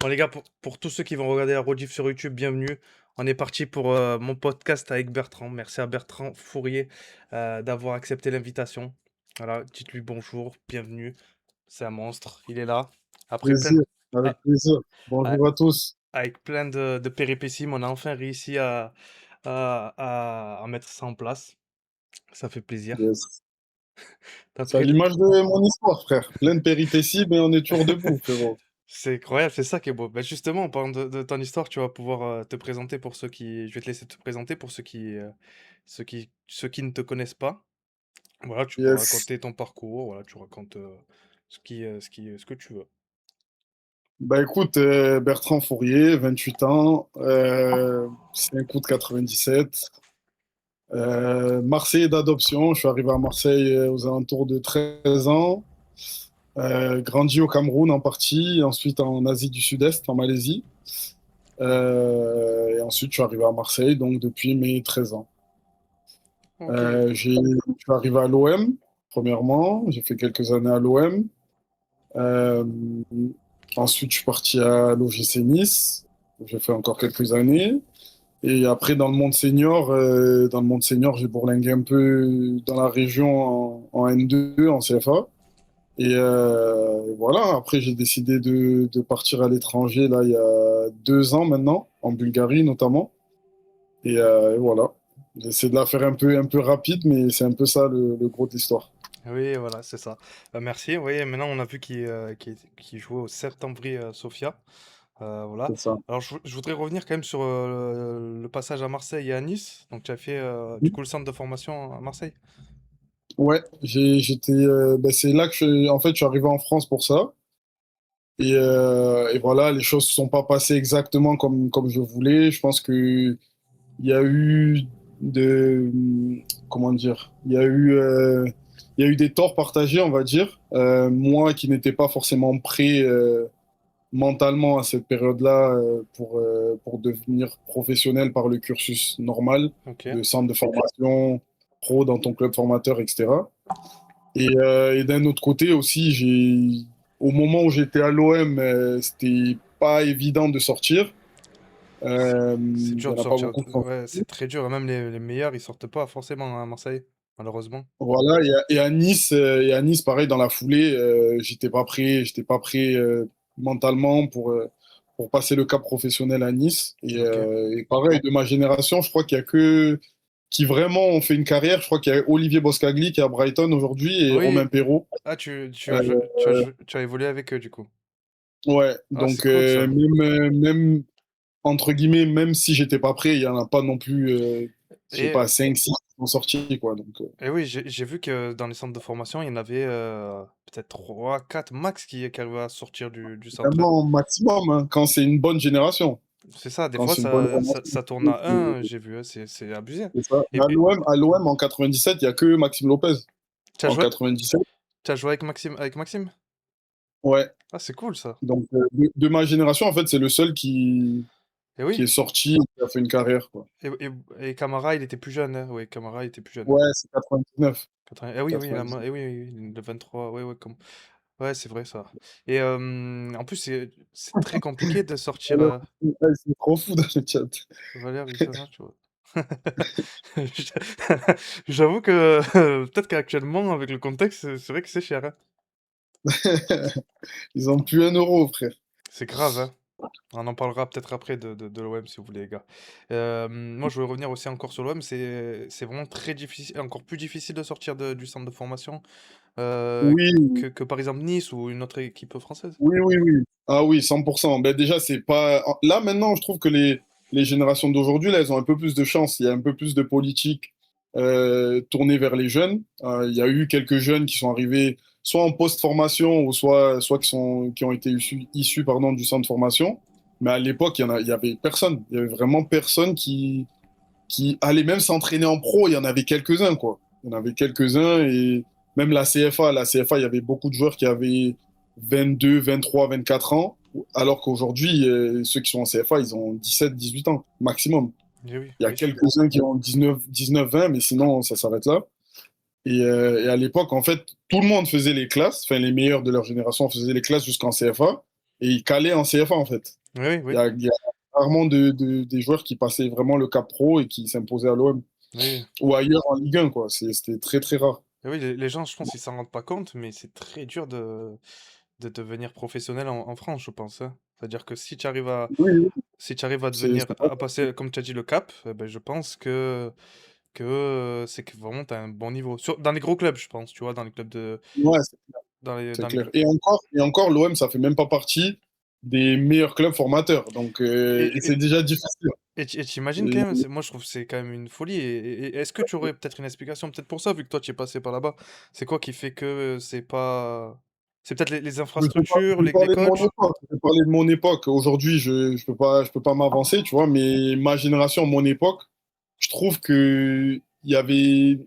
Bon les gars, pour tous ceux qui vont regarder la rediff sur YouTube, bienvenue. On est parti pour mon podcast avec Bertrand. Merci à Bertrand Fourier d'avoir accepté l'invitation. Voilà, dites-lui bonjour, bienvenue. C'est un monstre, il est là. Après plein Plaisir, de, avec ah, plaisir. ah, Bonjour à tous. avec plein de péripéties, mais on a enfin réussi à mettre ça en place. Ça fait plaisir. Yes. T'as C'est à pris l'image de mon histoire, frère. Plein de péripéties, mais on est toujours debout, frérot. C'est incroyable, c'est ça qui est beau. Bah, justement, en parlant de ton histoire, tu vas pouvoir te présenter pour ceux qui. Je vais te laisser te présenter pour ceux qui ne te connaissent pas. Voilà, tu peux Yes. raconter ton parcours, voilà, tu racontes ce que tu veux. Bah écoute, Bertrand Fourier, 28 ans, 5 août 97. Marseillais d'adoption. Je suis arrivé à Marseille aux alentours de 13 ans. Grandi au Cameroun en partie, ensuite en Asie du Sud-Est, en Malaisie. Et ensuite, je suis arrivé à Marseille, donc depuis mes 13 ans. Ok. Je suis arrivé à l'OM, premièrement. J'ai fait quelques années à l'OM. Euh, Ensuite, je suis parti à l'OGC Nice, où j'ai fait encore quelques années. Et après, dans le monde senior, j'ai bourlingué un peu dans la région en N2, en CFA. Et voilà, après, j'ai décidé de partir à l'étranger, là, il y a 2 ans maintenant, en Bulgarie notamment. Et voilà. J'essaie de la faire un peu rapide, mais c'est un peu ça le gros de l'histoire. Oui, voilà, c'est ça. Merci. Oui, maintenant on a vu qu'il jouait au Septembrie Sofia. Voilà. C'est ça. Alors je voudrais revenir quand même sur le passage à Marseille et à Nice. Donc tu as fait du coup le centre de formation à Marseille. Ouais, ben, c'est là que en fait, je suis arrivé en France pour ça. Et voilà, les choses ne se sont pas passées exactement comme je voulais. Je pense que il y a eu de, comment dire, il y a eu des torts partagés, on va dire. Moi qui n'étais pas forcément prêt mentalement à cette période-là pour devenir professionnel par le cursus normal Ok. de centre de formation pro dans ton club formateur, etc. Et d'un autre côté aussi, au moment où j'étais à l'OM, c'était pas évident de sortir. C'est Il dur y de en a pas sortir. beaucoup qui sont Ouais, c'est sortis. très dur. Et même les meilleurs, ils sortent pas forcément à Marseille, malheureusement. Voilà, et à Nice, pareil, dans la foulée, j'étais pas prêt mentalement pour passer le cap professionnel à Nice. Ok. Et pareil, de ma génération, je crois qu'il y a que qui vraiment ont fait une carrière. Je crois qu'il y a Olivier Boscagli qui est à Brighton aujourd'hui et Oui. Romain Perrault. Ah, tu Euh, as, tu as évolué avec eux, du coup. ouais, Ah, c'est donc cool ça. même entre guillemets, même si j'étais pas prêt, il y en a pas non plus, je sais Et, pas, 5 6 qui sont sortis, quoi. Donc, et oui, j'ai vu que dans les centres de formation, il y en avait peut-être 3 4 max qui arrivaient à sortir du centre. vraiment maximum, hein, quand c'est une bonne génération. C'est ça, des Quand fois, c'est une bonne ça génération, tourne à un, j'ai vu, hein, c'est abusé. c'est ça. Et, À l'OM en 97, il y a que Maxime Lopez. tu as En joué, 97, tu as joué avec Maxime? ouais. Ah, c'est cool ça. Donc, de ma génération, en fait, c'est le seul Et qui oui. est sorti et qui a fait une carrière, quoi. Et Camara, il était plus jeune, hein. Oui, Camara, il était plus jeune. Ouais, c'est 99. 80 eh oui, oui, 99. oui, le 23, ouais, ouais, ouais, c'est vrai ça. Et en plus, c'est très compliqué de sortir, Alors, c'est trop fou dans le chat. Valère Richard, tu vois? J'avoue que peut-être qu'actuellement, avec le contexte, c'est vrai que c'est cher, hein. Ils ont plus 1 euro, frère. C'est grave, hein. On en parlera peut-être après de l'OM si vous voulez, les gars. Moi, je voulais revenir aussi encore sur l'OM. C'est vraiment très difficile, encore plus difficile de sortir du centre de formation euh, Oui, que par exemple Nice ou une autre équipe française. oui, oui, oui. Ah oui, 100%. Ben déjà, c'est pas. Là, maintenant, je trouve que les générations d'aujourd'hui, là, elles ont un peu plus de chance. Il y a un peu plus de politique tournée vers les jeunes. Il y a eu quelques jeunes qui sont arrivés soit en post-formation ou soit qui ont été issus pardon, du centre de formation. Mais à l'époque, il y avait personne. Il y avait vraiment personne qui allait même s'entraîner en pro. Il y en avait quelques-uns, quoi. Il y en avait quelques-uns et même la CFA, il y avait beaucoup de joueurs qui avaient 22, 23, 24 ans, alors qu'aujourd'hui, ceux qui sont en CFA, ils ont 17, 18 ans maximum. Eh oui, Il y a oui, quelques-uns qui ont 19, 20, mais sinon, ça s'arrête là. Et à l'époque, en fait, tout le monde faisait les classes, enfin les meilleurs de leur génération faisaient les classes jusqu'en CFA. et ils calaient en CFA, en fait. Oui, Il y oui, a, il y a rarement des joueurs qui passaient vraiment le cap pro et qui s'imposaient à l'OM oui. ou ailleurs en Ligue 1, quoi. C'était très, très rare. Et oui, les gens, je pense, ils s'en rendent pas compte, mais c'est très dur de devenir professionnel en France, je pense, hein. C'est-à-dire que Oui, oui, si tu arrives à c'est devenir, pas à passer, comme tu as dit, le cap, ben, je pense que c'est que vraiment tu as un bon niveau. Dans les gros clubs, je pense, tu vois, dans les clubs de, ouais, c'est dans les clair. Et encore, l'OM, ça fait même pas partie des meilleurs clubs formateurs. Donc, et, et c'est et, déjà difficile. et t'imagines quand Et- même, moi je trouve que c'est quand même une folie. Et est-ce que tu aurais peut-être une explication, peut-être pour ça, vu que toi tu es passé par là-bas, c'est quoi qui fait que c'est pas. C'est peut-être les infrastructures, je vais les parler de mon coachs? époque. Je vais parler de mon époque. Aujourd'hui, je peux pas m'avancer, tu vois, mais ma génération, mon époque, je trouve que il y avait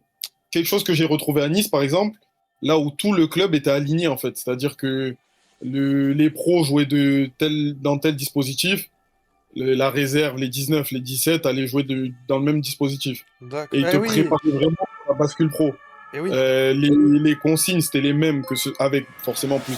quelque chose que j'ai retrouvé à Nice, par exemple, là où tout le club était aligné, en fait. C'est-à-dire que les pros jouaient dans tel dispositif, la réserve, les 19, les 17 allaient jouer dans le même dispositif. Et D'accord. ils te Eh oui, préparaient vraiment pour la bascule pro. eh oui. Les consignes, c'était les mêmes, avec forcément plus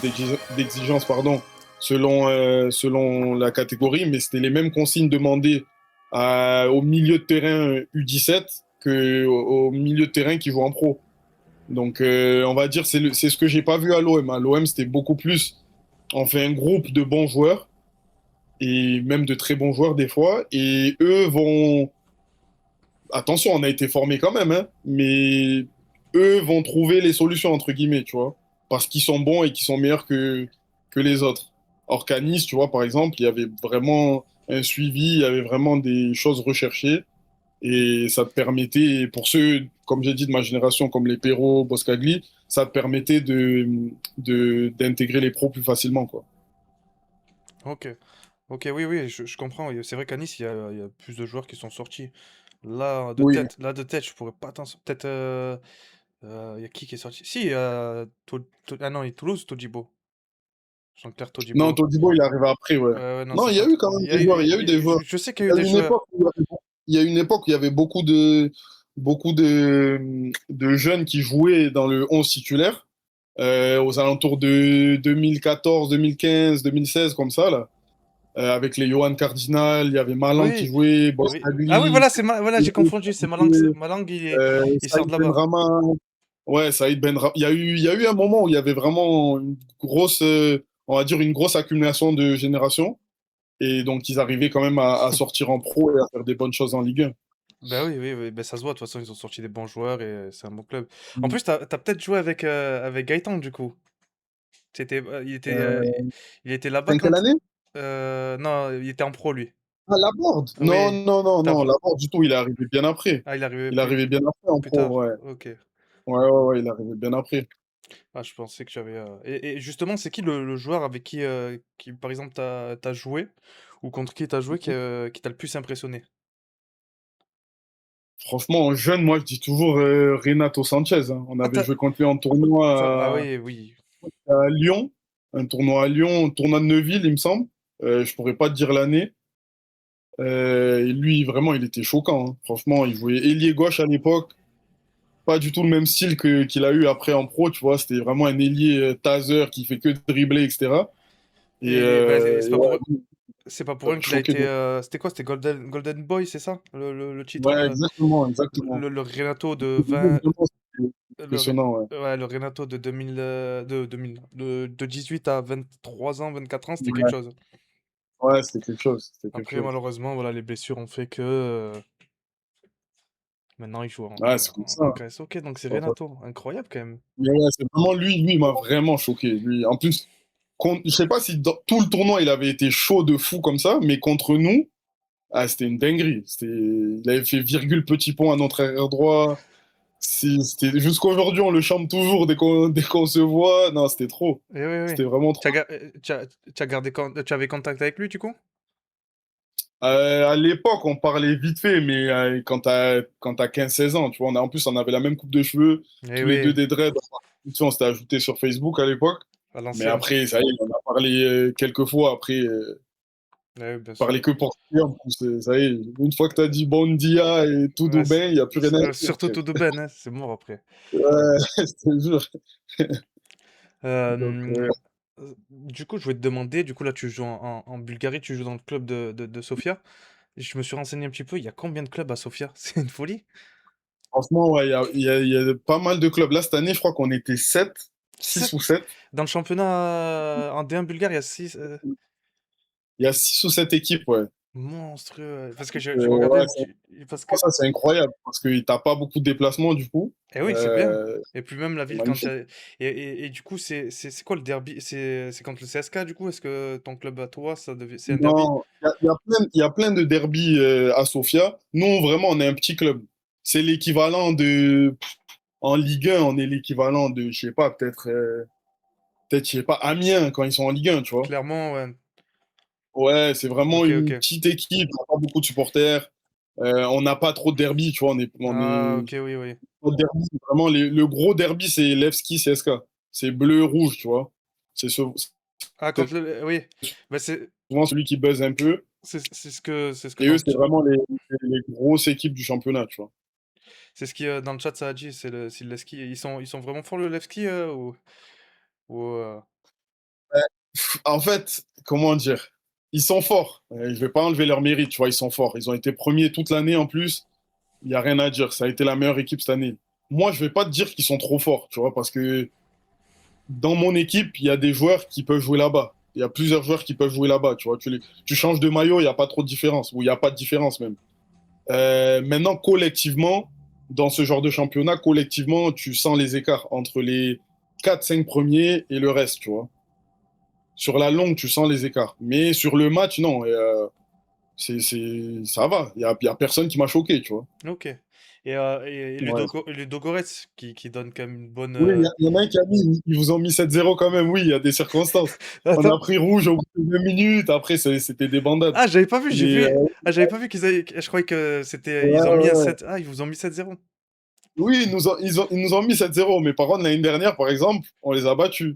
d'exigences, pardon, selon la catégorie, mais c'était les mêmes consignes demandées au milieu de terrain U17 au milieu de terrain qui joue en pro. Donc, on va dire, c'est ce que j'ai pas vu à l'OM. À l'OM, c'était beaucoup plus, on fait un groupe de bons joueurs, et même de très bons joueurs des fois, et eux vont, attention, on a été formés quand même, hein, mais eux vont trouver les solutions, entre guillemets, tu vois, parce qu'ils sont bons et qu'ils sont meilleurs que les autres. Or qu'à Nice, tu vois, par exemple, il y avait vraiment un suivi, il y avait vraiment des choses recherchées, et ça te permettait, pour ceux, comme j'ai dit, de ma génération, comme les Perrault, Boscagli, ça te permettait d'intégrer les pros plus facilement, quoi. Ok. Ok, oui, oui, je comprends. C'est vrai qu'à Nice, il y a plus de joueurs qui sont sortis. Oui. Là, de tête, je pourrais pas t'en. Peut-être. Il y a qui est sorti? Si, ah non, il est Toulouse, Todibo. Jean-Claire Non, Todibo. Todibo, il est arrivé après, ouais. Ouais, ouais, non, Non, c'est il y pas. a eu quand même des joueurs. Il y a eu des joueurs. Je sais qu'il y a Il eu y a des eu une joueurs. époque où il y avait beaucoup de jeunes qui jouaient dans le 11 titulaire, aux alentours de 2014, 2015, 2016, comme ça, là. Avec les Johan Cardinal, il y avait Malang qui Oui, jouait, oui. Ah oui, Boscagli, voilà, voilà, j'ai confondu. C'est Malang, Malang, il sort Saïd de là-bas. Benrahma. Ouais, Saïd Benrahma. Il y a eu un moment où il y avait vraiment une grosse, on va dire, une grosse accumulation de générations. Et donc, ils arrivaient quand même à sortir en pro et à faire des bonnes choses en Ligue 1. Ben oui, oui, oui, ben ça se voit. De toute façon, ils ont sorti des bons joueurs et c'est un bon club. En Mm. plus, t'as peut-être joué avec Gaëtan, du coup. Euh, Il était là-bas en quelle quand. année? Non, il était en pro, lui. Ah, Laborde. Non, Oui. non, non, T'as non, vra- Laborde, du tout, il est arrivé bien après. Ah, il est arrivé Il est arrivé bien après en plus pro, tard. ouais. Ok. Ouais, ouais, ouais, il est arrivé bien après. Ah, je pensais que j'avais. Et justement, c'est qui le joueur avec qui, par exemple, t'as joué ou contre qui t'as joué qui t'a le plus impressionné? Franchement, en jeune, moi, je dis toujours Renato Sanchez, hein. On Ah, avait joué contre lui en tournoi oui, oui. à Lyon. Un tournoi à Lyon, un tournoi de Neuville, il me semble. Je pourrais pas te dire l'année. Et lui, vraiment, il était choquant, hein. Franchement, il jouait ailier gauche à l'époque. Pas du tout le même style qu'il a eu après en pro, tu vois. C'était vraiment un ailier taser qui fait que dribbler, etc. Et, Et bah, ouais, c'est pas pour ça rien m'a qu'il a choqué. été. C'était quoi? C'était Golden Boy, c'est ça? Le titre. Ouais, exactement, exactement. Le Renato de 20. C'était Le, Re- impressionnant, ouais. ouais, le Renato de 2000, de 2000, de 18 à 23 ans, 24 ans, c'était quelque Ouais, chose. ouais, c'était quelque chose, c'était quelque Après, chose. malheureusement, voilà, les blessures ont fait que maintenant il joue Ouais, c'est comme ça, en hein. Grèce. Ok, donc c'est Ça va. Renato. Incroyable quand même. Mais ouais, c'est vraiment lui, il m'a vraiment choqué. Lui, en plus, je sais pas si dans tout le tournoi il avait été chaud de fou comme ça, mais contre nous, ah, c'était une dinguerie. Il avait fait virgule petit pont à notre arrière droit. Jusqu'à aujourd'hui, on le chante toujours dès qu'on se voit. Non, c'était trop. Eh oui, oui. C'était vraiment trop. Tu as gardé, tu avais contact avec lui, du coup? À l'époque, on parlait vite fait, mais quand t'as 15-16 ans, tu vois, en plus, on avait la même coupe de cheveux, Eh tous les deux oui, des dreads. Tu sais, on s'était ajouté sur Facebook à l'époque. à Mais l'ancienne. après, ça y est, on a parlé quelques fois. Après, Eh oui, bien sûr. parler que portugais, en plus. Ça y est, une fois que t'as dit bon dia et tudo Ouais, bem, il n'y a plus rien à dire, surtout frère. tout de Ben, hein, c'est mort après. Ouais, je te jure. Donc, Euh, Du coup, je voulais te demander, du coup, là, tu joues en Bulgarie, tu joues dans le club de Sofia. Et je me suis renseigné un petit peu, il y a combien de clubs à Sofia? C'est une folie. Franchement, ouais, il y a pas mal de clubs. Là, cette année, je crois qu'on était 7, 6 ou 7. 7. Dans le championnat en D1 bulgare, il y a 6. Il y a 6 ou 7 équipes, ouais. Monstrueux. Parce que je regardais Ouais, un petit. Parce que. ça, c'est incroyable parce que t'as pas beaucoup de déplacements, du coup. Eh oui, c'est bien. Euh, Et puis même la c'est ville, quand il y magnifique. a. Et du coup, c'est quoi le derby? C'est contre le CSK, du coup? Est-ce que ton club à toi, c'est un derby? Non, il y a plein de derbies à Sofia. Nous, vraiment, on est un petit club. C'est l'équivalent de. En Ligue 1, on est l'équivalent de, je sais pas, peut-être, je sais pas, Amiens quand ils sont en Ligue 1, tu vois. Clairement, ouais. Ouais, c'est vraiment Ok, ok. une petite équipe, on n'a pas beaucoup de supporters. On n'a pas trop de derby, tu vois. Ah, ok, oui, oui. Pas de derby. Vraiment, le gros derby, c'est Levski CSK. C'est bleu-rouge, tu vois. Ah, C'est contre le. Oui. Bah, souvent celui qui buzz un peu. c'est ce que Et dans eux, le, c'est vraiment les grosses équipes du championnat, tu vois. c'est ce qui dans le chat ça a dit, c'est le ski. Ils sont vraiment forts le Levski ou. En fait, comment dire? Ils sont forts. Je vais pas enlever leur mérite, tu vois. Ils sont forts. Ils ont été premiers toute l'année en plus. Il y a rien à dire. Ça a été la meilleure équipe cette année. Moi, je vais pas te dire qu'ils sont trop forts, tu vois, parce que dans mon équipe, il y a des joueurs qui peuvent jouer là-bas. Il y a plusieurs joueurs qui peuvent jouer là-bas, tu vois. Tu changes de maillot, il n'y a pas trop de différence, ou il n'y a pas de différence même. Maintenant, collectivement, dans ce genre de championnat, collectivement, tu sens les écarts entre les 4 5 premiers et le reste, tu vois. Sur la longue, tu sens les écarts. Mais sur le match, non. Ça va. Il y a personne qui m'a choqué, tu vois. Ok. Et Ouais. Ludogorets qui donne quand même une bonne. Oui, il y en a un qui a mis, ils vous ont mis 7-0 quand même. Oui, il y a des circonstances. On a Attends. pris rouge au bout de 2 minutes. Après, c'était des bandades. Ah, j'avais pas vu, j'ai Mais vu. Ah, j'avais pas vu qu'ils avaient. Je croyais que c'était. ouais, Ils ont mis un ouais. 7. Ah, ils vous ont mis 7-0. Oui, ils nous ont mis 7-0. Mais par contre, l'année dernière, par exemple, on les a battus.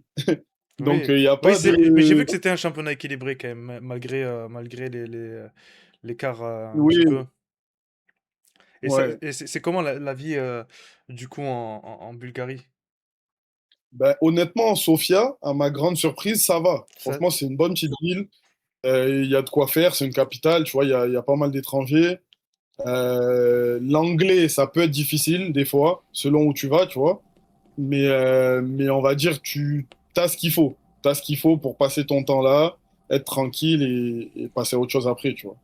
Donc, Oui. il n'y a Oui, pas c'est. Mais j'ai de. vu que c'était un championnat équilibré quand même, malgré l'écart un petit Oui, peu. Et, ouais. c'est comment la vie du coup en Bulgarie? Ben, honnêtement, Sofia, à ma grande surprise, ça va. Ça, Franchement, c'est une bonne petite ville. Il y a de quoi faire. C'est une capitale. Tu vois, il y a pas mal d'étrangers. L'anglais, ça peut être difficile des fois, selon où tu vas, tu vois. Mais on va dire, tu as ce qu'il faut. Tu as ce qu'il faut pour passer ton temps là, être tranquille et passer à autre chose après, tu vois.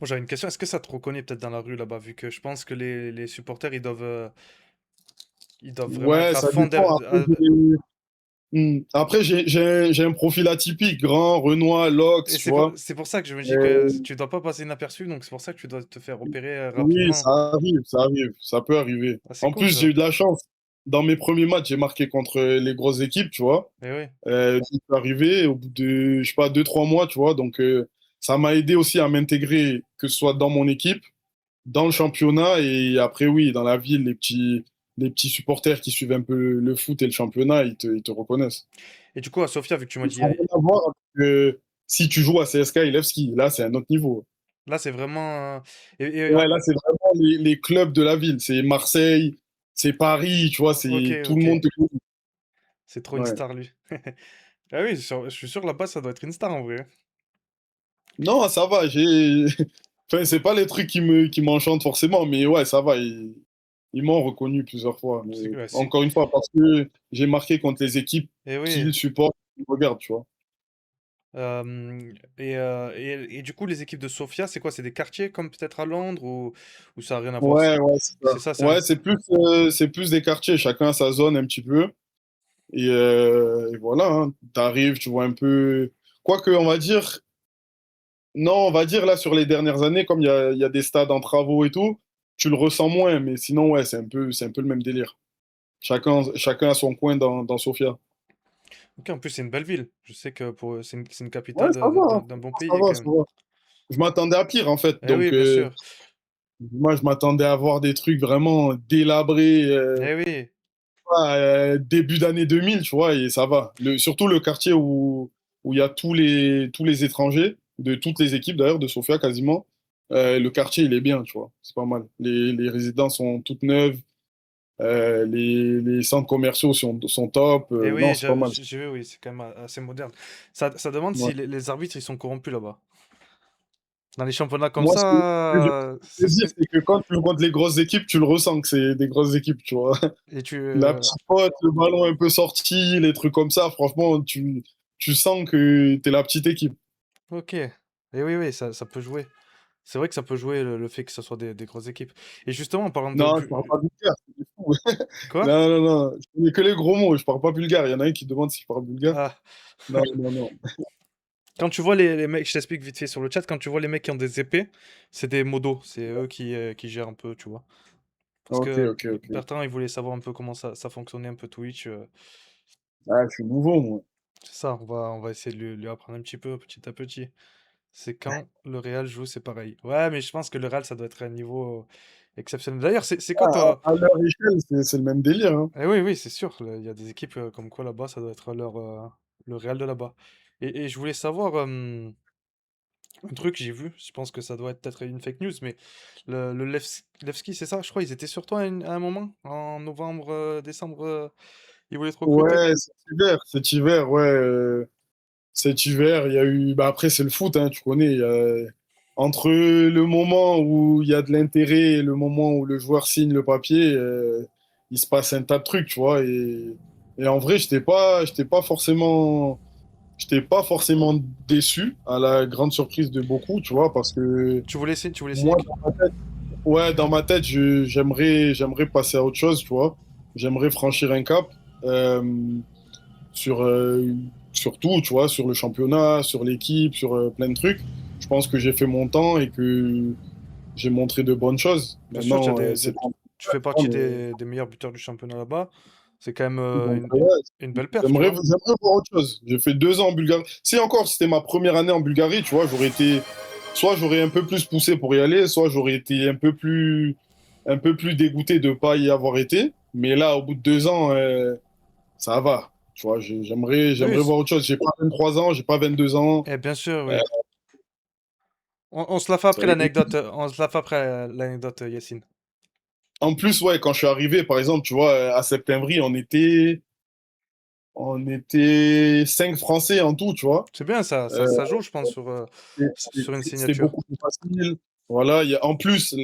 Bon, j'avais une question. Est-ce que ça te reconnaît peut-être dans la rue là-bas, vu que je pense que les supporters, ils doivent vraiment être Ouais, à ça fond dépend. Après, j'ai un profil atypique, grand, Renoir, et Lox, tu vois. c'est pour ça que je me dis que Euh, tu dois pas passer inaperçu, donc c'est pour ça que tu dois te faire repérer oui, rapidement. ça arrive, ça peut arriver. Ah, c'est En cool plus, j'ai ça. eu de la chance. Dans mes premiers matchs, j'ai marqué contre les grosses équipes, tu vois. Eh oui. C'est arrivé au bout de, je sais pas, 2 3 mois, tu vois. Donc, ça m'a aidé aussi à m'intégrer, que ce soit dans mon équipe, dans le championnat et après, oui, dans la ville, les petits supporters qui suivent un peu le foot et le championnat, ils te reconnaissent. Et du coup, à Sofia, vu que tu m'as Ils dit, n'ont rien à voir avec si tu joues à CSK et Levski. Là, c'est un autre niveau. là, c'est vraiment. Ouais, là, c'est vraiment les clubs de la ville. C'est Marseille, c'est Paris, tu vois, Ok, c'est tout le ok. monde te connaît. C'est trop une Ouais. star, lui. Ah oui, je suis sûr là-bas, ça doit être une star en vrai. Non, ça va. Enfin, c'est pas les trucs qui m'enchantent forcément, mais ouais, ça va. Ils m'ont reconnu plusieurs fois. Mais Ouais, encore une fois, parce que j'ai marqué contre les équipes et oui. qu'ils supportent, qu'ils regardent, tu vois. Et du coup, les équipes de Sofia, c'est quoi? C'est des quartiers comme peut-être à Londres ou ça n'a rien à voir? Ouais, ouais, c'est ça. C'est ça, Ouais, c'est plus des quartiers, chacun a sa zone un petit peu. Et voilà, hein. T'arrives, tu vois un peu. Quoique, on va dire, non, on va dire là sur les dernières années, comme il y a des stades en travaux et tout, tu le ressens moins, mais sinon, ouais, c'est un peu le même délire. Chacun a son coin dans Sofia. Ok, en plus, c'est une belle ville. Je sais que c'est une Ouais, capitale ça va, hein. d'un bon Ça pays va, quand ça même. va. Je m'attendais à pire, en fait. Eh oui, Donc, bien sûr. moi, je m'attendais à voir des trucs vraiment délabrés, Eh oui. début d'année 2000, tu vois, et ça va. Surtout le quartier où il y a tous les étrangers, de toutes les équipes d'ailleurs, de Sofia quasiment. Le quartier, il est bien, tu vois. C'est pas mal. Les résidences sont toutes neuves. Les centres commerciaux sont top. Et Non, oui, c'est pas mal. j'ai vu, oui, c'est quand même assez moderne. Ça demande Ouais. si les arbitres, ils sont corrompus là-bas. Dans les championnats comme Moi, ce que ça, je c'est veux dire, spécial. c'est que quand tu joues contre les grosses équipes, tu le ressens que c'est des grosses équipes, tu vois. Et tu... La petite faute, le ballon un peu sorti, les trucs comme ça, franchement, tu sens que t'es la petite équipe. Ok. Et oui, oui, ça peut jouer. C'est vrai que ça peut jouer le fait que ce soit des grosses équipes. Et justement, en parlant de... Non, je parle pas bulgare, c'est fou. Quoi? Non, non, non, je connais que les gros mots, je parle pas bulgare. Il y en a un qui demande si je parle bulgare. Ah. Non, non, non. Quand tu vois les mecs, je t'explique vite fait sur le chat, quand tu vois les mecs qui ont des épées, c'est des modos, c'est eux qui gèrent un peu, tu vois. Parce Ok, que ok, ok. Bertrand, il voulait savoir un peu comment ça fonctionnait, un peu Twitch. Ah, je suis nouveau, moi. C'est ça, on va essayer de lui apprendre un petit peu, petit à petit. C'est quand le Real joue, c'est pareil. Ouais, mais je pense que le Real, ça doit être un niveau exceptionnel. D'ailleurs, c'est quoi Ah, toi? à leur échelle, c'est le même délire, hein. Eh oui, oui, c'est sûr. Il y a des équipes comme quoi là-bas, ça doit être le Real de là-bas. Et je voulais savoir un truc, j'ai vu, je pense que ça doit être peut-être une fake news, mais le Levski, c'est ça? Je crois ils étaient sur toi à un moment, en novembre, décembre, ils voulaient te recruter. Ouais, cet hiver, ouais. Cet hiver, il y a eu. Bah après, c'est le foot, hein, tu connais. Entre le moment où il y a de l'intérêt et le moment où le joueur signe le papier, il se passe un tas de trucs, tu vois. Et en vrai, j'étais pas forcément déçu, à la grande surprise de beaucoup, tu vois, parce que Tu voulais signer? moi, ouais, dans ma tête, j'aimerais passer à autre chose, tu vois. J'aimerais franchir un cap. Euh, sur, sur tout, tu vois, sur le championnat, sur l'équipe, sur plein de trucs. Je pense que j'ai fait mon temps et que j'ai montré de bonnes choses. Bien sûr, Maintenant, c'est pas tu fais bon, partie mais des meilleurs buteurs du championnat là-bas. C'est quand même donc, ouais, une belle perf, tu vois. j'aimerais voir autre chose. J'ai fait 2 ans en Bulgarie. Si encore c'était ma première année en Bulgarie, tu vois, soit j'aurais un peu plus poussé pour y aller, soit j'aurais été un peu plus dégoûté de pas y avoir été. Mais là, au bout de 2 ans, ça va. Tu vois, Oui, j'aimerais voir autre chose. J'ai pas 23 ans, j'ai pas 22 ans. bien sûr, Euh, oui. On se la fait après et l'anecdote, on se la fait après l'anecdote, Yacine. en plus, ouais, quand je suis arrivé, par exemple, tu vois, à septembre, on était 5 Français en tout, tu vois. C'est bien ça, Euh, ça joue, je pense, sur une C'était signature. beaucoup plus facile. Voilà, en plus,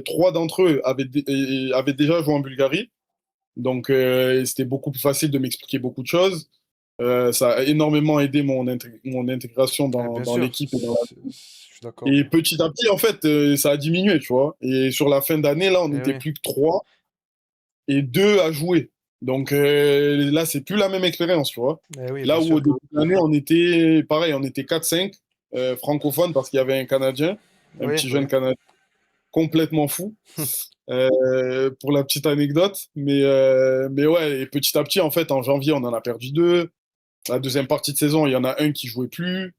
3 d'entre eux avaient déjà joué en Bulgarie. Donc, c'était beaucoup plus facile de m'expliquer beaucoup de choses. Ça a énormément aidé mon intégration Bien dans sûr, l'équipe et dans je suis d'accord. Et petit à petit, en fait, ça a diminué, tu vois. Et sur la fin d'année, là, on Eh n'était oui, plus que 3 et 2 à jouer. Donc là, c'est plus la même expérience, tu vois. eh oui, bien Là où au sûr. début de l'année, on était pareil, on était 4-5 francophones parce qu'il y avait un Canadien, un Oui, petit oui. jeune Canadien complètement fou, pour la petite anecdote. Mais ouais, et petit à petit, en fait, en janvier, on en a perdu 2. La deuxième partie de saison, il y en a un qui jouait plus.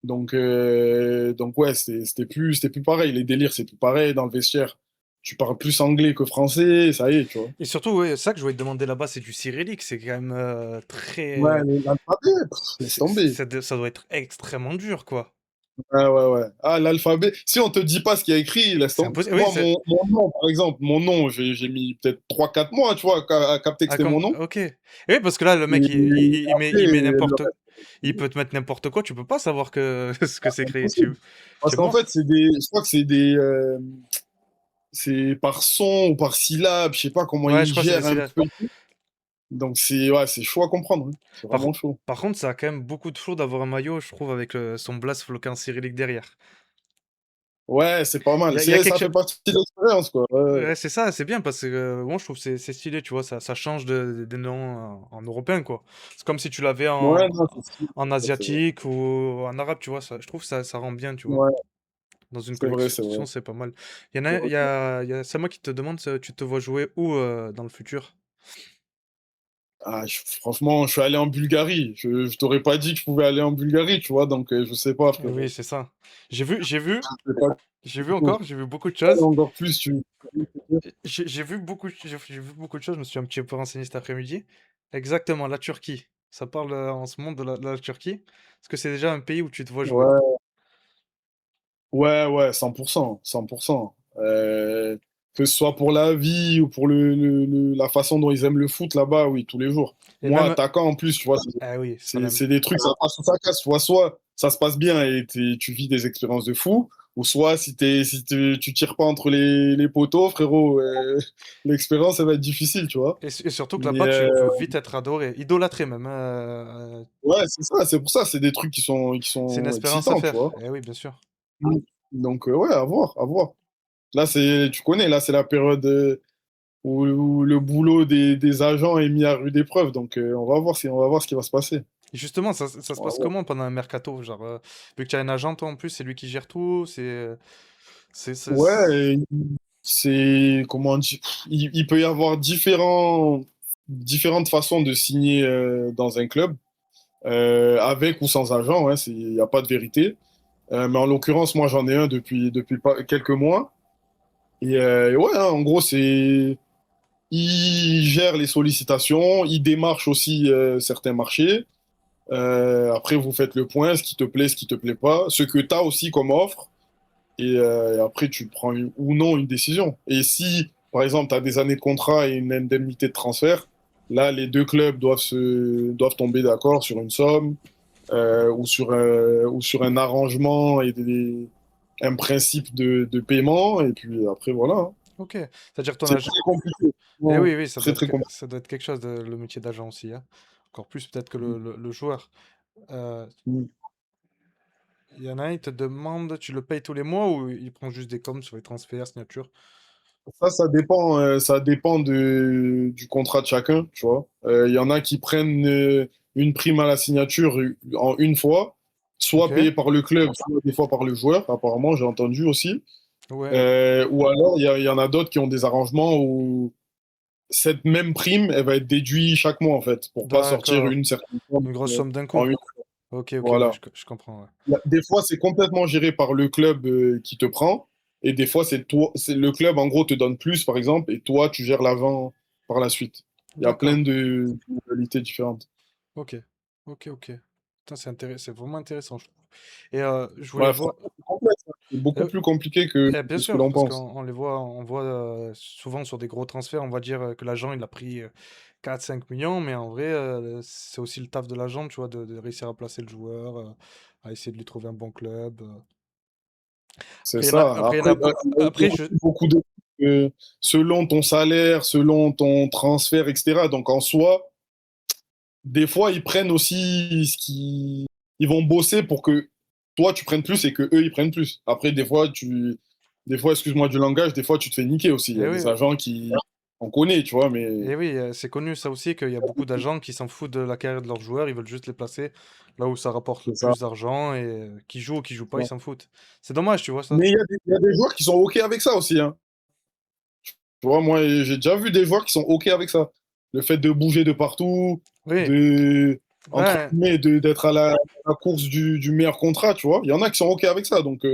Donc ouais, c'était plus pareil. Les délires, c'est plus pareil dans le vestiaire. Tu parles plus anglais que français, ça y est, tu vois. Et surtout, ouais, ça que je voulais te demander là-bas, c'est du cyrillique. C'est quand même Ouais, très. l'alphabet, laisse tomber. Ça doit être extrêmement dur, quoi. Ouais, ouais, ouais. Ah, l'alphabet. Si on te dit pas ce qu'il y a écrit, laisse C'est tomber. impossible. Oui, Moi, c'est. mon nom, par exemple, mon nom, j'ai mis peut-être 3 4 mois, tu vois, à capter que Ah, c'était mon nom. ok. Et oui, parce que là, le mec, Et il après, met le n'importe. reste, Il peut te mettre n'importe quoi, tu peux pas savoir ce que c'est c'est créé. impossible. Tu Parce es qu'en fait, mort. je crois que c'est par son ou par syllabe, je sais pas comment Ouais, je ils crois que c'est des gèrent un syllabes. peu. Donc ouais, c'est chaud à comprendre, hein. C'est Par, vraiment chaud. par contre, ça a quand même beaucoup de flow d'avoir un maillot, je trouve, avec son blast floqué en cyrillique derrière. Ouais, c'est pas mal. Il y a quelque Ça chose. fait partie de l'expérience, quoi. Ouais, Ouais, c'est ça, c'est bien parce que moi je trouve que c'est stylé, tu vois, ça change des noms en européen, quoi. C'est comme si tu l'avais ouais, non, c'est stylé, en c'est vrai. asiatique ou en arabe, tu vois, je trouve que ça rend bien, tu vois. Ouais, Dans une c'est vrai, c'est vrai. collection, c'est pas mal. C'est moi qui te demande, tu te vois jouer où dans le futur? Ah, franchement, je suis allé en Bulgarie. Je t'aurais pas dit que je pouvais aller en Bulgarie, tu vois, donc je sais pas, Eh oui, frérot. c'est ça. J'ai vu, j'ai vu, Je sais pas j'ai vu du tout. encore, j'ai vu beaucoup de choses. Encore plus, tu. J'ai vu beaucoup de choses, je me suis un petit peu renseigné cet après-midi. Exactement, la Turquie. Ça parle en ce moment de la Turquie. Est-ce que c'est déjà un pays où tu te vois jouer? Ouais, ouais, ouais, 100%, 100%. Que ce soit pour la vie ou pour la façon dont ils aiment le foot là-bas, oui, tous les jours. Et Moi, même, attaquant en plus, tu vois, ah oui, c'est pas la c'est des trucs, ça passe ou ça casse. Tu vois, soit ça se passe bien et tu vis des expériences de fou, ou soit tu tires pas entre les poteaux, frérot, l'expérience, ça va être difficile, tu vois. Et surtout que Mais là-bas, tu peux vite être adoré, idolâtré même, ouais, c'est ça, c'est pour ça, c'est des trucs qui c'est une sont espérance à excitants, tu faire. vois. Eh oui, bien sûr. Mm. Donc, ouais, à voir, à voir. Là, tu connais, là, c'est la période où le boulot des agents est mis à rude épreuve. Donc, on va voir ce qui va se passer. Et justement, ça se On va passe voir. comment pendant un mercato? Genre, vu que tu as un agent, toi, en plus, c'est lui qui gère tout, Ouais, et c'est, comment dire, il peut y avoir différentes façons de signer dans un club, avec ou sans agent, hein, il n'y a pas de vérité. Mais en l'occurrence, moi, j'en ai un depuis quelques mois. Et ouais, hein, en gros, il gère les sollicitations, il démarche aussi certains marchés. Après, vous faites le point, ce qui te plaît pas, ce que tu as aussi comme offre. Et après, tu prends ou non une décision. Et si, par exemple, tu as des années de contrat et une indemnité de transfert, là, les deux clubs doivent tomber d'accord sur une somme ou sur un arrangement et un principe de paiement. Et puis après, voilà, hein. OK. C'est-à-dire ton C'est agent. très compliqué. Eh Bon, oui, oui, très, très compliqué. ça doit être quelque chose, le métier d'agent aussi, hein. Encore plus peut-être que le joueur. Euh, Il y en a un, il te demande, tu le payes tous les mois ou il prend juste des coms sur les transferts, signature? Ça dépend du contrat de chacun, tu vois. Il y en a qui prennent une prime à la signature en une fois, soit OK. payée par le club, soit des fois par le joueur, apparemment, j'ai entendu aussi. Ouais, Ou alors, il y en a d'autres qui ont des arrangements où cette même prime, elle va être déduite chaque mois, en fait, pour pas sortir d'accord. une certaine somme Une grosse somme d'un coup. en une. Ok, ok, ouais, Voilà. je comprends, ouais. Des fois, c'est complètement géré par le club qui te prend. Et des fois, c'est le club, en gros, te donne plus, par exemple, et toi, tu gères l'argent par la suite. Il y a plein D'accord. de modalités différentes. Ok. Ok, ok. Putain, c'est vraiment intéressant, je trouve. Et je voulais Ouais, voir. franchement, c'est complexe, hein. C'est beaucoup Euh, plus compliqué que, bien que ce que sûr, l'on parce pense. qu'on les voit, on voit souvent sur des gros transferts, on va dire que l'agent il a pris 4-5 millions, mais en vrai, c'est aussi le taf de l'agent, tu vois, de réussir à placer le joueur, à essayer de lui trouver un bon club. C'est ça. Après, il y en a Après, il y a après, aussi beaucoup de selon ton salaire, selon ton transfert, etc. Donc, en soi, des fois, ils prennent aussi ils vont bosser pour que toi, tu prennes plus et que eux, ils prennent plus. Après, des fois, excuse-moi du langage, des fois, tu te fais niquer aussi. Il y eh a oui, des agents qui, on connaît, tu vois, mais eh oui, c'est connu ça aussi qu'il y a beaucoup d'agents qui s'en foutent de la carrière de leurs joueurs, ils veulent juste les placer là où ça rapporte le c'est ça. plus d'argent et qui jouent ou qui jouent pas, ils s'en foutent. C'est dommage, tu vois ça? Mais il y a des joueurs qui sont OK avec ça aussi, hein. Tu vois, moi, j'ai déjà vu des joueurs qui sont OK avec ça. Le fait de bouger de partout, Oui, de, entre ouais, guillemets, d'être à la course du meilleur contrat, tu vois. Il y en a qui sont OK avec ça. Donc,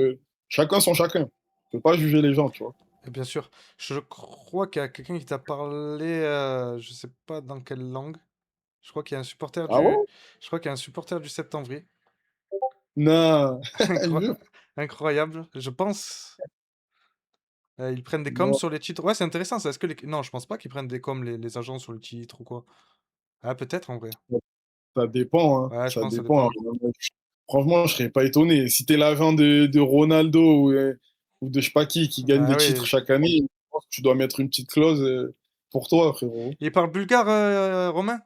chacun son chacun. Tu peux pas juger les gens, tu vois. bien sûr. Je crois qu'il y a quelqu'un qui t'a parlé, je sais pas dans quelle langue. Je crois qu'il y a un supporter Ah du, ouais? je crois qu'il y a un supporter du Septemvri. Non, Incro- jure. Incroyable. Je pense, ils prennent des coms Non, sur les titres. Ouais, c'est intéressant ça. Est-ce que non, je pense pas qu'ils prennent des coms les agents sur le titre ou quoi. Ah, peut-être en vrai. ça dépend, hein. Ouais, je Ça pense que ça dépend, hein. dépend. Franchement, je serais pas étonné. Si t'es l'agent de Ronaldo ou de je sais pas qui gagne Ah des titres oui. chaque année, je pense que tu dois mettre une petite clause pour toi, frérot. Il parle bulgare, Romain?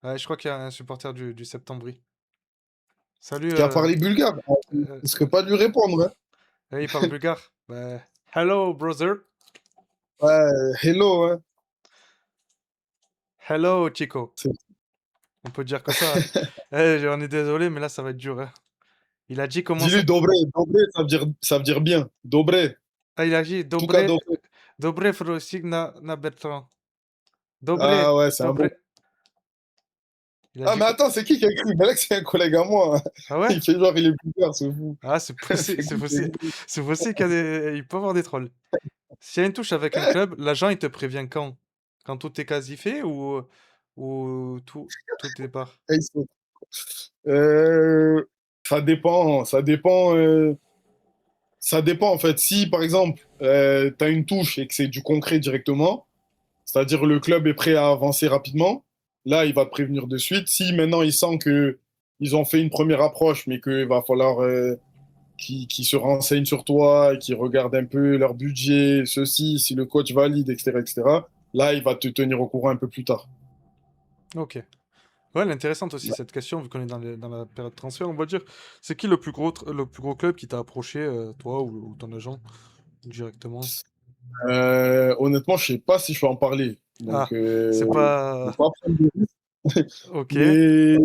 Ouais, je crois qu'il y a un supporter du Septembri. Salut, Qui a parlé bulgare. euh, Il serait pas de lui répondre, hein. il parle bulgare. Bah, hello, brother. Ouais, hello, hein. Hello, Chico. C'est- On peut dire que ça. On est désolé, mais là, ça va être dur, hein. Il a dit comment ça. Dis-lui dobre. Dobre, ça veut dire bien. Dobre. Ah, il a dit Tuka dobre, dobre. dobre frosik na Bertrand. Dobre, Ah ouais, c'est un bon. dobre. Il a Ah, dit mais quoi? attends, c'est qui a écrit? Balak, c'est un collègue à moi. Ah ouais? Il fait genre, il est bulgare, c'est fou. Ah, c'est possible, C'est c'est qui qui a possible. écrit? C'est possible qu'il y a il peut y avoir des trolls. S'il y a une touche avec un club, l'agent, il te prévient quand? Quand tout est quasi fait ou tout départ? Eh, Euh, ça dépend. ça dépend en fait. Si par exemple, tu as une touche et que c'est du concret directement, c'est-à-dire le club est prêt à avancer rapidement, là, il va te prévenir de suite. Si maintenant il sent que ils ont fait une première approche, mais qu'il va falloir qu'ils se renseignent sur toi, et qu'ils regardent un peu leur budget, ceci, si le coach valide, etc., etc., là, il va te tenir au courant un peu plus tard. Ok. Ouais, elle est intéressante aussi cette question, vu qu'on est dans la période de transfert, on va dire. C'est qui le plus gros club qui t'a approché, toi ou ton agent, directement? Honnêtement, je sais pas si je peux en parler. Ah, Donc, c'est je pas... vais pas prendre de risque. Ok. Mais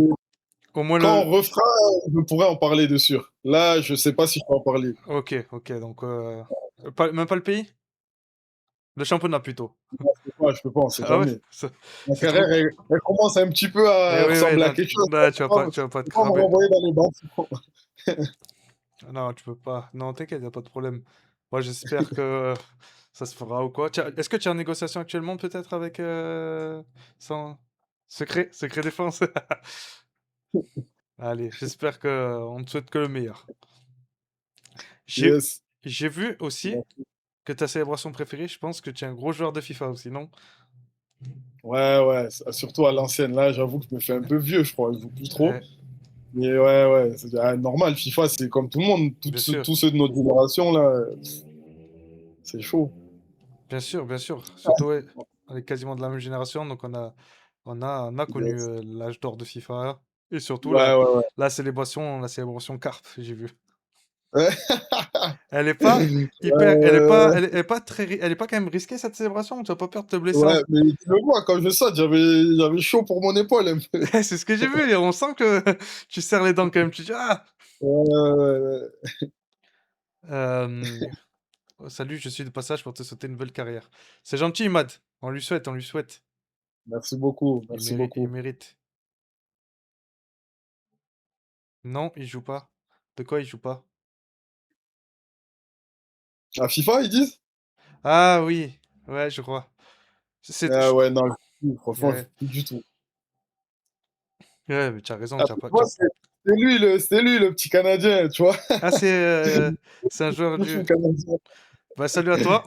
Au moins quand le... on refera, je pourrais en parler de sûr. Là, je sais pas si je peux en parler. Ok, ok, donc... même pas le pays? Le championnat plutôt. Je peux pas, on sait Ah ouais? jamais. Ma C'est trop... carrière, elle commence un petit peu Eh à oui, oui, ressembler à non, quelque chose. là, tu vas pas Faut te pas me cramer. renvoyer dans les bancs. Non, tu peux pas. Non, t'inquiète, y a pas de problème. Moi, j'espère que ça se fera ou quoi. Est-ce que tu es en négociation actuellement, peut-être, avec... Sans... Secret défense? Allez, j'espère que on te souhaite que le meilleur. J'ai Yes. j'ai vu aussi que ta célébration préférée, je pense que tu es un gros joueur de FIFA aussi, non? Ouais, ouais, surtout à l'ancienne. Là, j'avoue que je me fais un peu vieux, je crois. Je joue plus trop. Ouais, Mais ouais, ouais, c'est normal. FIFA, c'est comme tout le monde. bien sûr, Tous ceux de notre génération, là, c'est chaud. bien sûr, bien sûr. Surtout, ouais, on est quasiment de la même génération, donc on a connu Yes. l'âge d'or de FIFA et surtout Ouais, ouais, ouais. la célébration Carp, j'ai vu. Ouais. Elle est pas hyper, Euh, elle est pas très, elle est pas quand même risquée cette célébration. Tu as pas peur de te blesser ouais, mais tu le vois, quand je saute, j'avais chaud pour mon épaule un peu. C'est ce que j'ai vu et on sent que tu serres les dents quand même. Tu dis ah. Ouais, ouais. Euh, oh, salut, je suis de passage pour te souhaiter une belle carrière. C'est gentil, Imad. On lui souhaite, on lui souhaite. Merci beaucoup, merci Il beaucoup. mérite. Non, il joue pas. De quoi il joue pas? À FIFA, ils disent? Ah oui, ouais, je crois. C'est, Ah ouais, non, franchement, je ouais, joue plus du tout. ouais, mais tu as raison. Ah, moi, c'est lui, le petit Canadien, tu vois. Ah, c'est un joueur Le du. fou canadien. Bah, salut à toi.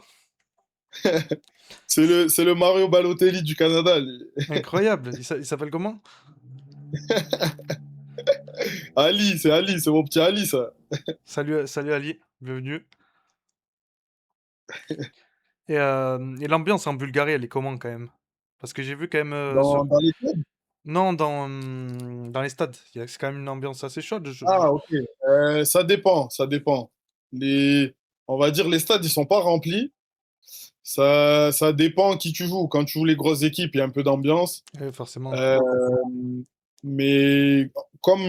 C'est le Mario Balotelli du Canada, lui. Incroyable. Il s'appelle comment? Ali, c'est mon petit Ali, ça. Salut Ali, bienvenue. Et l'ambiance en Bulgarie, elle est comment quand même? Parce que j'ai vu quand même Dans les clubs? non, dans les stades, c'est quand même une ambiance assez chaude. Ah, ok. Ça dépend, ça dépend. Les, on va dire les stades, ils sont pas remplis. Ça dépend qui tu joues. Quand tu joues les grosses équipes, il y a un peu d'ambiance. Forcément. Euh, mais comme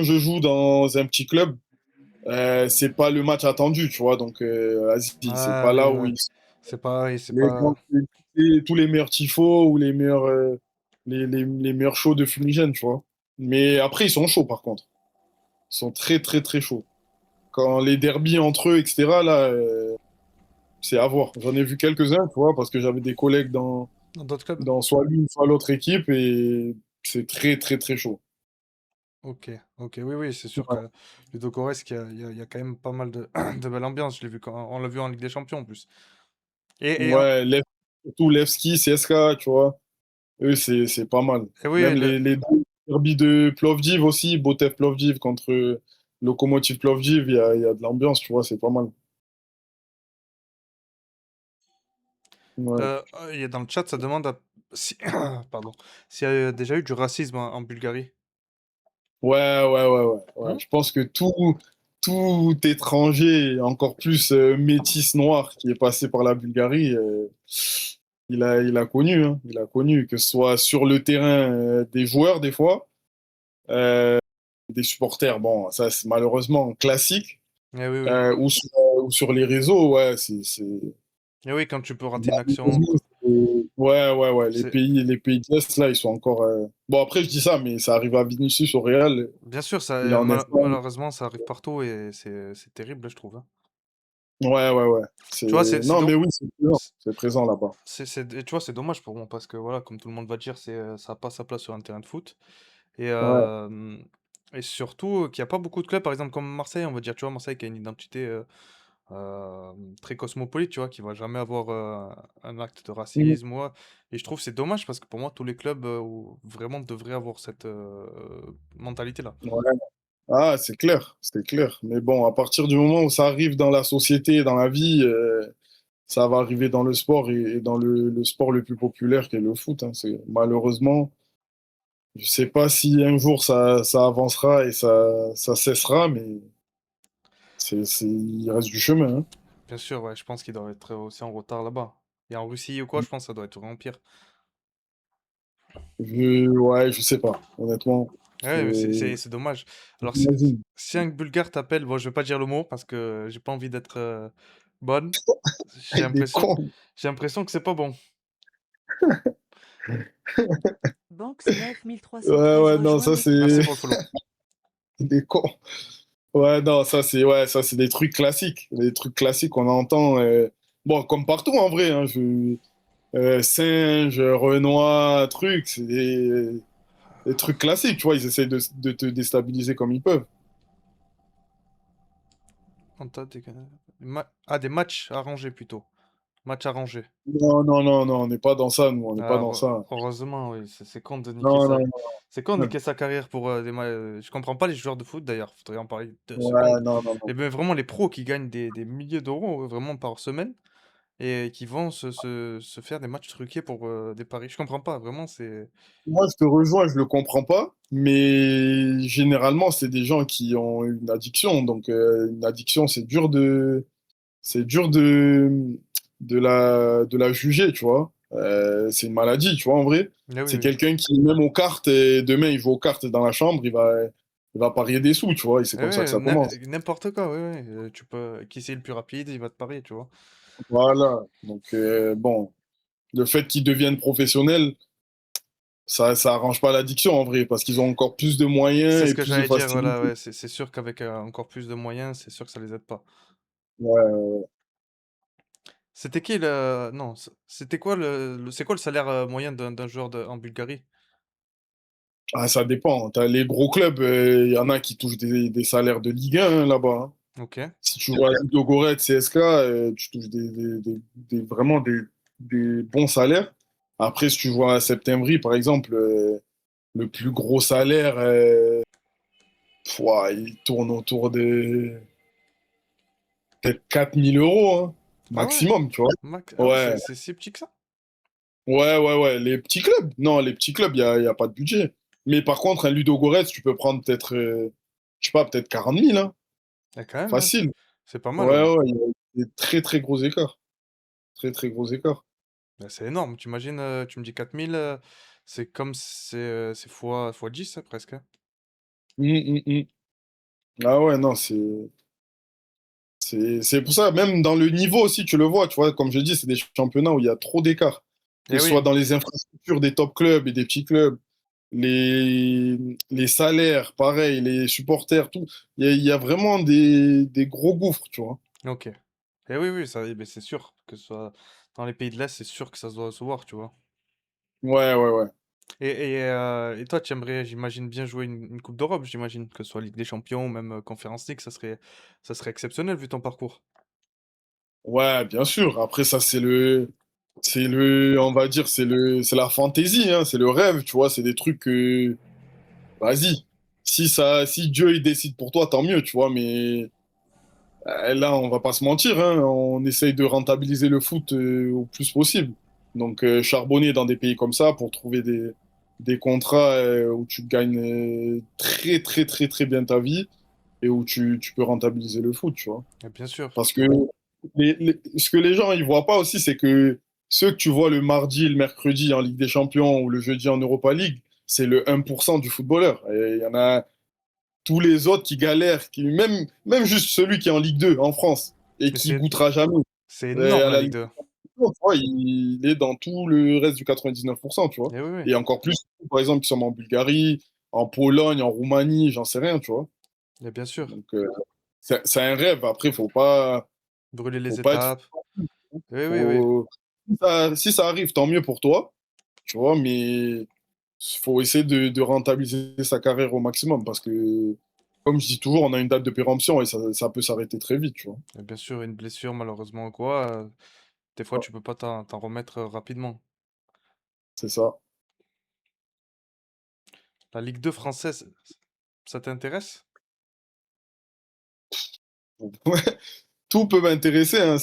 je joue dans un petit club, c'est pas le match attendu, tu vois. Donc, vas-y, c'est Ah pas oui, là où ouais. ils C'est pareil, c'est les, pas. tous les meilleurs tifos ou les meilleurs, les meilleurs shows de fumigène, tu vois. Mais après, ils sont chauds, par contre. Ils sont très, très, très chauds. Quand les derbies entre eux, etc., là, c'est à voir. J'en ai vu quelques-uns, tu vois, parce que j'avais des collègues Dans d'autres clubs? dans soit l'une, soit l'autre équipe, et c'est très, très, très chaud. Ok, ok, oui, oui, c'est sûr Ouais, que Ludogorets, il y a quand même pas mal de, de belle ambiance. Je l'ai vu quand on l'a vu en Ligue des Champions en plus. ouais surtout Levski, CSKA, tu vois. Eux, c'est pas mal. Et oui, Même les deux derbies de Plovdiv aussi, Botev Plovdiv contre Lokomotiv Plovdiv, il y a de l'ambiance, tu vois, c'est pas mal. Ouais, il y a dans le chat, ça demande si, pardon, s'il y a déjà eu du racisme en Bulgarie. ouais. Hmm. Je pense que tout étranger, encore plus métis noir, qui est passé par la Bulgarie, il a connu, hein. Il a connu, que ce soit sur le terrain des joueurs, des fois, des supporters, bon, ça c'est malheureusement classique, Eh oui, oui. ou sur les réseaux, ouais, Eh oui, quand tu peux rater une action, malheureusement, quoi. ouais, C'est les pays de l'Est, là, ils sont encore. Bon, après, je dis ça, mais ça arrive à Vinicius au Real, bien sûr, ça, il est en Espagne. malheureusement, ça arrive partout et c'est terrible, je trouve, hein. Ouais. Tu vois, Non, mais oui, c'est présent là-bas. et tu vois, c'est dommage pour moi parce que voilà, comme tout le monde va dire, ça n'a pas sa place sur un terrain de foot. Et Ouais. Et surtout qu'il y a pas beaucoup de clubs, par exemple comme Marseille, on va dire, tu vois, Marseille qui a une identité très cosmopolite, tu vois, qui va jamais avoir un acte de Mm. racisme, moi. Et je trouve que c'est dommage parce que pour moi, tous les clubs vraiment devraient avoir cette mentalité-là. Ouais. Ah, c'est clair, c'est clair. Mais bon, à partir du moment où ça arrive dans la société, dans la vie, ça va arriver dans le sport et dans le sport le plus populaire qui est le foot, hein. Malheureusement, je sais pas si un jour ça avancera et ça cessera, mais il reste du chemin, hein. Bien sûr, ouais, je pense qu'ils doivent être aussi en retard là-bas. Et en Russie ou quoi, je pense que ça doit être vraiment pire. Ouais, je sais pas, honnêtement. Ouais, mais c'est dommage. Alors, J'imagine. si un Bulgare t'appelle, bon, je vais pas dire le mot parce que j'ai pas envie d'être bonne. J'ai Il est l'impression, con. j'ai l'impression que c'est pas bon. Banks Ouais, 9313 ouais, non, ça rejoindre. c'est Merci pour le follow. il est con. Ouais, non, ça c'est des trucs classiques, des trucs classiques qu'on entend. Bon, comme partout en vrai, hein, singe, Renoir, trucs, c'est des trucs classiques, tu vois. Ils essayent de te déstabiliser comme ils peuvent. Des matchs arrangés plutôt. Match arrangé. Non, non, non, non, on n'est pas dans ça, nous, on n'est pas Ah, dans ça. heureusement, oui, c'est con de niquer Non, ça. non, C'est con de non. niquer sa carrière pour Je comprends pas les joueurs de foot d'ailleurs, faudrait en parler 2 secondes. Ouais, non, non, non. Et bien vraiment les pros qui gagnent des milliers d'euros vraiment par semaine et qui vont se faire des matchs truqués pour des paris. Je comprends pas, vraiment, c'est. Moi, je te rejoins, je le comprends pas, mais généralement, c'est des gens qui ont une addiction. Donc, une addiction, c'est dur de la juger, tu vois. C'est une maladie, tu vois, en vrai. Ah oui, C'est oui. quelqu'un qui, même aux cartes, et demain, il joue aux cartes dans la chambre, il va parier des sous, tu vois, et c'est Eh comme ça que ouais, ça commence. n'importe quoi, oui, oui. Tu peux. Qui c'est le plus rapide, il va te parier, tu vois. Voilà. Donc, bon, le fait qu'ils deviennent professionnels, ça arrange pas l'addiction, en vrai, parce qu'ils ont encore plus de C'est moyens ce et que plus de j'allais dire, voilà, facilité. ouais, c'est sûr qu'avec encore plus de moyens, c'est sûr que ça les aide pas. Ouais. C'était qui le. Non, c'était quoi c'est quoi le salaire moyen d'un joueur en Bulgarie? Ah, ça dépend. T'as les gros clubs, il y en a qui touchent des salaires de Ligue 1 hein, là-bas, hein. Ok. Si tu joues à Ludogorets, CSK, tu touches vraiment des bons salaires. Après, si tu joues à Septembre, par exemple, le plus gros salaire, il tourne autour de peut-être 4 000 euros, hein, Ah ouais? maximum, tu vois. Ah ouais, Ouais, c'est si petit que ça? ouais. Les petits clubs, non, les petits clubs, il y a pas de budget. Mais par contre, un Ludogorets, tu peux prendre peut-être, je sais pas, peut-être 40 000, hein, Ah, quand même, hein. facile. C'est pas mal, Ouais, ouais. ouais, il y a des très, très gros écarts. Très, très gros écarts. Bah, c'est énorme. Tu imagines, tu me dis 4000, c'est comme c'est fois 10 hein, presque, hein. Hum. Ah ouais, non, c'est pour ça, même dans le niveau aussi, tu le vois, tu vois, comme je dis, c'est des championnats où il y a trop d'écart. Que Eh ce soit oui, dans les infrastructures des top clubs et des petits clubs, les salaires, pareil, les supporters, tout. Il y a vraiment des gros gouffres, tu vois. ok. Eh oui, oui, ça, eh ben, c'est sûr que ce soit dans les pays de l'Est, c'est sûr que ça se doit se voir, tu vois. Ouais. Et toi, tu aimerais, j'imagine, bien jouer une Coupe d'Europe, j'imagine, que ce soit Ligue des Champions ou même Conference League, ça serait exceptionnel vu ton parcours. Ouais, bien sûr. Après, ça, on va dire, c'est la fantaisie, hein, c'est le rêve, tu vois, c'est des trucs que, vas-y. Si Dieu il décide pour toi, tant mieux, tu vois, mais là, on va pas se mentir, hein, on essaye de rentabiliser le foot au plus possible. Donc, charbonner dans des pays comme ça pour trouver des contrats où tu gagnes très, très, très, très bien ta vie et où tu peux rentabiliser le foot, tu vois. Et bien sûr. Parce que ce que les gens ils voient pas aussi, c'est que ceux que tu vois le mardi et le mercredi en Ligue des Champions ou le jeudi en Europa League, c'est le 1% du footballeur. Et il y en a tous les autres qui galèrent, même juste celui qui est en Ligue 2 en France et Mais qui goûtera jamais. c'est Et énorme à la la Ligue Ligue 2. 2, tu vois, il est dans tout le reste du 99%, tu vois. Eh oui, oui. Et encore plus, par exemple, qui sont en Bulgarie, en Pologne, en Roumanie, j'en sais rien, tu vois. Et bien sûr. Donc, c'est un rêve. Après, Brûler faut les pas être. étapes. Oui, oui, oui. Si ça arrive, tant mieux pour toi, tu vois, mais faut essayer de rentabiliser sa carrière au maximum parce que, comme je dis toujours, on a une date de péremption et ça peut s'arrêter très vite, tu vois. Et bien sûr, une blessure, malheureusement ou quoi, des fois, Ouais, tu peux pas t'en remettre rapidement. c'est ça. La Ligue 2 française, ça t'intéresse? Tout peut m'intéresser, hein.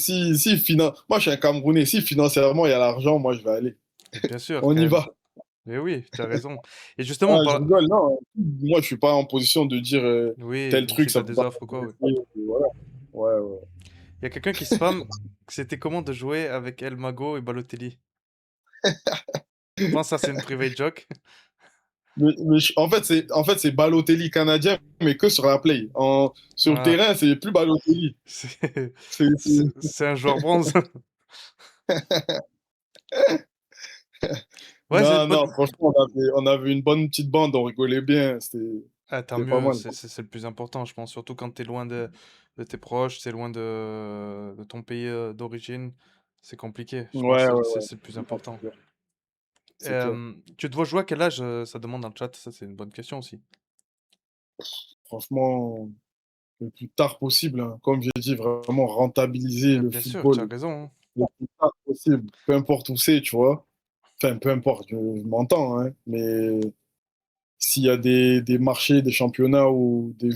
Moi, je suis un Camerounais. Si financièrement il y a l'argent, moi, je vais aller. Bien sûr, On quand y même. va. Mais oui, tu as raison. Et justement, Ah, je rigole, non. Moi, je suis pas en position de dire oui, tel truc, si tu ça as peut des pas offres ou quoi, oui. m'intéresser. Voilà. Ouais, ouais. Il y a quelqu'un qui spam, c'était comment de jouer avec El Mago et Balotelli? Je pense que ça, c'est une private joke. En fait, c'est Balotelli canadien, mais que sur la play. Sur le Ah, terrain, c'est plus Balotelli. c'est C'est, c'est- c'est un joueur bronze. Ouais, c'est une Non, bonne. non, franchement, on avait une bonne petite bande, on rigolait bien. Ah, tant C'était pas mieux, mal. c'est le plus important, je pense. Surtout quand tu es loin de tes proches, c'est loin de ton pays d'origine. C'est compliqué. Je pense Ouais, que ouais, c'est le plus ouais. Non, important. c'est clair. C'est clair. Tu te vois jouer à quel âge? Ça demande dans le chat. Ça, c'est une bonne question aussi. Franchement, le plus tard possible, hein. Comme j'ai dit, vraiment rentabiliser le Bien sûr, tu as football raison, hein. le plus tard possible, peu importe où c'est, tu vois. Enfin, peu importe, je m'entends, hein, mais s'il y a des marchés, des championnats où des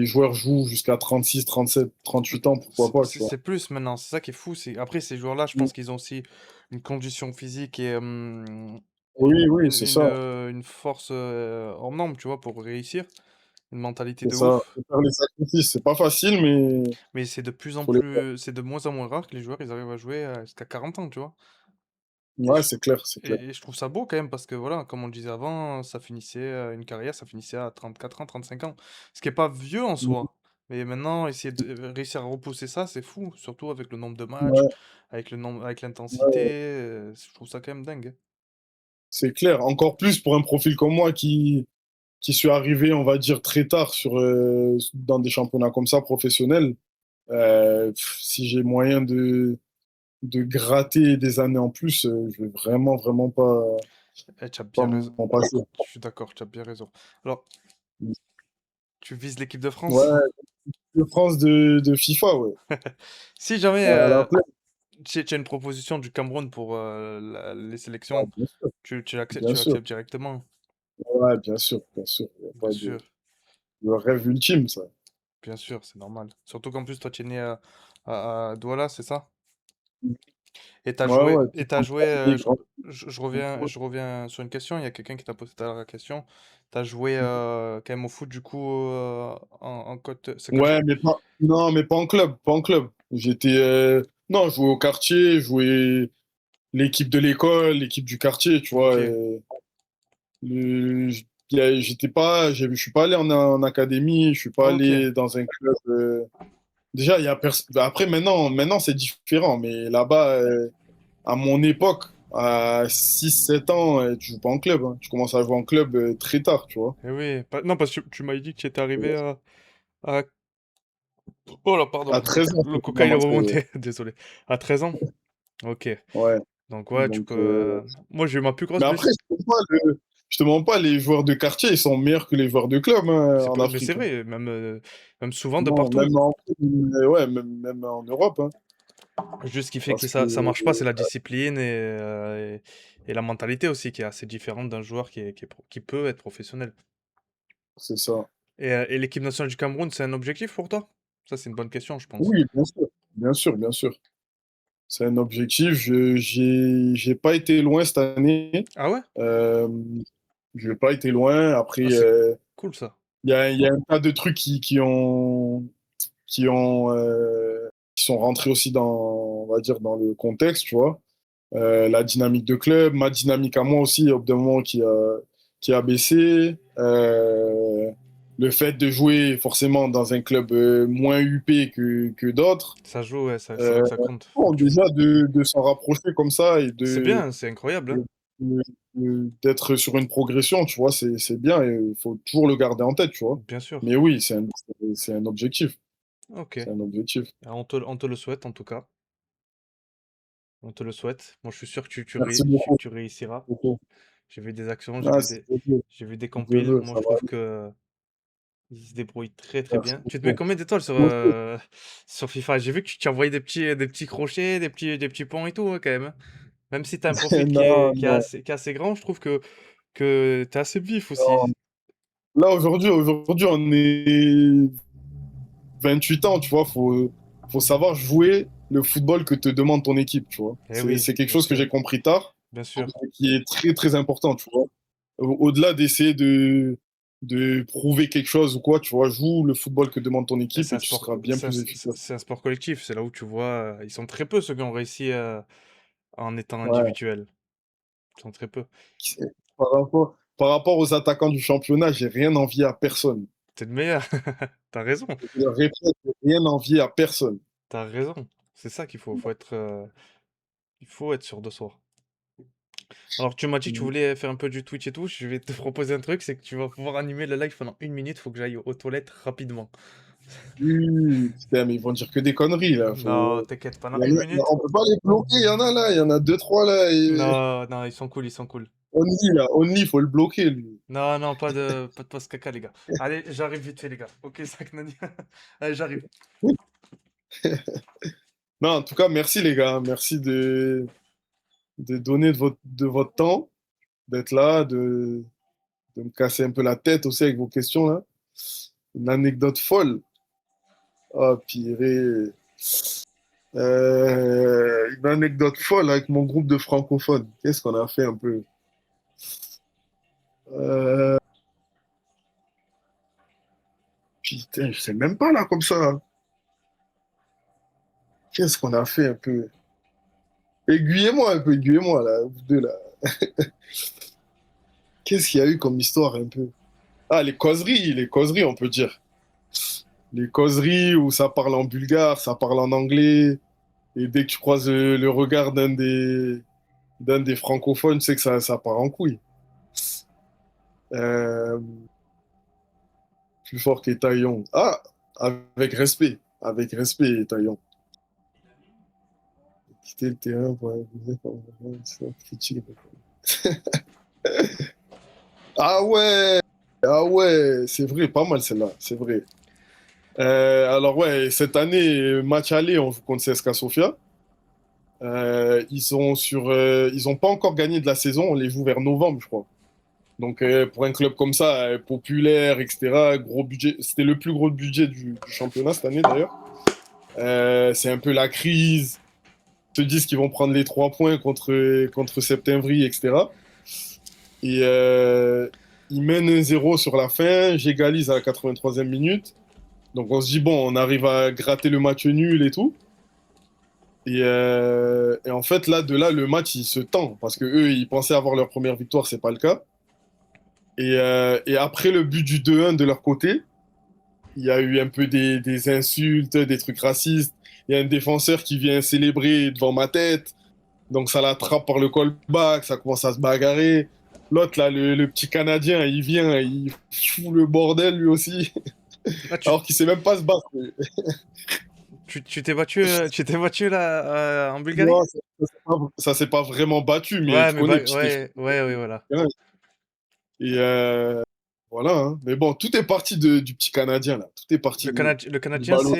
joueurs jouent jusqu'à 36, 37, 38 ans, pourquoi pas, tu vois. C'est plus maintenant. C'est ça qui est fou. Après, ces joueurs-là, je Mm. pense qu'ils ont aussi une condition physique et Oui, oui, c'est ça, une force hors norme, tu vois, pour réussir. Une mentalité c'est de ça. ouf. Faut faire les sacrifices, c'est pas facile, mais Mais faut les faire. c'est de moins en moins rare que les joueurs, ils arrivent à jouer jusqu'à 40 ans, tu vois. Et Ouais, je, c'est clair, c'est clair. et je trouve ça beau quand même parce que voilà, comme on le disait avant, ça finissait une carrière, ça finissait à 34 ans, 35 ans. Ce qui est pas vieux en Mm. soi. Mais maintenant, essayer de réussir à repousser ça, c'est fou. Surtout avec le nombre de matchs, Ouais, avec le nombre, avec l'intensité. ouais, Je trouve ça quand même dingue. c'est clair. Encore plus pour un profil comme moi qui suis arrivé, on va dire, très tard dans des championnats comme ça, professionnels. Si j'ai moyen de gratter des années en plus, je vais vraiment, vraiment Tu as pas bien raison. m'en passer. Je suis d'accord, tu as bien raison. Alors, tu vises l'équipe de Ouais, France? de France de FIFA, ouais. Si jamais À la place, tu as une proposition du Cameroun pour les ouais, sélections, bien sûr, bien tu sûr. acceptes directement, Ouais, bien sûr, bien sûr. Il y a bien pas sûr. le rêve ultime, ça. Bien sûr, c'est normal. Surtout qu'en plus, toi, tu es né à Douala, c'est ça? Ouais, ouais, Et tout t'as en joué, grand. je reviens sur une question. Il y a quelqu'un qui t'a posé tout à l'heure la question. T'as joué quand même au foot, du coup, en côte. C'est quel Ouais, mais pas, non, mais pas en club, pas en club. Non, je jouais au quartier, je jouais l'équipe de l'école, l'équipe du quartier, tu vois. Ok, Le- je suis pas allé en académie, je suis pas ok. allé dans un club. Déjà, après, maintenant c'est différent, mais là-bas, à mon époque, à 6 7 ans, tu joues pas en club, hein. Tu commences à jouer en club très tard, tu vois. Eh oui, non, parce que tu m'as dit que tu étais arrivé à... Oh là, pardon, À 13 ans, le j'ai coca il est commencé, ouais. remonté, désolé. À 13 ans? Ok. Ouais. Donc ouais, tu Donc, peux... Moi, j'ai eu ma plus grosse mais après, blessure. je te mens pas, les joueurs de quartier, ils sont meilleurs que les joueurs de club, hein, en Mais c'est Afrique, hein. vrai, même souvent de Non, partout. même en Europe, hein. Juste ce qui fait que Parce que, ça marche pas, c'est la discipline et la mentalité aussi qui est assez différente d'un joueur qui peut être professionnel. c'est ça. Et l'équipe nationale du Cameroun, c'est un objectif pour toi? Ça, c'est une bonne question, je pense. Oui, bien sûr. Bien sûr, bien sûr. C'est un objectif. J'ai pas été loin cette année. Ah ouais? Euh, je n'ai pas été loin. Après, Ah, c'est cool ça. il y a un tas de trucs qui sont rentrés aussi on va dire, dans le contexte, tu vois. La dynamique de club, ma dynamique à moi aussi, au bout d'un moment qui a baissé. Le fait de jouer forcément dans un club moins huppé que d'autres. Ça joue, ouais, c'est vrai Euh, que ça compte. Faut bon, que tu... déjà, de s'en rapprocher comme ça et C'est bien, c'est incroyable, hein? d'être sur une progression, tu vois, c'est bien et il faut toujours le garder en tête, tu vois. Bien sûr. Mais oui, c'est un objectif. Ok. C'est un objectif. On te le souhaite en tout cas. On te le souhaite. Moi, je suis sûr que Merci beaucoup. tu réussiras. Beaucoup. J'ai vu des actions, Ah, c'est Dieu, j'ai vu des Dieu compiles. veut, Moi, ça je va trouve aller. que ils se débrouillent très très Merci bien. Tu te mets beaucoup. combien d'étoiles sur, Moi aussi. sur FIFA? J'ai vu que tu envoyais des petits crochets, des petits ponts et tout, hein, quand même, hein. Même si t'as un profil Non, non, qui est assez grand, je trouve que t'es assez vif aussi. non. Là, aujourd'hui, on est 28 ans, tu vois, faut savoir jouer le football que te demande ton équipe, tu vois. Eh oui, C'est quelque bien chose que sûr, j'ai compris tard, bien sûr. qui est très, très important, tu vois. Au-delà d'essayer de prouver quelque chose ou quoi, tu vois, joue le football que demande ton Mais équipe et tu seras bien plus efficace. c'est un sport collectif. C'est là où tu vois, ils sont très peu ceux qui ont réussi en étant Ouais. individuels. Ils sont très peu. Par rapport aux attaquants du championnat, j'ai rien envié à personne. T'es le meilleur. T'as raison. Je le répète, j'ai rien envié à personne. T'as raison. C'est ça qu'il faut. Il faut être sûr de soi. Alors, tu m'as dit que tu voulais faire un peu du Twitch et tout. Je vais te proposer un truc, c'est que tu vas pouvoir animer le live pendant 1 minute. Faut que j'aille aux toilettes rapidement. Oui, putain, mais ils vont dire que des conneries, là. Non, t'inquiète, pendant Il y une en a- minute. on peut pas les bloquer, il y en a là, il y en a deux, trois là. Non, non, ils sont cool, ils sont cool. Only, là, Only, il faut le bloquer, lui. Non, non, pas de post caca, les gars. Allez, j'arrive vite fait, les gars. Ok, Zach Nani. Allez, j'arrive. Non, en tout cas, merci les gars. Merci de donner de votre temps, d'être là, de me casser un peu la tête aussi avec vos questions là. Une anecdote folle. Oh, purée. Une anecdote folle avec mon groupe de francophones. Qu'est-ce qu'on a fait un peu? Euh, Putain, je sais même pas là comme ça. Qu'est-ce qu'on a fait un peu? Aiguillez-moi un peu, aiguillez-moi là, vous deux là. Qu'est-ce qu'il y a eu comme histoire un peu? Ah, les causeries, on peut dire. Les causeries où ça parle en bulgare, ça parle en anglais, et dès que tu croises le regard d'un des francophones, tu sais que ça part en couille. Euh, Plus fort qu'Etaillon. Ah, avec respect, Etaillon. Quitter le terrain pour critique. Ah ouais, c'est vrai, pas mal celle-là, c'est vrai. Alors ouais, cette année, match aller, on joue contre CSKA Sofia. Ils ont pas encore gagné de la saison, on les joue vers novembre, je crois. Donc pour un club comme ça, populaire, etc., gros budget, c'était le plus gros budget du championnat cette année d'ailleurs. C'est un peu la crise. Ils se disent qu'ils vont prendre les 3 points contre Septemvrie, etc. Et ils mènent 1-0 sur la fin, j'égalise à la 83e minute. Donc on se dit, bon, on arrive à gratter le match nul et tout. Et en fait, là, de là, le match, il se tend. Parce que eux, ils pensaient avoir leur première victoire, c'est pas le cas. Et après le but du 2-1 de leur côté, il y a eu un peu des insultes, des trucs racistes. Il y a un défenseur qui vient célébrer devant ma tête. Donc ça l'attrape par le callback, ça commence à se bagarrer. L'autre, là, le petit Canadien, il vient, il fout le bordel lui aussi. Ah, Alors qu'il sait même pas se battre. tu t'es battu là en Bulgarie? Non, ça s'est pas vraiment battu, mais Ouais, tu mais connais, petit échange. ouais, voilà. Et voilà, hein. Mais bon, tout est parti du petit Canadien, là. Tout est parti Le du Canadien, ballon.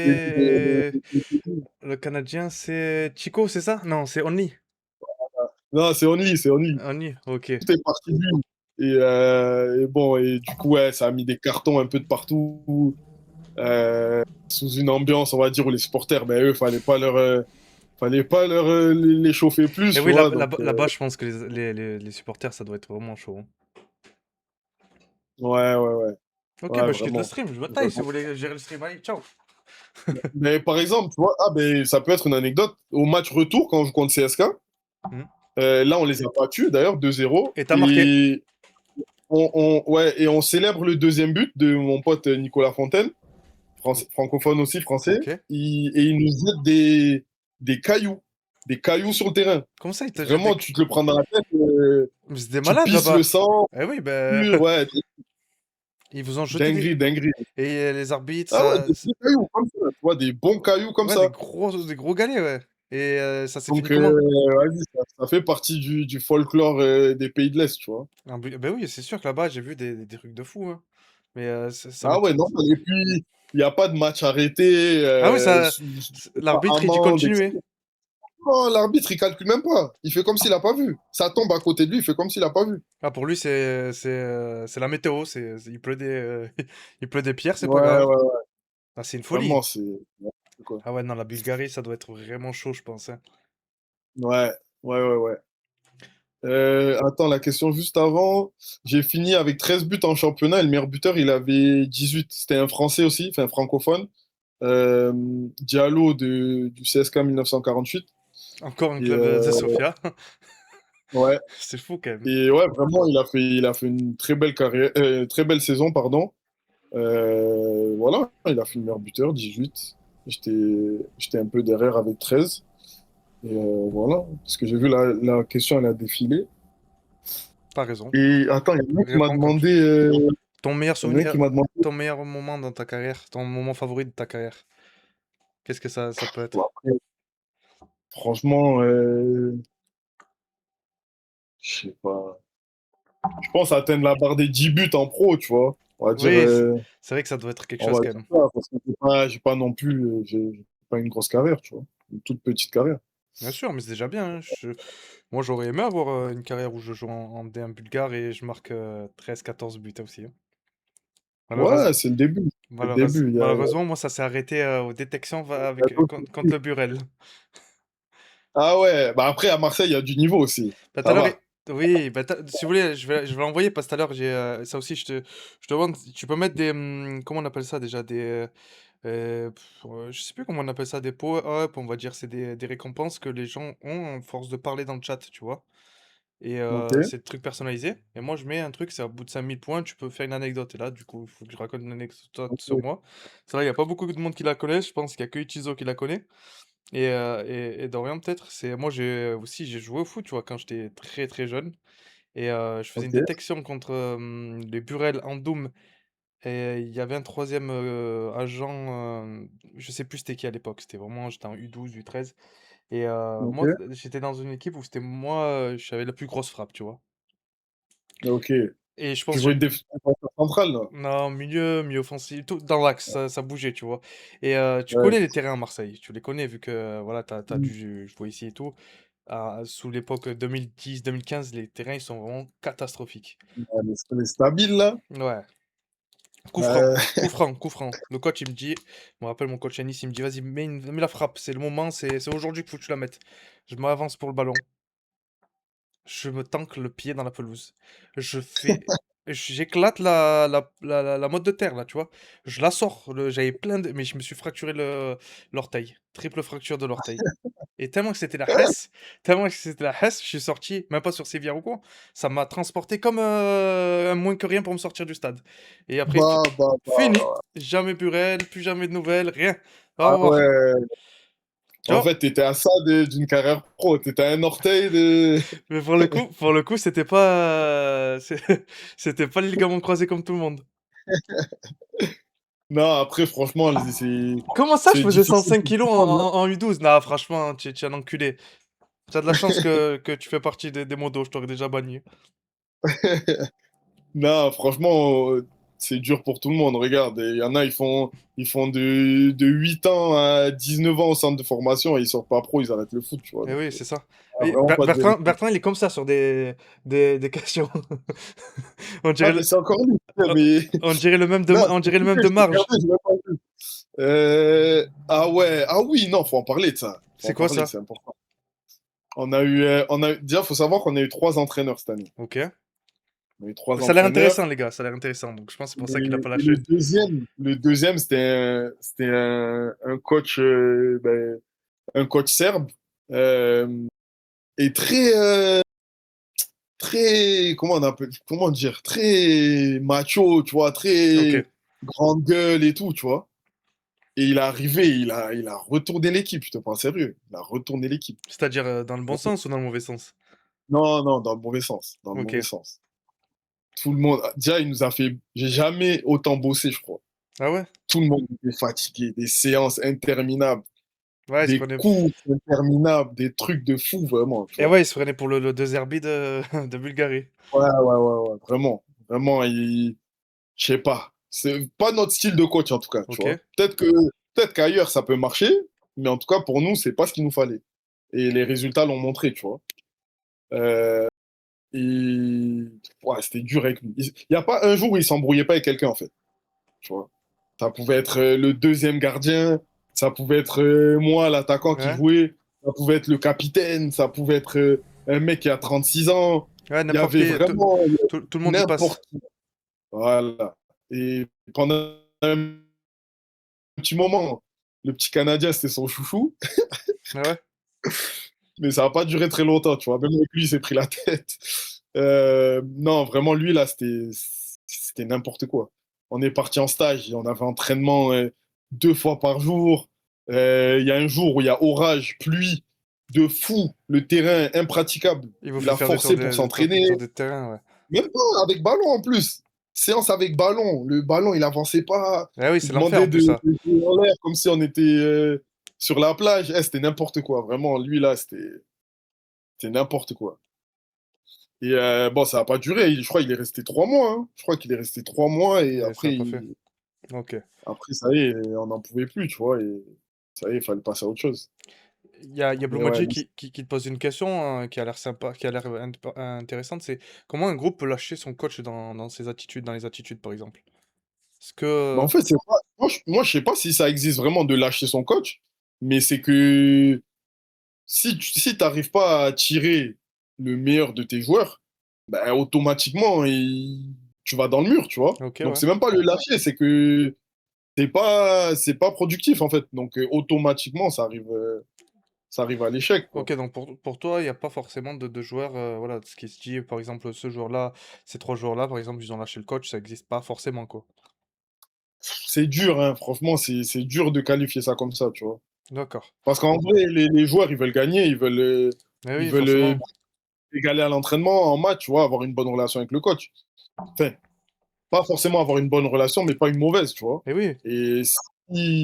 c'est Chico, c'est ça? Non, c'est Only. Non, c'est Only, c'est Only. Only, ok. Tout est parti de lui. Et bon, et du coup, ouais, ça a mis des cartons un peu de partout. Sous une ambiance, on va dire, où les supporters, ben eux, fallait pas leur les chauffer plus, Et tu oui, vois. Donc, là-bas, je pense que les supporters, ça doit être vraiment chaud, hein. ouais, ouais, ouais. Ok, Ouais, bah je quitte le vraiment. stream, je me taille si Vraiment. vous voulez gérer le stream. Allez, ciao. Mais par exemple, tu vois, ah, ben, ça peut être une anecdote. Au match retour, quand on joue contre CSK, Hmm. là, on les a battus, d'ailleurs, 2-0. Et t'as marqué. Et on célèbre le deuxième but de mon pote Nicolas Fontaine, francophone aussi, français. Ok. Et il nous jette des cailloux. Des cailloux sur le terrain. Comment ça, ils te jettent Vraiment, des... tu te le prends dans la tête, Mais c'est des tu malades pisses le là-bas. sang, Eh oui, ben... pur, ouais, Ils vous ont jeté des... dinguerie, dinguerie. Et les arbitres, Ah ouais, ça... des petits cailloux comme ça, tu vois, des bons cailloux comme Ouais, ça. des gros galets, ouais. Et ça s'est fini Donc, comment? vas-y, ça fait partie du folklore des pays de l'Est, tu vois. Ben oui, c'est sûr que là-bas, j'ai vu des trucs de fou, hein. Mais ça Ah ouais, m'étonne. non, et puis, il n'y a pas de match arrêté, Ah oui, pas l'arbitre, il dit amende, continuer. etc. Non, l'arbitre, il calcule même pas. Il fait comme s'il a pas vu. Ça tombe à côté de lui, il fait comme s'il a pas vu. Ah, pour lui, c'est la météo. Il pleut il pleut des pierres, c'est pas Ouais, grave. ouais, ouais. Ah, c'est une Vraiment, folie. c'est n'importe quoi. Ah ouais, non, la Bulgarie, ça doit être vraiment chaud, je pense, hein. Ouais, ouais, ouais, ouais. Attends, la question juste avant. J'ai fini avec 13 buts en championnat et le meilleur buteur, il avait 18. C'était un Français aussi, enfin un francophone. Euh, Diallo du CSK 1948. Encore un Et club de Sofia. ouais. C'est fou quand même. Et ouais, vraiment, il a fait une très belle carrière, très belle saison, pardon. Voilà, il a fait le meilleur buteur, 18. J'étais un peu derrière avec 13. Et voilà, parce que j'ai vu la question, elle a défilé. T'as raison. Et attends, il y en a un qui m'a Réponds comme tu... demandé. Ton meilleur Il y en a un souvenir, qui m'a demandé. ton meilleur moment dans ta carrière, ton moment favori de ta carrière. Qu'est-ce que ça peut Bon, être? après, franchement, je sais pas. Je pense atteindre la barre des 10 buts en pro, tu vois. Oui, c'est vrai que ça doit être quelque On chose va quand dire même. ça, parce que j'ai pas non plus, j'ai pas une grosse carrière, tu vois. Une toute petite carrière. Bien sûr, mais c'est déjà bien, hein. Moi, j'aurais aimé avoir une carrière où je joue en D1 bulgare et je marque 13-14 buts aussi, hein. Ouais, c'est le début. C'est le début. Malheureusement, moi, ça s'est arrêté aux détections contre le Burel. Ah ouais, bah après, à Marseille, il y a du niveau aussi. Bah, tout à Ça l'heure, va. oui, bah, si vous voulez, je vais l'envoyer parce que tout à l'heure, ça aussi, je te demande, tu peux mettre comment on appelle ça déjà, je sais plus comment on appelle ça, des power-up, on va dire, c'est des récompenses que les gens ont en force de parler dans le chat, tu vois. Et Ok, c'est des trucs personnalisés. Et moi, je mets un truc, c'est au bout de 5000 points, tu peux faire une anecdote. Et là, du coup, il faut que je raconte une anecdote sur ok, moi. C'est vrai, il n'y a pas beaucoup de monde qui la connaît. Je pense qu'il n'y a que Ichizo qui la connaît. Et Dorian, peut-être. Moi, j'ai joué au foot, tu vois, quand j'étais très très jeune. Et je faisais une ok, détection contre les Burel en Doom. Et il y avait un troisième agent, je sais plus c'était qui à l'époque. J'étais en U12, U13. Et moi, ok, j'étais dans une équipe où c'était moi, j'avais la plus grosse frappe, tu vois. ok. Et je Tu pense que vois une défenseur centrale, là? non, milieu offensif, tout dans l'axe, ça bougeait, tu vois. Et tu Ouais. connais les terrains à Marseille, tu les connais vu que voilà, t'as Mm. dû jouer ici et tout. Ah, sous l'époque 2010-2015, les terrains ils sont vraiment catastrophiques. Ouais, mais c'est stabile, là. Ouais. Coup franc, Euh, coup franc, coup franc. Le coach il me dit, je me rappelle mon coach Anis, il me dit vas-y, mets la frappe, c'est le moment, c'est aujourd'hui qu'il faut que tu la mettes. Je m'avance pour le ballon. Je me tanque le pied dans la pelouse. Je fais j'éclate la motte de terre là, tu vois? Je la sors, j'avais mais je me suis fracturé l'orteil. Triple fracture de l'orteil et tellement que c'était la hesse, je suis sorti, même pas sur civière ou quoi, ça m'a transporté comme, un moins que rien pour me sortir du stade et après fini, bah. jamais Burel, plus jamais de nouvelles, rien. Au Ah revoir. ouais. Tu En vois? fait, t'étais à ça d'une carrière pro. T'étais à un orteil de. Mais pour le coup, c'était pas, c'était pas le ligament croisé comme tout le monde. Non, après, franchement, Comment ça, je c'est faisais difficile 105 pour kilos tout le monde, en U12? Non, franchement, tu es un enculé. Tu as de la chance que tu fais partie des modos, je t'aurais déjà banni. hein. Non, franchement, c'est dur pour tout le monde. Regarde, il y en a, ils font de 8 ans à 19 ans au centre de formation et ils sortent pas pro, ils arrêtent le foot, tu vois. Eh Donc, oui, c'est ça. ah, Et vraiment pas de vérité. Bertrand, il est comme ça sur des questions. On Ah, dirait, mais c'est encore lui. Mais on dirait le même non, on dirait le même c'est de je l'ai Marge. regardé, je l'ai pas vu. Ah ouais, ah oui, non, faut en parler de ça. Faut C'est en quoi parler, ça? c'est important. Déjà, faut savoir qu'on a eu 3 entraîneurs cette année. Ok. On a eu trois Ça a l'air intéressant, entraîneurs. les gars. Ça a l'air intéressant. Donc, je pense que c'est pour ça qu'il a Et pas le lâché. deuxième, c'était un coach, un coach serbe, euh, et très, comment dire, très macho, tu vois, Ok. très grande gueule et tout, tu vois. Et il est arrivé, il a retourné l'équipe, je te parle sérieux. Il a retourné l'équipe. C'est-à-dire dans le bon sens ou dans le mauvais sens? Non, non, dans le mauvais sens, dans le Ok. mauvais sens. Tout le monde, déjà, il nous a fait, j'ai jamais autant bossé, je crois. Ah ouais? Tout le monde était fatigué, des séances interminables. Ouais, il se Des prenait. coups interminables, des trucs de fou, vraiment, tu Et vois. ouais, il se prenait pour le De Zerbi de, de Bulgarie. Ouais, vraiment. Vraiment, je sais pas. C'est pas notre style de coach, en tout cas, tu Ok. vois. Peut-être qu'ailleurs, ça peut marcher, mais en tout cas, pour nous, c'est pas ce qu'il nous fallait. Et les résultats l'ont montré, tu vois. Euh, et ouais, c'était dur avec lui. Il n'y a pas un jour où il s'embrouillait pas avec quelqu'un, en fait, tu vois. Ça pouvait être le deuxième gardien, ça pouvait être moi, l'attaquant qui Ouais. jouait, ça pouvait être le capitaine, ça pouvait être un mec qui a 36 ans. Ouais, Il y n'importe avait qui. vraiment Tout le monde y passe. n'importe qui. Voilà. Et pendant un petit moment, le petit Canadien, c'était son chouchou, Ah ouais. mais ça n'a pas duré très longtemps, tu vois. Même avec lui, il s'est pris la tête. Non, vraiment, lui, là, c'était n'importe quoi. On est parti en stage, et on avait entraînement 2 fois par jour. Il y a un jour où il y a orage, pluie, de fou, le terrain impraticable. Il vous Il fait a faire des tours forcé pour de, s'entraîner. tours de terrain, ouais. Même pas avec ballon en plus. Séance avec ballon. Le ballon, il avançait pas. Ah oui, Il c'est l'enfer demandait en plus, ça. de jouer en l'air comme si on était sur la plage. C'était n'importe quoi. Vraiment, lui, là, c'était n'importe quoi. Et bon, ça n'a pas duré. Je crois qu'il est resté 3 mois, hein. Je crois qu'il est resté 3 mois et Et ça après, a pas fait. Ok. après ça y est, on n'en pouvait plus, tu vois. Et ça y est, il fallait passer à autre chose. Il y a Blue Mais ouais, Magic qui te pose une question qui a l'air sympa, qui a l'air intéressante. C'est comment un groupe peut lâcher son coach dans ses attitudes, dans les attitudes, par exemple. Est-ce mais en que. fait, c'est pas... moi, je sais pas si ça existe vraiment de lâcher son coach, mais c'est que si t'arrives pas à tirer le meilleur de tes joueurs, ben, automatiquement, tu vas dans le mur, tu vois. Ok, Donc, ouais. c'est même pas le lâcher, c'est que c'est pas productif, en fait. Donc, automatiquement, ça arrive à l'échec, quoi. Ok, donc pour toi, il n'y a pas forcément de joueurs, voilà, ce qui se dit, par exemple, ce jour-là, ces 3 jours-là, par exemple, ils ont lâché le coach, ça n'existe pas forcément, quoi. C'est dur, hein. Franchement, c'est dur de qualifier ça comme ça, tu vois. D'accord. Parce qu'en vrai, les joueurs, ils veulent gagner, Eh ils oui, veulent forcément. égaler à l'entraînement, en match, tu vois, avoir une bonne relation avec le coach. Enfin, pas forcément avoir une bonne relation, mais pas une mauvaise, tu vois. Eh oui. Et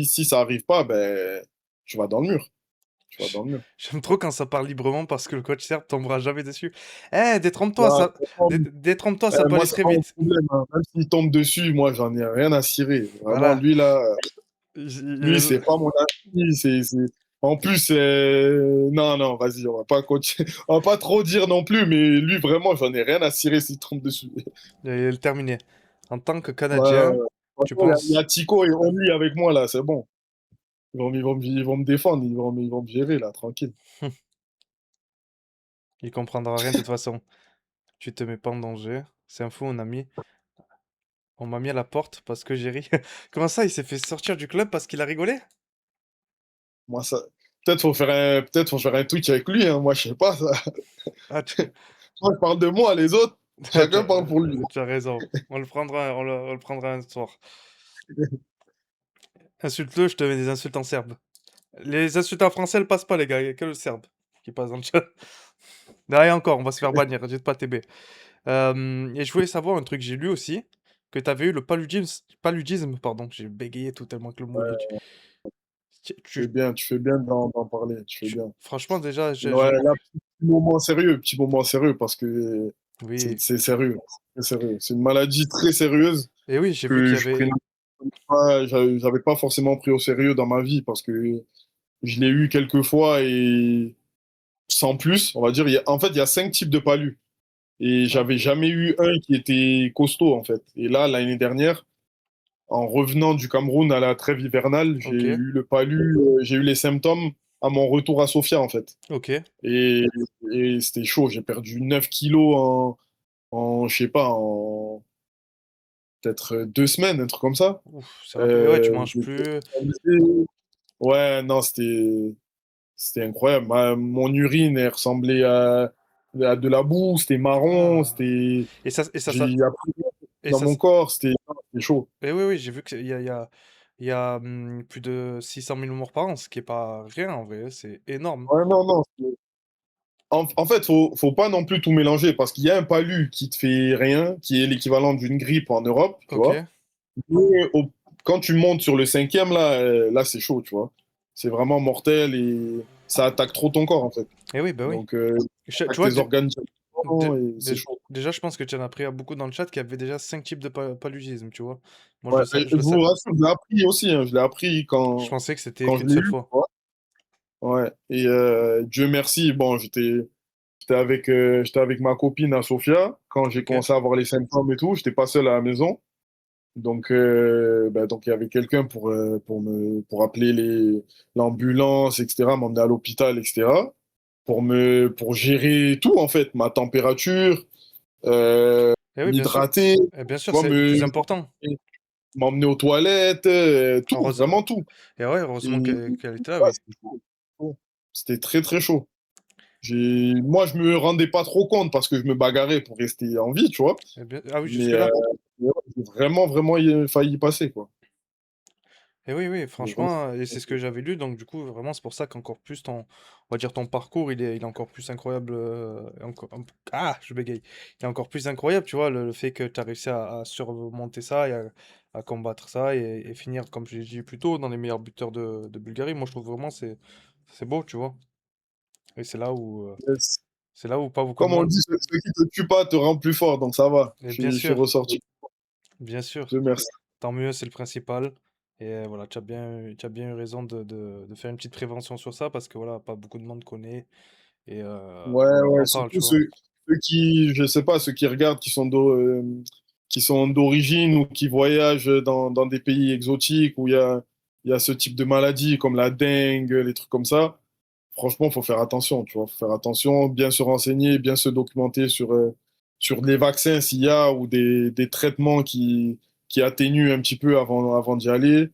si ça arrive pas, ben, tu vas dans le mur. Tu vas J- dans le mur. J'aime trop quand ça parle librement parce que le coach, certes, tombera jamais dessus. Eh, détrompe-toi, Là, ça... détrompe-toi, ça peut moi, aller c'est très pas mon vite. problème, hein. Même s'il tombe dessus, moi, j'en ai rien à cirer. Vraiment, Voilà. lui, là, J- lui, euh, c'est pas mon ami. En plus, non, non, vas-y, on va pas on va pas trop dire non plus, mais lui, vraiment, j'en ai rien à cirer s'il tombe dessus. Il est le terminé. En tant que Ouais, Canadien, ouais. tu Franchement, il y a penses... Tico et Only avec moi, là, c'est bon. Ils vont me défendre, ils vont me gérer, là, tranquille. Il comprendra rien de toute façon. Tu te mets pas en danger. C'est un fou, on m'a mis à la porte parce que j'ai ri. Comment ça, il s'est fait sortir du club parce qu'il a rigolé? Moi, ça... peut-être faut faire un Twitch avec lui, hein. Moi, je sais pas, ça. Ah, tu... Moi, je parle de moi, les autres, chacun t'as parle pour lui. tu as raison. On le prendra un soir. Insulte-le, je te mets des insultes en serbe. Les insultes en français, elles passent pas, les gars. Il y a que le serbe qui passe dans le chat. Derrière encore, on va se faire bannir. Jette pas TB. Et je voulais savoir un truc. J'ai lu aussi que tu avais eu le paludisme, pardon. J'ai bégayé tout tellement que le mot est. Ouais, Tu, tu tu- tu fais bien d'en parler, tu fais bien. franchement, déjà, Ouais, là, petit moment sérieux, parce que c'est oui. c'est sérieux, c'est sérieux. C'est une maladie très sérieuse Et oui, j'ai vu que qu'il y je prenais avait. pas, j'avais pas forcément pris au sérieux dans ma vie, parce que je l'ai eu quelques fois et sans plus, on va dire. En fait, il y a 5 types de palus. Et Ah, j'avais jamais eu un qui était costaud, en fait. Et là, l'année dernière, en revenant du Cameroun à la trêve hivernale, j'ai ok, eu le palu, j'ai eu les symptômes à mon retour à Sofia, en fait. ok. Et, et c'était chaud. J'ai perdu 9 kilos je sais pas, en peut-être 2 semaines, un truc comme ça. Ouf, c'est rapide. Et ouais, tu manges J'étais plus. hospitalisé. Ouais, non, c'était incroyable. Mon urine, elle ressemblait à de la boue, c'était marron, Ah. c'était. Et ça, et ça, J'ai appris et dans ça, mon corps, c'était chaud. et oui, oui, j'ai vu qu'il y a plus de 600 000 morts par an, ce qui est pas rien en vrai, c'est énorme. Ouais, non, non. En fait, faut pas non plus tout mélanger parce qu'il y a un palu qui te fait rien, qui est l'équivalent d'une grippe en Europe, tu Ok. vois. Mais quand tu montes sur le cinquième, là, là c'est chaud, tu vois. c'est vraiment mortel et ça attaque trop ton corps, en fait. Eh oui, bah oui. Donc, Tu attaque vois, tes organes directement et c'est déjà, chaud. déjà, je pense que tu en as appris à beaucoup dans le chat qu'il y avait déjà 5 types de paludisme, tu vois. Moi, Ouais, et je je le vous sais. rassure, je l'ai appris aussi, hein, je l'ai appris Je pensais que c'était quand je qu'une l'ai seule eu. fois. Ouais. Et Dieu merci, bon, j'étais avec ma copine à Sofia quand j'ai Ok, commencé à avoir les symptômes et tout. J'étais pas seul à la maison. Donc il y avait quelqu'un pour appeler l'ambulance, etc., m'emmener à l'hôpital, etc., pour gérer tout, en fait, ma température, euh, eh oui, bien sûr. m'hydrater, tu Eh bien sûr, vois, c'est le plus important. m'emmener aux toilettes, tout, Heureuse- vraiment tout. Et ouais, heureusement Et qu'elle était là, ouais, oui. c'était chaud. Chaud. C'était très, très chaud. Moi, je me rendais pas trop compte parce que je me bagarrais pour rester en vie, tu vois. Ah oui, Mais jusque-là. ouais, j'ai vraiment, vraiment failli y passer, quoi. Et oui, oui, Mais vraiment, franchement, et c'est ce que j'avais lu, donc du coup, vraiment, c'est pour ça qu'encore plus on va dire ton parcours, il est encore plus incroyable. Je bégaye. Il est encore plus incroyable, tu vois, le fait que tu as réussi à surmonter ça et à combattre ça et finir, comme je l'ai dit plus tôt, dans les meilleurs buteurs de Bulgarie. Moi, je trouve vraiment c'est beau, tu vois. Et c'est là où pas beaucoup de comme on monde. dit, ce qui te tue pas te rend plus fort, donc ça va. Et Je suis ressorti. bien sûr. Dieu merci. Tant mieux, c'est le principal. Et voilà, tu as bien eu raison de faire une petite prévention sur ça parce que voilà, pas beaucoup de monde connaît et Ouais, on ouais, en parle, surtout tu vois. ceux qui, je sais pas, ceux qui regardent, qui sont d'origine ou qui voyagent dans des pays exotiques où il y a ce type de maladie comme la dengue, les trucs comme ça. Franchement, faut faire attention, tu vois. Faut faire attention, bien se renseigner, bien se documenter sur les vaccins s'il y a ou des traitements qui atténuent un petit peu avant d'y aller.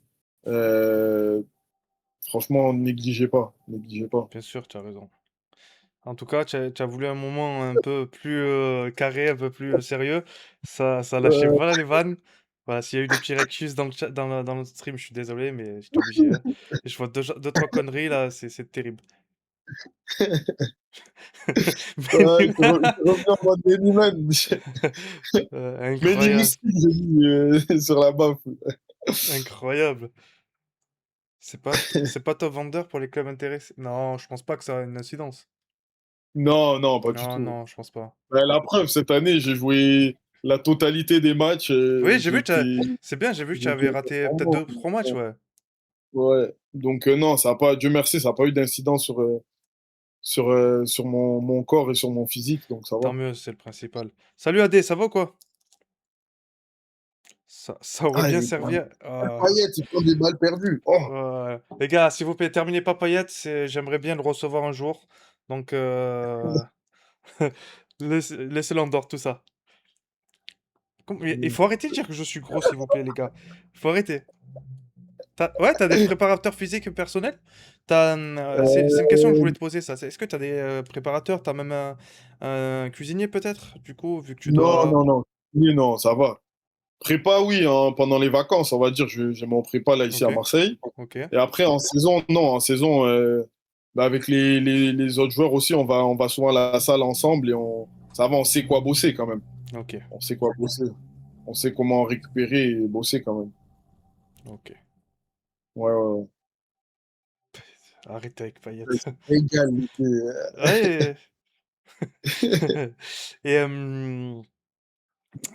Euh, Franchement, négligez pas, négligez pas. Bien sûr, tu as raison. En tout cas, tu as voulu un moment un peu plus carré, un peu plus sérieux. Ça lâchait Euh, voilà les vannes. Voilà, s'il y a eu des petits rectus dans le chat, dans le stream, je suis désolé, mais j'étais obligé, hein. Et je vois deux, trois conneries là, c'est terrible. ouais, il te revient en mode Many Man. Many Incroyable, Moustique, j'ai mis sur la baffe. incroyable. C'est pas top vendeur pour les clubs intéressés? Non, je pense pas que ça a une incidence. Non, non, pas du Non, tout. non, je pense pas. La preuve, cette année, j'ai joué la totalité des matchs. Oui, j'ai J'ai vu, été, c'est bien, j'ai vu que tu avais j'étais raté peut-être vraiment. deux, trois matchs, ouais. Ouais. Donc, non, ça a pas, Dieu merci, ça n'a pas eu d'incidence sur mon corps et sur mon physique, donc ça Tant va. mieux, c'est le principal. Salut AD, ça va ou quoi? Ça aurait Ah, bien il est servi Payet, il prend des balles perdues. Oh, Les gars, s'il vous plaît, terminez pas Payet, j'aimerais bien le recevoir un jour. Donc, laissez-le en dehors, tout ça. Il faut arrêter de dire que je suis gros, s'il vous plaît, les gars. Il faut arrêter. Ouais, t'as des préparateurs physiques personnels? C'est une question que je voulais Euh, te poser, ça. Est-ce que t'as des préparateurs? T'as même un cuisinier, peut-être? Du coup, vu que tu non, dois... non, non. Oui, non, ça va. Prépa, oui, hein, pendant les vacances, on va dire, j'ai mon prépa là ici Ok, à Marseille. ok, Et après, en saison, non, en saison, bah, avec les autres joueurs aussi, on va souvent à la salle ensemble et ça va, on sait quoi bosser quand même. ok, On sait quoi bosser. On sait comment récupérer et bosser quand même. ok. Ouais, ouais, ouais. Arrêtez avec Payet. Ouais, c'est égal, Ouais.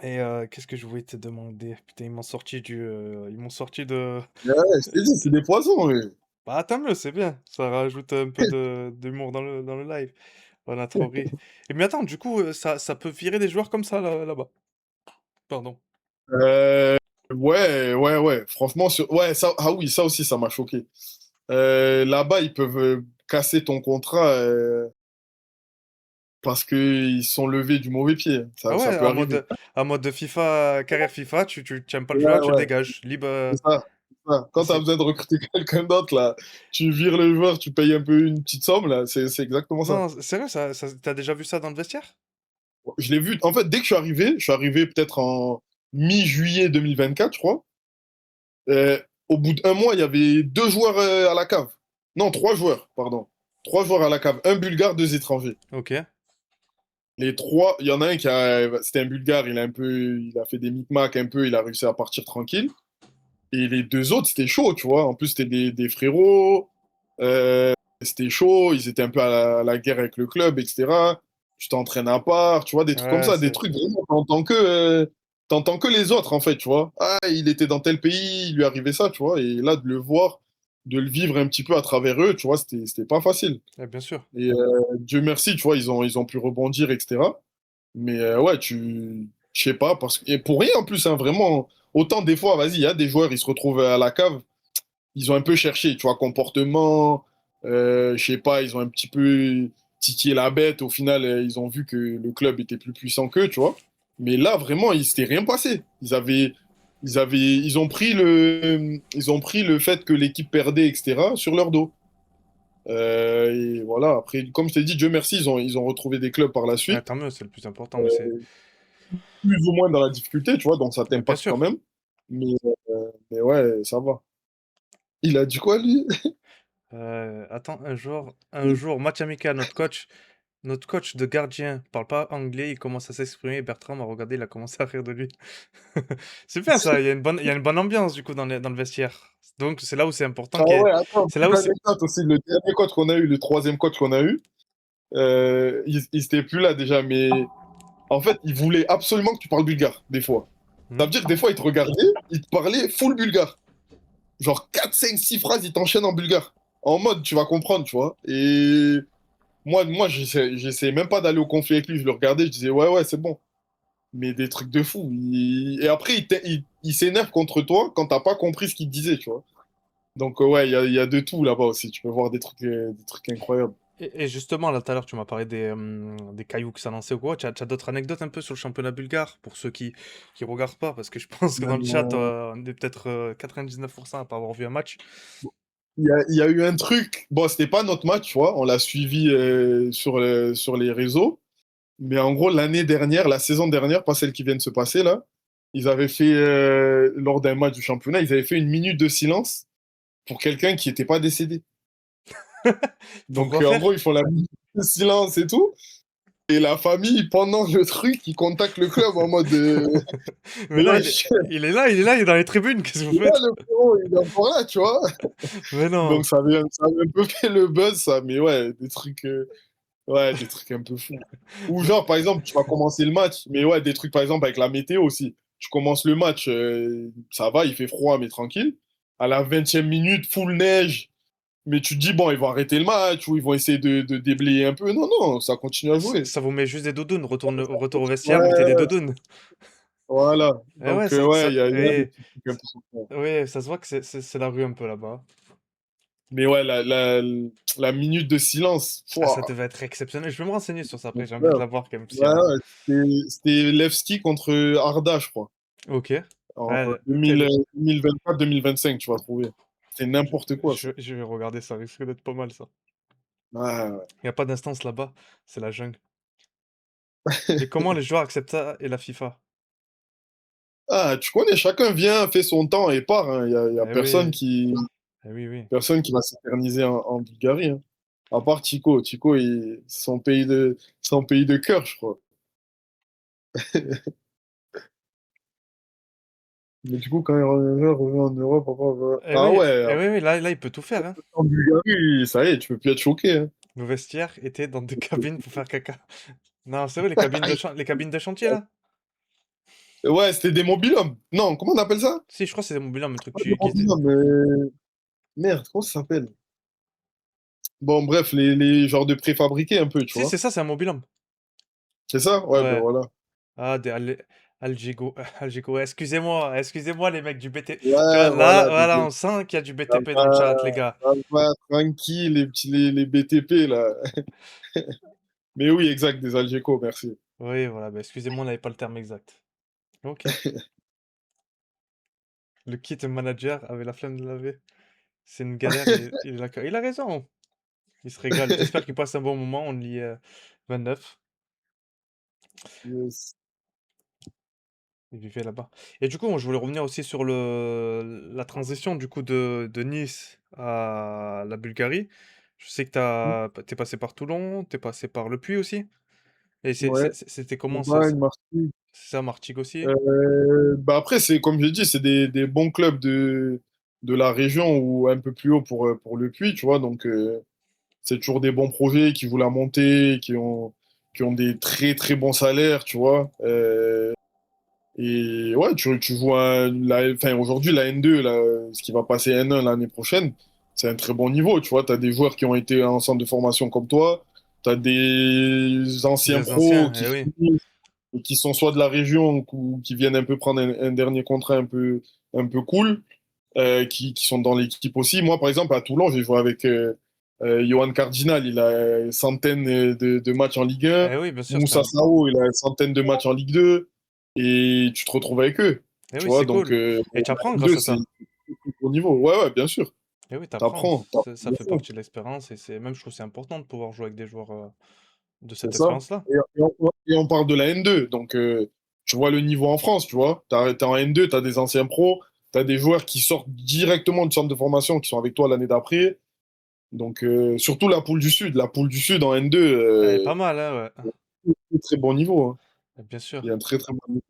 Et, qu'est-ce que je voulais te demander? Putain, ils m'ont sorti de... ouais, je t'ai dit, c'est des poisons, oui. Bah, tant mieux, c'est bien. Ça rajoute un peu d'humour dans le live. On a trop ri. Et mais attends, du coup, ça peut virer des joueurs comme ça, là-bas. Pardon. Euh, ouais, ouais, ouais. Franchement, ouais, ça, ah oui, ça aussi, ça m'a choqué. Là-bas, ils peuvent casser ton contrat parce qu'ils sont levés du mauvais pied. Ah Ça ouais, peut arriver. en mode FIFA, carrière FIFA, tu aimes pas le Ouais, joueur, tu le ouais, dégages. Libre. c'est ça. C'est ça. Quand tu as C'est... besoin de recruter quelqu'un d'autre, là, tu vires le joueur, tu payes un peu une petite somme, là. C'est exactement ça. Non, sérieux, t'as déjà vu ça dans le vestiaire? Je l'ai vu. En fait, dès que je suis arrivé peut-être en mi-juillet 2024, je crois. Au bout d'un mois, il y avait deux joueurs à la cave. Non, trois joueurs, pardon. Trois joueurs à la cave. Un Bulgare, deux étrangers. Ok, Les trois, il y en a un c'était un Bulgare, il a fait des micmacs un peu, il a réussi à partir tranquille. Et les deux autres, c'était chaud, tu vois. En plus, c'était des frérots. Euh, C'était chaud, ils étaient un peu à la guerre avec le club, etc. Tu t'entraînes à part, tu vois, des trucs comme Ouais, ça, des c'est trucs vraiment, t'entends que les autres, en fait, tu vois. Ah, il était dans tel pays, il lui arrivait ça, tu vois. Et là, de le voir, de le vivre un petit peu à travers eux, tu vois, c'était pas facile. ouais, bien sûr. Et Dieu merci, tu vois, ils ont pu rebondir, etc. Mais ouais, je sais pas, parce que, et pour rien en plus, hein, vraiment, autant des fois, vas-y, il y a des joueurs, ils se retrouvent à la cave, ils ont un peu cherché, tu vois, comportement, je sais pas, ils ont un petit peu titillé la bête, au final, ils ont vu que le club était plus puissant qu'eux, tu vois. Mais là, vraiment, il s'était rien passé. Ils ont pris le fait que l'équipe perdait, etc., sur leur dos. Et voilà, après, comme je t'ai dit, Dieu merci, ils ont retrouvé des clubs par la Ouais, suite, tant mieux, c'est le plus important, mais c'est plus ou moins dans la difficulté, tu vois, donc ça ouais, bien t'impacte quand sûr. même. Mais ouais, ça va. Il a dit quoi, lui? Attends, un jour, match amical, notre coach de gardien parle pas anglais, il commence à s'exprimer, Bertrand m'a regardé, il a commencé à rire de lui. C'est bien ça, il y a une bonne ambiance du coup dans le vestiaire. Donc c'est là où c'est important Ah ouais, attends, c'est là petite où c'est anecdote aussi. Le dernier coach qu'on a eu, le troisième coach qu'on a eu, il s'était plus là déjà, mais en fait, il voulait absolument que tu parles bulgare, des fois. Ça Hmm. veut dire que des fois, il te regardait, il te parlait full bulgare. Genre 4 5 6 phrases, il t'enchaîne en bulgare. En mode, tu vas comprendre, tu vois. Et moi j'essayais même pas d'aller au conflit avec lui. Je le regardais, je disais, ouais, ouais, c'est bon. Mais des trucs de fou. Et après, il s'énerve contre toi quand t'as pas compris ce qu'il te disait, tu vois. Donc, ouais, il y a de tout là-bas aussi. Tu peux voir des trucs incroyables. Et justement, là tout à l'heure, tu m'as parlé des cailloux que ça lançait ou quoi. Tu as d'autres anecdotes un peu sur le championnat bulgare pour ceux qui regardent pas, parce que je pense que dans le chat, Euh, on est peut-être 99% à pas avoir vu un match. il y a eu un truc. Bon, c'était pas notre match, tu vois. On l'a suivi sur les réseaux. Mais en gros, l'année dernière, la saison dernière, pas celle qui vient de se passer là, ils avaient fait, lors d'un match du championnat, ils avaient fait une minute de silence pour quelqu'un qui n'était pas décédé. Donc, Pourquoi en faire? gros, ils font la minute de silence et tout. Et la famille, pendant le truc, ils contactent le club en mode Mais là, il est, wesh, il est là, il est dans les tribunes, qu'est-ce que vous là, faites? le frérot, il est encore là, tu vois. Mais non. Donc, ça avait un peu fait le buzz, ça. Mais ouais, ouais, des trucs un peu fous. Ou genre, par exemple, tu vas commencer le match, mais ouais, des trucs, par exemple, avec la météo aussi. Tu commences le match, ça va, il fait froid, mais tranquille. À la 20e minute, full neige. Mais tu te dis, bon, ils vont arrêter le match ou ils vont essayer de déblayer un peu. Non, non, ça continue à Ça, jouer. ça vous met juste des doudounes. Retour au vestiaire, mettez des Ouais, doudounes. voilà. Et ouais, Donc, ouais, il y a des petits trucs un peu comme ça. ouais, ça se voit que c'est la rue un peu là-bas. Mais ouais, la minute de silence, Ah, ça pouah, devait être exceptionnel. Je vais me renseigner sur ça après, mon j'ai envie de frère. la voir quand même. Ouais, ouais, c'était Levski contre Arda, je crois. Ok. En Ouais, ok, 2024-2025, tu vas trouver. C'est n'importe quoi, ça. je vais regarder ça, risque d'être pas mal ça. Ouais, ouais. Il n'y a pas d'instance là-bas, c'est la jungle. Et comment les joueurs acceptent ça et la FIFA? Ah, tu connais, chacun vient, fait son temps et part, hein. Il y a Eh oui, eh oui, oui. personne qui va s'éterniser en Bulgarie, hein. À part Chico. Chico, c'est son pays de cœur, je crois. Mais du coup, quand il revient en Europe, ah ouais, Oui, oui, là, il peut tout faire, hein. en Bulgarie, ça y est, tu peux plus être choqué, hein. Nos vestiaires étaient dans des cabines pour faire caca. Non, c'est vrai, les cabines de chantier là? Ouais, c'était des mobil-hommes. Non, comment on appelle ça? Si, je crois que c'est des mobilhommes, le truc Pas des qui était. mobil-hommes, merde, comment ça s'appelle? Bon, bref, les genres de préfabriqués un peu, tu Si, vois. c'est ça, c'est un mobilhome. C'est ça? Ouais, ben Ouais. voilà. Ah, Algéco. Excusez-moi les mecs du BTP. Tu vois, Ouais, là, voilà, voilà, on sent qu'il y a du ça BTP dans le va, chat, les gars. ça va, tranquille, les BTP, là. Mais oui, exact, des Algeco, merci. Oui, voilà, bah, excusez-moi, on n'avait pas le terme exact. Ok. Le kit manager avait la flemme de laver. C'est une galère, il a raison. Il se régale. J'espère qu'il passe un bon moment. On lit 29. Yes. Il vivait là-bas. Et du coup, moi, je voulais revenir aussi sur la transition du coup de Nice à la Bulgarie. Je sais que t'es passé par Toulon, t'es passé par Le Puy aussi. Et Ouais, c'était comment ça? Aubagne, Marseille. C'est ça, Martigues aussi? Bah après, c'est comme j'ai dit, c'est des bons clubs de la région ou un peu plus haut pour le Puy, tu vois. Donc, c'est toujours des bons projets qui voulaient monter, qui ont des très très bons salaires, tu vois. Et ouais, tu vois, enfin, aujourd'hui, la N2, là, ce qui va passer N1 l'année prochaine, c'est un très bon niveau, tu vois. Tu as des joueurs qui ont été en centre de formation comme toi, tu as des anciens Des pros anciens, qui eh oui. finissent et qui sont soit de la région ou qui viennent un peu prendre un dernier contrat un peu cool, qui sont dans l'équipe aussi. Moi, par exemple, à Toulon, j'ai joué avec Johan Cardinal, il a une centaine de matchs en Ligue 1. Eh oui, bien sûr, Moussa Sao, il a une centaine de matchs en Ligue 2. Et tu te retrouves avec eux. eh Tu oui, vois, c'est donc cool. Et tu la apprends grâce N2, à c'est ça. au niveau. Ouais, ouais, bien sûr. Eh oui, t'apprends. T'apprends, Ça bien fait sûr. partie de l'expérience et c'est même, je trouve, que c'est important de pouvoir jouer avec des joueurs de C'est cette ça. expérience-là. Et on parle de la N2. Donc, tu vois le niveau en France, tu vois. T'es en N2, tu as des anciens pros, tu as des joueurs qui sortent directement du centre de formation, qui sont avec toi l'année d'après. Donc, surtout la poule du Sud. La poule du Sud en N2, Eh, pas mal, hein, ouais. très, très bon niveau, hein. Bien Il y a sûr. un très, très bon niveau.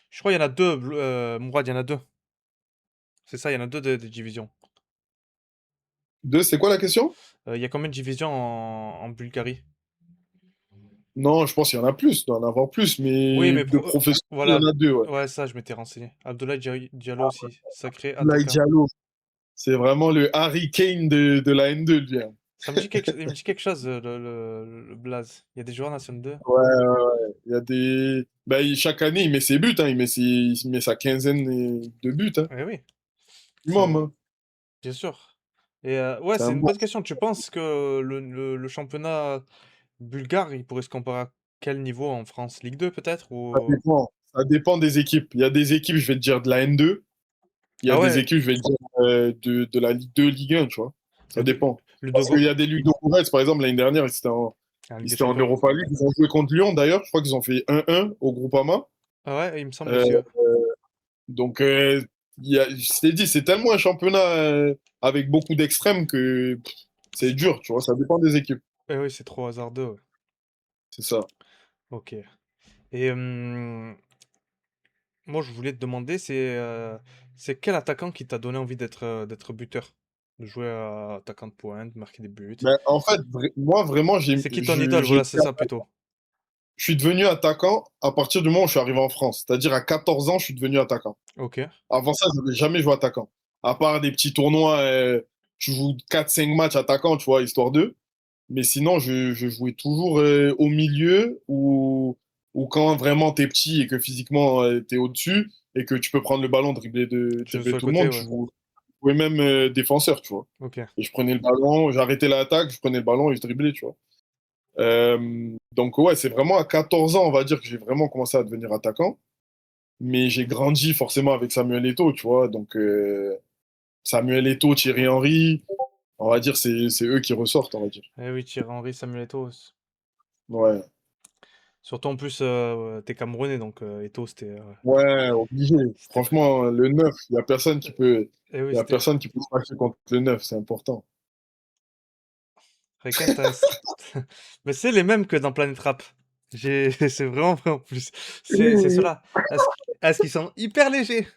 Je crois qu'il y en a deux, Mourad, il y en a deux. C'est ça, il y en a deux de divisions. Deux, c'est quoi la question? Il y a combien de divisions en Bulgarie? Non, je pense qu'il y en a plus. Il doit y en avoir plus. Oui, Mais mais de professionnels, il y voilà. en a deux, ouais. Ouais, ça, je m'étais renseigné. Abdoulaye Diallo aussi, sacré Abdoulaye attaquant. Diallo, c'est vraiment le Harry Kane de la N2, lui, hein. Il me dit quelque chose, le Blaze. Il y a des joueurs National 2. Ouais, ouais, ouais. Il y a des. Bah, chaque année, il met ses buts, hein. Il met sa quinzaine de buts, hein. Eh oui, ça, Minimum, hein. bien sûr. Et ouais, C'est c'est un une bon. bonne question. Tu penses que le championnat bulgare, il pourrait se comparer à quel niveau en France? Ligue 2 peut-être Ça ou... dépend. Ça dépend des équipes. Il y a des équipes, je vais te dire, de la N2. Il y a Ah des ouais, équipes, je vais te dire, de la Ligue 2, Ligue 1, tu vois. Ça Ludo- dépend. Parce qu'il Ludogo... y a des Ludogorets, par exemple, l'année dernière, Ah, Ligue ils des étaient en Champions. Europa League. Ils ont joué contre Lyon, d'ailleurs. Je crois qu'ils ont fait 1-1 au Groupama. Ah ouais, il me semble Euh, aussi. Ouais. donc, je t'ai dit, c'est tellement un championnat avec beaucoup d'extrêmes que c'est C'est- dur, tu vois. Ça dépend des équipes. Eh oui, c'est trop hasardeux. Ouais. C'est ça. Ok. Et moi, je voulais te demander, c'est quel attaquant qui t'a donné envie d'être buteur? De jouer à attaquant de pointe, de marquer des buts. Mais en fait, moi, vraiment, C'est qui ton idole? Voilà, c'est ça plutôt. je suis devenu attaquant à partir du moment où je suis arrivé en France. C'est-à-dire à 14 ans, je suis devenu attaquant. Ok. Avant ça, je n'avais jamais joué attaquant. À part des petits tournois, tu joues 4 5 matchs attaquant, tu vois, histoire d'eux. Mais sinon, je jouais toujours au milieu ou quand vraiment t'es petit et que physiquement t'es au-dessus et que tu peux prendre le ballon, Tu joues sur dribbler le tout le côté, monde, tu ouais. jouais même défenseur, tu vois. Ok. Et je prenais le ballon, j'arrêtais l'attaque, je prenais le ballon et je driblais, tu vois. Donc ouais, c'est vraiment à 14 ans, on va dire, que j'ai vraiment commencé à devenir attaquant. Mais j'ai grandi forcément avec Samuel Eto'o, tu vois. Donc Samuel Eto'o, Thierry Henry, on va dire, c'est eux qui ressortent, on va dire. Eh oui, Thierry Henry, Samuel Eto'o. Ouais. Surtout en plus, t'es Camerounais, donc Eto'o, Ouais, obligé. c'était prêt. Franchement, le 9, Eh oui, il y a c'était personne qui peut se fâcher contre le 9, c'est important. Requintas. Mais c'est les mêmes que dans Planet Rap. C'est vraiment vrai en plus. C'est Oui, ceux-là. Est-ce qu'ils sont hyper légers?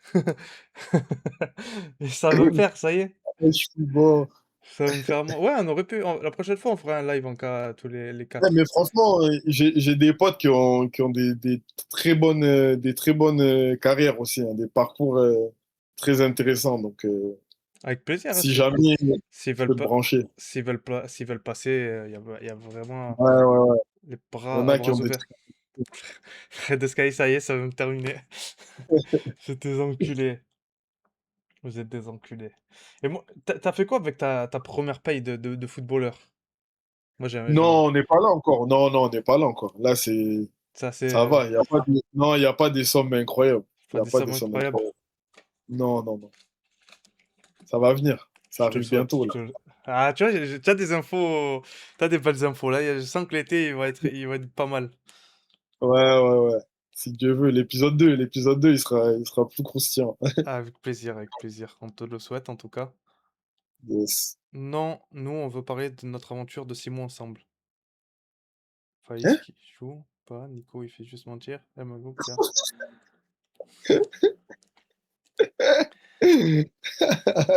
Et ça va me faire, ça y est. je suis bon. Ça va me faire. Ouais, on aurait pu. La prochaine fois, on fera un live en cas tous les Ouais, quatre. mais franchement, j'ai des potes qui ont des très bonnes carrières aussi, hein, des parcours très intéressants. Donc, Avec plaisir, hein, si jamais s'ils je veulent peux te pas. S'ils veulent. S'ils veulent passer, il y a vraiment Ouais, ouais, ouais. les Il y en bras, a qui bras ont des ouverts. trucs. Red Sky, ça y est, ça va me terminer. C'est des enculés. Vous êtes des enculés. Et moi, t'as fait quoi avec ta première paye de footballeur? Moi, Non, on n'est pas là encore. Non, non, on n'est pas là encore. Là, ça, ça c'est va. Non, il n'y a pas des sommes incroyables. Il pas n'y a des pas sommes des sommes incroyables. incroyables. Non, non, non. Ça va venir. Ça Je te le arrive souhaite. bientôt, là. Ah, tu vois, t'as des infos, t'as des belles infos là. Je sens que l'été, il va être pas mal. Ouais, ouais, ouais. Si Dieu veut, l'épisode 2, il sera plus croustillant. Ah, avec plaisir, avec plaisir. On te le souhaite en tout cas. Yes. Non, nous, on veut parler de notre aventure de 6 mois ensemble. Faïs Hein? qui joue pas, Nico, il fait juste mentir. Mago, Pierre.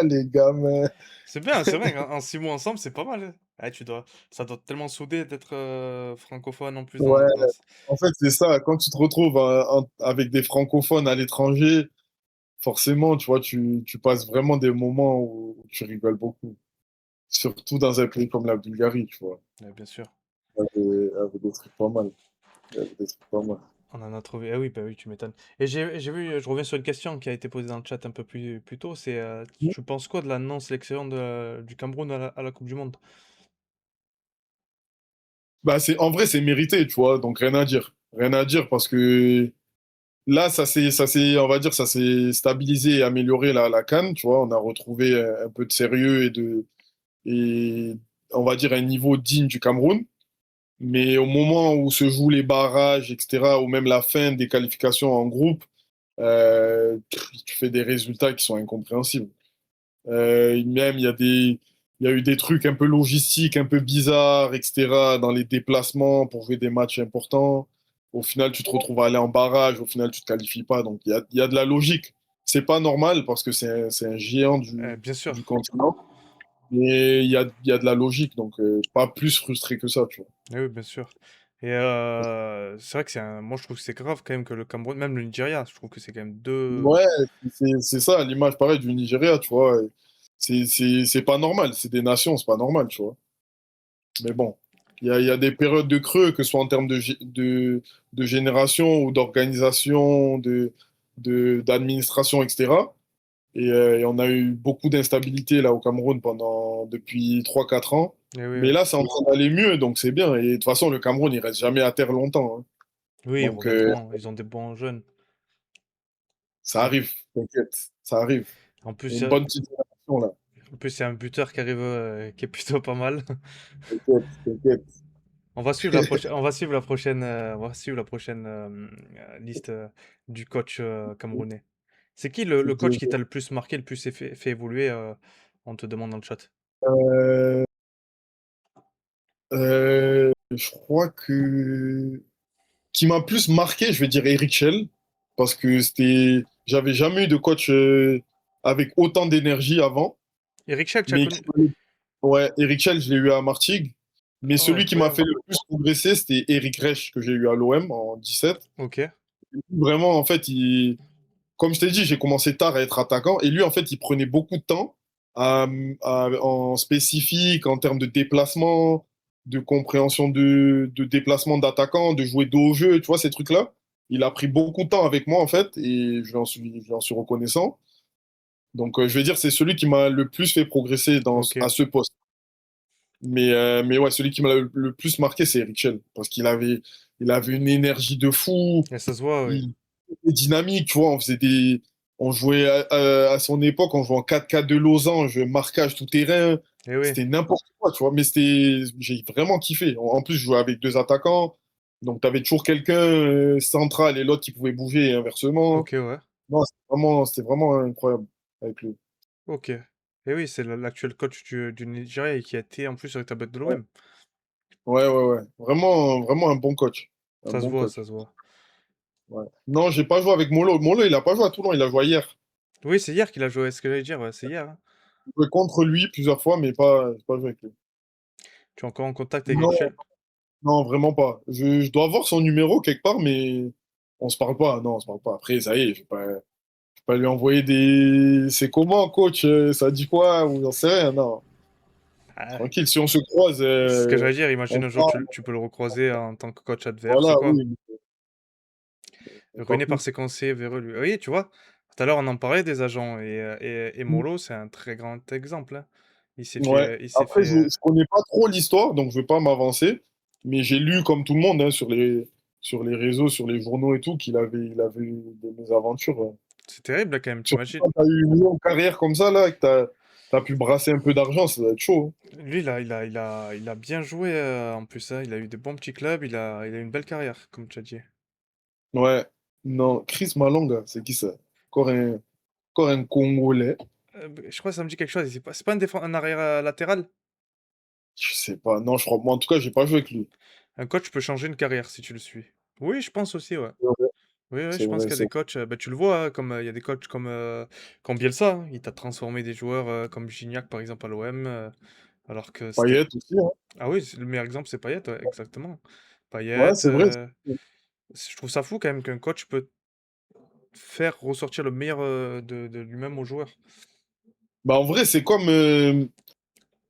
Les gamins. C'est bien, c'est vrai qu'en 6 mois ensemble, c'est pas mal, hein. Ah, ça doit tellement souder d'être, francophone en plus Ouais, dans ce en fait, c'est ça. Quand tu te retrouves avec des francophones à l'étranger, forcément, tu vois, tu passes vraiment des moments où tu rigoles beaucoup. Surtout dans un pays comme la Bulgarie, tu vois. ouais, bien sûr. Avec des trucs pas mal. Il y avait des trucs pas mal. On en a trouvé. Ah oui, bah oui, tu m'étonnes. Et j'ai vu, je reviens sur une question qui a été posée dans le chat un peu plus tôt, c'est tu penses quoi de la non-sélection du Cameroun à la Coupe du Monde? Bah, en vrai, c'est mérité, tu vois. Donc, rien à dire. Rien à dire parce que là, on va dire, ça s'est stabilisé et amélioré la CAN, tu vois. On a retrouvé un peu de sérieux et on va dire un niveau digne du Cameroun. Mais au moment où se jouent les barrages, etc., ou même la fin des qualifications en groupe, tu fais des résultats qui sont incompréhensibles. Même, il y a eu des trucs un peu logistiques, un peu bizarres, etc., dans les déplacements pour jouer des matchs importants. Au final, tu te retrouves à aller en barrage, au final, tu te qualifies pas. Donc, il y a de la logique. C'est pas normal parce que c'est un géant Bien du sûr. continent, mais il y a de la logique. Donc, pas plus frustré que ça, tu vois. Eh oui, bien sûr. Et c'est vrai que moi je trouve que c'est grave quand même que le Cameroun, même le Nigeria, je trouve que c'est quand même deux. Ouais, c'est ça, l'image pareille du Nigeria, tu vois. C'est pas normal, c'est des nations, c'est pas normal, tu vois. Mais bon, il y a des périodes de creux, que ce soit en termes de génération ou d'organisation, d'administration, etc. Et on a eu beaucoup d'instabilité là au Cameroun depuis 3 4 ans. Eh oui, Mais là, c'est en train d'aller mieux, donc c'est bien. Et de toute façon, le Cameroun, il reste jamais à terre longtemps, hein. oui, ils Donc, reviendront, ils ont des bons jeunes. ça En, arrive, t'inquiète, ça arrive. en plus, Une bonne petite génération là. il y a un buteur qui arrive, qui est plutôt pas mal. T'inquiète, t'inquiète. On va suivre la prochaine liste du coach camerounais. C'est qui le coach qui t'a le plus marqué, le plus fait évoluer, on te demande dans le chat. Euh, je crois que qui m'a plus marqué, je vais dire Eric Schell, parce que j'avais jamais eu de coach avec autant d'énergie avant. Eric Schell, tu as Mais connu? ouais, Eric Schell, je l'ai eu à Martigues. Mais Oh, celui qui m'a fait incroyable. le plus progresser, c'était Eric Reich, que j'ai eu à l'OM en 17. Ok. Vraiment, en fait, comme je t'ai dit, j'ai commencé tard à être attaquant. Et lui, en fait, il prenait beaucoup de temps en spécifique, en termes de déplacement, de compréhension de déplacement d'attaquant, de jouer dos au jeu, tu vois, ces trucs-là. Il a pris beaucoup de temps avec moi, en fait, et je lui en suis reconnaissant. Donc, je vais dire, c'est celui qui m'a le plus fait progresser Ok. à ce poste. Mais ouais, celui qui m'a le plus marqué, c'est Eric Chell, parce il avait une énergie de fou, Et ça se voit, oui. il était dynamique, tu vois, on jouait à son époque, on jouait en 4-4 de losange, marquage tout terrain, Eh oui. c'était n'importe quoi, tu vois, mais j'ai vraiment kiffé. En plus, je jouais avec deux attaquants, donc tu avais toujours quelqu'un central et l'autre qui pouvait bouger et inversement. Ok, ouais. Non, c'était vraiment incroyable avec lui. Ok. Et oui, c'est l'actuel coach du Nigeria et qui a été en plus avec ta bête de Ouais, l'OM. ouais. Vraiment, vraiment un bon coach. Un Ça se bon voit, ça coach. se voit. Ouais. Non, j'ai pas joué avec Molo. Molo, il a pas joué à Toulon, il a joué hier. Oui, c'est hier qu'il a joué. Ce que j'allais dire, ouais, c'est hier, hein. J'ai joué contre lui plusieurs fois, mais j'ai pas joué avec lui. Tu es encore en contact avec Non, Richel? non, vraiment pas. Je dois avoir son numéro quelque part, mais on se parle pas. Non, on se parle pas. Après, ça y est, je vais pas lui envoyer des. C'est comment, coach? Ça dit quoi? Ou j'en sais rien. Non. Ah, Tranquille, si on se croise, c'est ce que j'allais dire. on Imagine un jour, parle. tu peux le recroiser en tant que coach adverse ou Voilà, quoi. oui. Mais pas Ruiné par plus. ses conseillers véreux, lui. Oui, tu vois, tout à l'heure, on en parlait des agents et Molo, c'est un très grand exemple, hein. Ouais. Il s'est Après, fait. je connais pas trop l'histoire, donc je vais pas m'avancer. Mais j'ai lu, comme tout le monde, hein, sur les réseaux, sur les journaux et tout, il avait eu des mésaventures. Ouais. C'est terrible, là, quand même, Surtout t'imagines? quand tu as eu une longue carrière comme ça, là, et que tu as pu brasser un peu d'argent, ça doit être chaud, Lui, là, il a bien joué en plus, hein. Il a eu des bons petits clubs, il a eu une belle carrière, comme tu as dit. hein. Ouais. Non, Chris Malonga, c'est qui ça? Encore un, encore un Congolais. Je crois que ça me dit quelque chose. C'est pas un arrière latéral? Je sais pas. Non, je crois. Moi, en tout cas, j'ai pas joué avec lui. Un coach peut changer une carrière si tu le suis. Oui, je pense aussi, ouais. Ouais. Oui, oui, C'est je pense vrai, qu'il y a c'est des coachs, bah, tu le vois, hein, comme, il y a des coachs comme Bielsa, hein. Il t'a transformé des joueurs, comme Gignac, par exemple, à l'OM, alors que c'était Payet aussi, hein. ah oui, c'est le meilleur exemple, c'est Payet, ouais, exactement. Ouais, Payet, c'est vrai. je trouve ça fou quand même qu'un coach peut faire ressortir le meilleur, de lui-même aux joueurs. Bah, en vrai, c'est comme.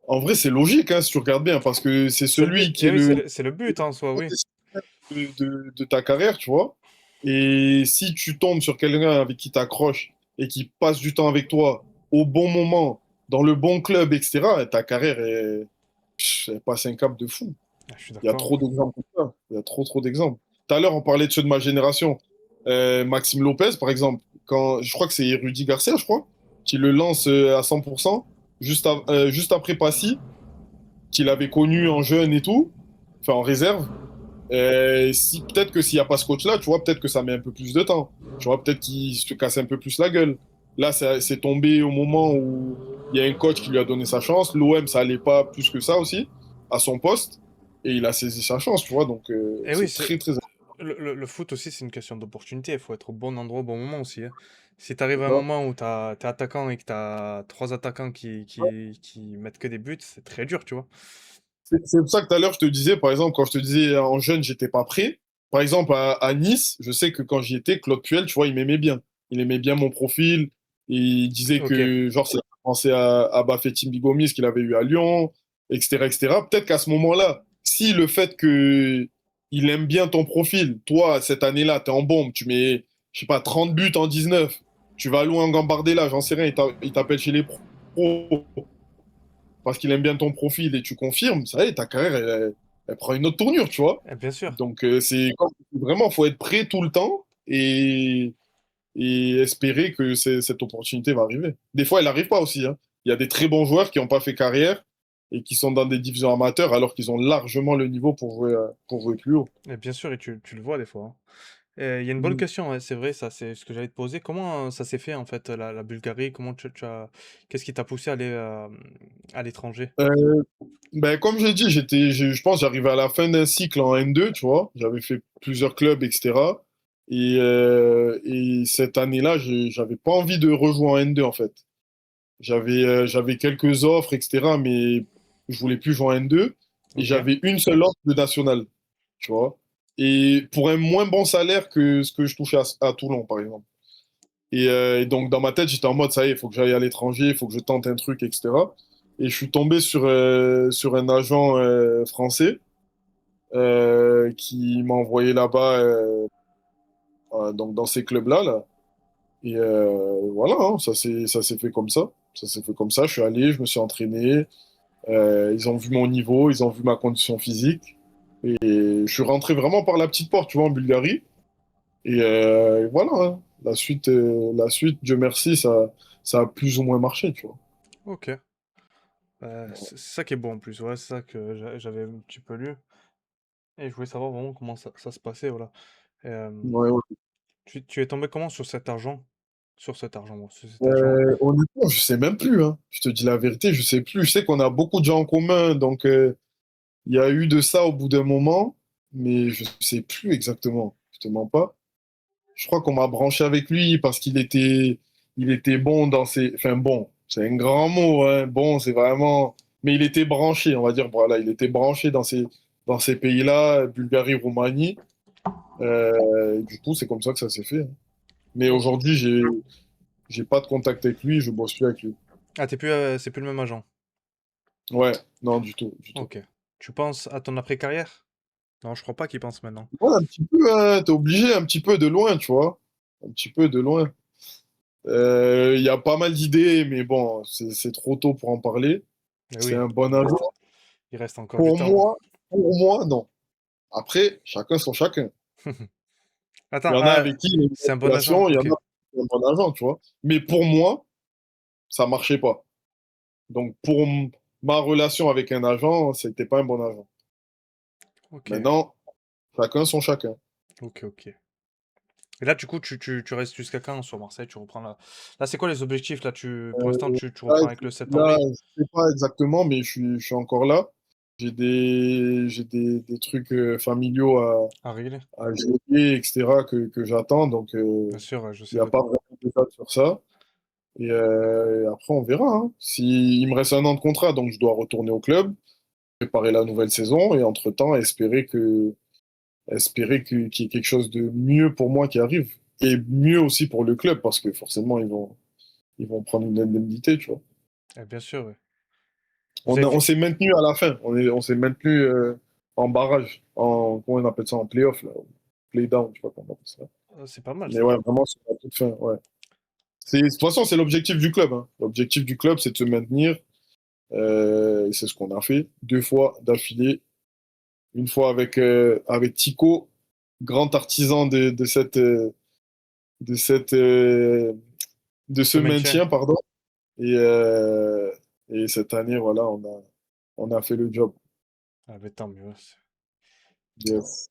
En vrai, c'est logique, hein, si tu regardes bien, parce que c'est C'est le but celui qui et est oui, le c'est le but, hein, en soi, oui. de ta carrière, tu vois. Et si tu tombes sur quelqu'un avec qui t'accroches et qui passe du temps avec toi au bon moment, dans le bon club, etc., ta carrière, elle passe un cap de fou. Ah, je suis Il y a d'accord. trop d'exemples comme ça. Il y a trop d'exemples. Tout à l'heure, on parlait de ceux de ma génération. Maxime Lopez, par exemple, je crois que c'est Rudy Garcia, je crois, qui le lance à 100%, juste après Passy, qu'il avait connu en jeune et tout, enfin en réserve. Si, peut-être que s'il n'y a pas ce coach-là, tu vois, peut-être que ça met un peu plus de temps. Tu vois, peut-être qu'il se casse un peu plus la gueule. Là, c'est tombé au moment où il y a un coach qui lui a donné sa chance. L'OM, ça allait pas plus que ça aussi, à son poste. Et il a saisi sa chance, tu vois. Donc, Et oui, c'est c'est très. le foot aussi, c'est une question d'opportunité. Il faut être au bon endroit au bon moment aussi, hein. Si tu arrives à un Ça. moment où tu es attaquant et que tu as 3 attaquants qui mettent que des buts, c'est très dur, tu vois? C'est pour ça que tout à l'heure, je te disais, par exemple, quand je te disais en jeune, j'étais pas prêt. Par exemple, à Nice, je sais que quand j'y étais, Claude Puel, tu vois, il m'aimait bien. Il aimait bien mon profil. Et il disait OK. que, genre, ça pensait à Bafétim Bigomis qu'il avait eu à Lyon, etc., etc. Peut-être qu'à ce moment-là, si le fait que il aime bien ton profil, toi, cette année-là, t'es en bombe, tu mets, je sais pas, 30 buts en 19, tu vas loin en Gambardella, j'en sais rien, il t'appelle chez les pros parce qu'il aime bien ton profil et tu confirmes, ça y est, ta carrière, elle prend une autre tournure, tu vois. Bien sûr. Donc, vraiment, faut être prêt tout le temps et espérer que cette opportunité va arriver. Des fois, elle n'arrive pas aussi, hein. Il y a des très bons joueurs qui n'ont pas fait carrière et qui sont dans des divisions amateurs alors qu'ils ont largement le niveau pour jouer plus haut. Bien sûr et tu le vois des fois, hein. Il y a une bonne Mm. question, ouais, c'est vrai, ça, c'est ce que j'allais te poser. Comment, ça s'est fait, en fait, la Bulgarie? Comment tu as qu'est-ce qui t'a poussé à aller, à l'étranger? Euh, Ben, comme j'ai dit, je pense que j'arrivais à la fin d'un cycle en N2, tu vois. J'avais fait plusieurs clubs, etc. Et cette année-là, j'avais pas envie de rejouer en N2, en fait. J'avais quelques offres, etc. Mais je voulais plus jouer en N2. Et OK. j'avais une seule offre de national, tu vois. Et pour un moins bon salaire que ce que je touchais à Toulon, par exemple. Et donc, dans ma tête, j'étais en mode, ça y est, il faut que j'aille à l'étranger, il faut que je tente un truc, etc. Et je suis tombé sur un agent français qui m'a envoyé là-bas, donc dans ces clubs-là. Là. Et voilà, hein, ça s'est fait comme ça. Ça s'est fait comme ça. Je suis allé, je me suis entraîné. Ils ont vu mon niveau, ils ont vu ma condition physique. Et je suis rentré vraiment par la petite porte, tu vois, en Bulgarie. Et voilà, hein. La suite, Dieu merci, ça a plus ou moins marché, tu vois. OK. C'est ça qui est bon en plus, ouais, c'est ça que j'avais un petit peu lu et je voulais savoir vraiment comment ça se passait, voilà. Hem, Ouais, ouais. tu es tombé comment sur cet argent? Sur cet argent, bon, sur cet agent? Honnêtement, je sais même plus, hein. Je te dis la vérité, je sais plus. Je sais qu'on a beaucoup de gens en commun, donc il y a eu de ça au bout d'un moment, mais je sais plus exactement. Je te mens pas. Je crois qu'on m'a branché avec lui parce il était bon dans ses, enfin bon, c'est un grand mot, hein. Bon, c'est vraiment, mais il était branché, on va dire, voilà, il était branché dans ces pays-là, Bulgarie, Roumanie. Et du coup, c'est comme ça que ça s'est fait, hein. Mais OK. aujourd'hui, j'ai pas de contact avec lui, je bosse plus avec lui. Ah, c'est plus le même agent? Ouais, non, du tout, du tout. OK. Tu penses à ton après-carrière? Non, je crois pas qu'il pense maintenant. Ouais, un petit peu, hein, t'es obligé un petit peu de loin, tu vois. Un petit peu de loin. Il y a pas mal d'idées, mais bon, c'est trop tôt pour en parler. Eh C'est oui, un bon il reste agent. il reste encore du Pour temps. moi, pour moi, non. Après, chacun son chacun. Il Attends, y en a ah, avec qui il y a une c'est bonne un bon agent? relation, il y en OK. a qui ont un bon agent, tu vois. Mais pour moi, ça marchait pas. Donc, ma relation avec un agent, c'était pas un bon agent. OK. Maintenant, chacun son chacun. OK, OK. Et là, du coup, tu restes jusqu'à quand sur Marseille? Tu reprends là, c'est quoi les objectifs là? Pour l'instant, tu Là, reprends avec le 7 là, mai? je sais pas exactement, mais je suis encore là. J'ai des trucs familiaux À régler. à gérer, etc., que j'attends. Donc, Bien sûr, ouais, je il sais n'y a de pas quoi. vraiment de date sur ça. Et après, on verra. Hein. Il me reste un an de contrat, donc je dois retourner au club, préparer la nouvelle saison et entre-temps, qu'il y ait quelque chose de mieux pour moi qui arrive. Et mieux aussi pour le club, parce que forcément, ils vont prendre une indemnité, tu vois. Bien sûr, ouais. Vous On, avez on fait... s'est maintenu à la fin. On s'est maintenu en barrage, comment on appelle ça, en play-off, là, play-down, je sais pas comment on appelle ça. C'est pas mal Mais ça. ouais, vraiment, c'est la toute fin, ouais. De toute façon, c'est l'objectif du club. Hein. L'objectif du club, c'est de se maintenir. Et c'est ce qu'on a fait 2 fois d'affilée. Une fois avec Tico, grand artisan de cette, euh, de ce Le maintien. maintien, pardon. Et, euh, et cette année, voilà, on a fait le job. Tant mieux. Yes.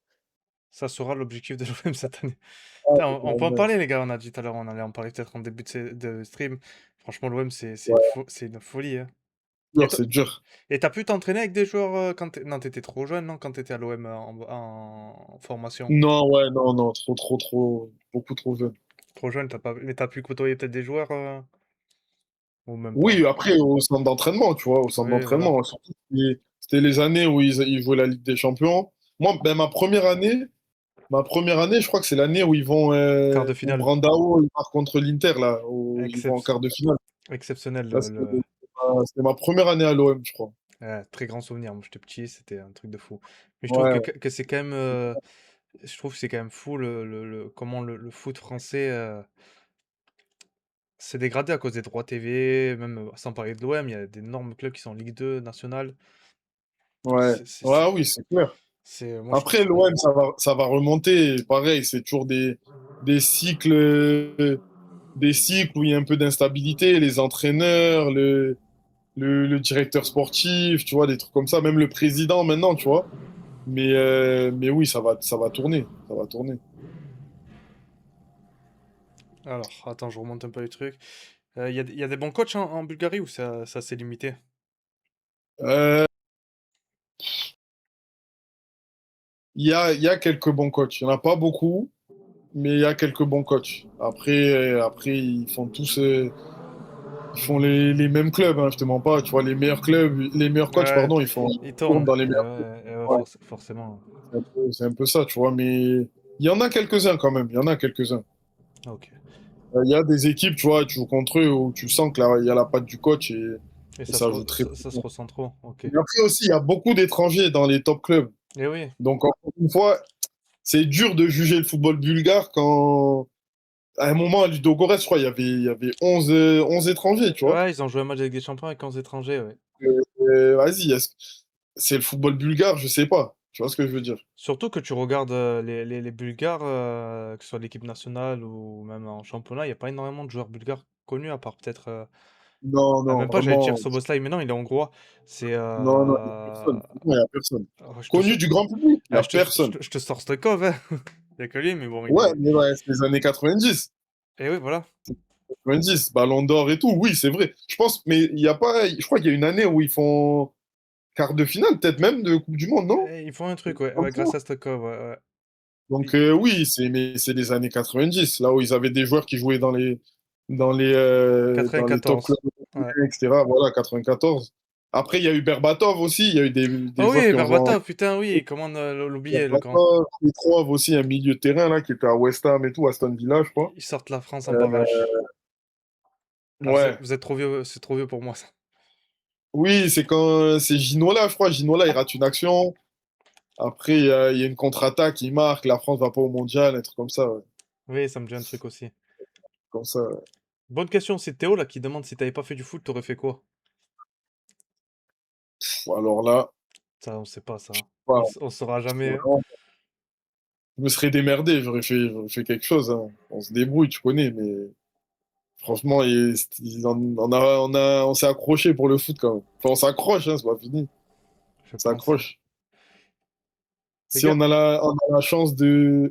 Ça sera l'objectif de l'OM cette année. Ah, Putain, on peut en ouais. parler, les gars. On a dit tout à l'heure, on allait en parler peut-être en début de stream. Franchement, l'OM, Ouais, c'est une folie, hein. Et dur, toi- c'est dur. et t'as pu t'entraîner avec des joueurs quand Non, t'étais trop jeune, non, quand t'étais à l'OM en formation. Non, ouais, non, non, trop, trop, trop, beaucoup trop jeune. Trop jeune, t'as pas... Mais t'as pu côtoyer peut-être des joueurs ou même pas. Oui, après, au centre d'entraînement, tu vois, au centre Oui, voilà. d'entraînement. Surtout, c'était les années où ils jouaient la Ligue des Champions. Moi, ben, ma première année, je crois que c'est l'année où ils vont, Quart de où finale. Brandao, il part contre l'Inter, là, où ils vont en Excep- quart de finale. Exceptionnel. Là, c'était ma première année à l'OM, je crois. Très grand souvenir. Moi, j'étais petit, c'était un truc de fou. Mais je trouve Ouais, que c'est quand même. Je trouve que c'est quand même fou comment le foot français s'est dégradé à cause des droits TV, même sans parler de l'OM, il y a d'énormes clubs qui sont en Ligue 2 nationale. ouais. C'est, c'est, c'est, Ouais, oui, c'est clair. moi, je trouve Après, l'OM, ça va remonter. Pareil, c'est toujours des cycles, des cycles où il y a un peu d'instabilité. Les entraîneurs, le directeur sportif, tu vois, des trucs comme ça. Même le président maintenant, tu vois. Mais oui, ça va tourner. Ça va tourner. Alors, attends, je remonte un peu les trucs. Il y a des bons coachs en Bulgarie ou ça s'est limité? Euh, il y a quelques bons coachs. Il n'y en a pas beaucoup, mais il y a quelques bons coachs. Après ils font les mêmes clubs, hein, je te mens pas. Tu vois, les meilleurs coachs, Ouais, pardon, ils ils tournent tournent. dans les meilleurs clubs. Ouais, Ouais, forcément. c'est un peu ça, tu vois. Mais il y en a quelques-uns quand même. Il y en a quelques-uns. Ok. Il y a des équipes, tu vois, tu joues contre eux où tu sens que là, il y a la patte du coach Et et ça joue très ça se bien. ressent trop. Ok. Mais après aussi, il y a beaucoup d'étrangers dans les top clubs. Et oui. Donc, encore une fois, c'est dur de juger le football bulgare quand, à un moment, à Ludogorets, je crois, il y avait 11 étrangers, tu vois. Ouais, ils ont joué un match avec des champions avec 11 étrangers, ouais. Vas-y, c'est le football bulgare, je sais pas. Tu vois ce que je veux dire? Surtout que tu regardes les Bulgares, que ce soit l'équipe nationale ou même en championnat, il n'y a pas énormément de joueurs bulgares connus, à part peut-être. Non, non, Même pas, j'allais dire vraiment. Soboslai, mais non, il est hongrois. C'est. Non, non, il n'y a personne. Franchement, il n'y a personne. Je te, Connu so- du grand public, il n'y a personne. je te sors Stoikov, hein. Il n'y a que lui, mais bon, il Ouais, est. mais ouais, c'est les années 90. Et oui, voilà. 90, Ballon d'Or et tout, oui, c'est vrai. Je pense, mais il y a pas, je crois qu'il y a une année où ils font quart de finale, peut-être même de Coupe du Monde, non? Et ils font un truc, ouais, Comme ouais, ça. grâce à Stoikov, ouais, ouais. Donc Il- oui, mais c'est les années 90, là où ils avaient des joueurs qui jouaient dans les top 94. clubs, Ouais. etc. Voilà, 94. Après, il y a eu Berbatov aussi, il y a eu des Oh joueurs oui, qui ont joué en Berbatov, putain, oui, comment l'oublier, le grand. Berbatov, Petrov aussi, un milieu de terrain là, qui était à West Ham et tout, Aston Villa, je crois. Ils sortent la France en Euh, barrage. Ah, ouais. vous êtes trop vieux, c'est trop vieux pour moi, ça. Oui, c'est quand c'est Ginola, je crois. Ginola, il rate une action. Après, il y a une contre-attaque, il marque, la France va pas au mondial, un truc comme ça. Ouais. Oui, ça me dit un truc aussi. Comme ça. Ouais. Bonne question, c'est Théo là qui demande si t'avais pas fait du foot, t'aurais fait quoi? Alors là, Ça, on sait pas ça. voilà, On saura jamais, hein. vraiment, je me serais démerdé, j'aurais fait quelque chose. Hein. On se débrouille, tu connais, mais franchement, on s'est accroché pour le foot quand même. Enfin, on s'accroche, hein, c'est pas fini. Je On pense. s'accroche. Les Si gars, on a la chance de,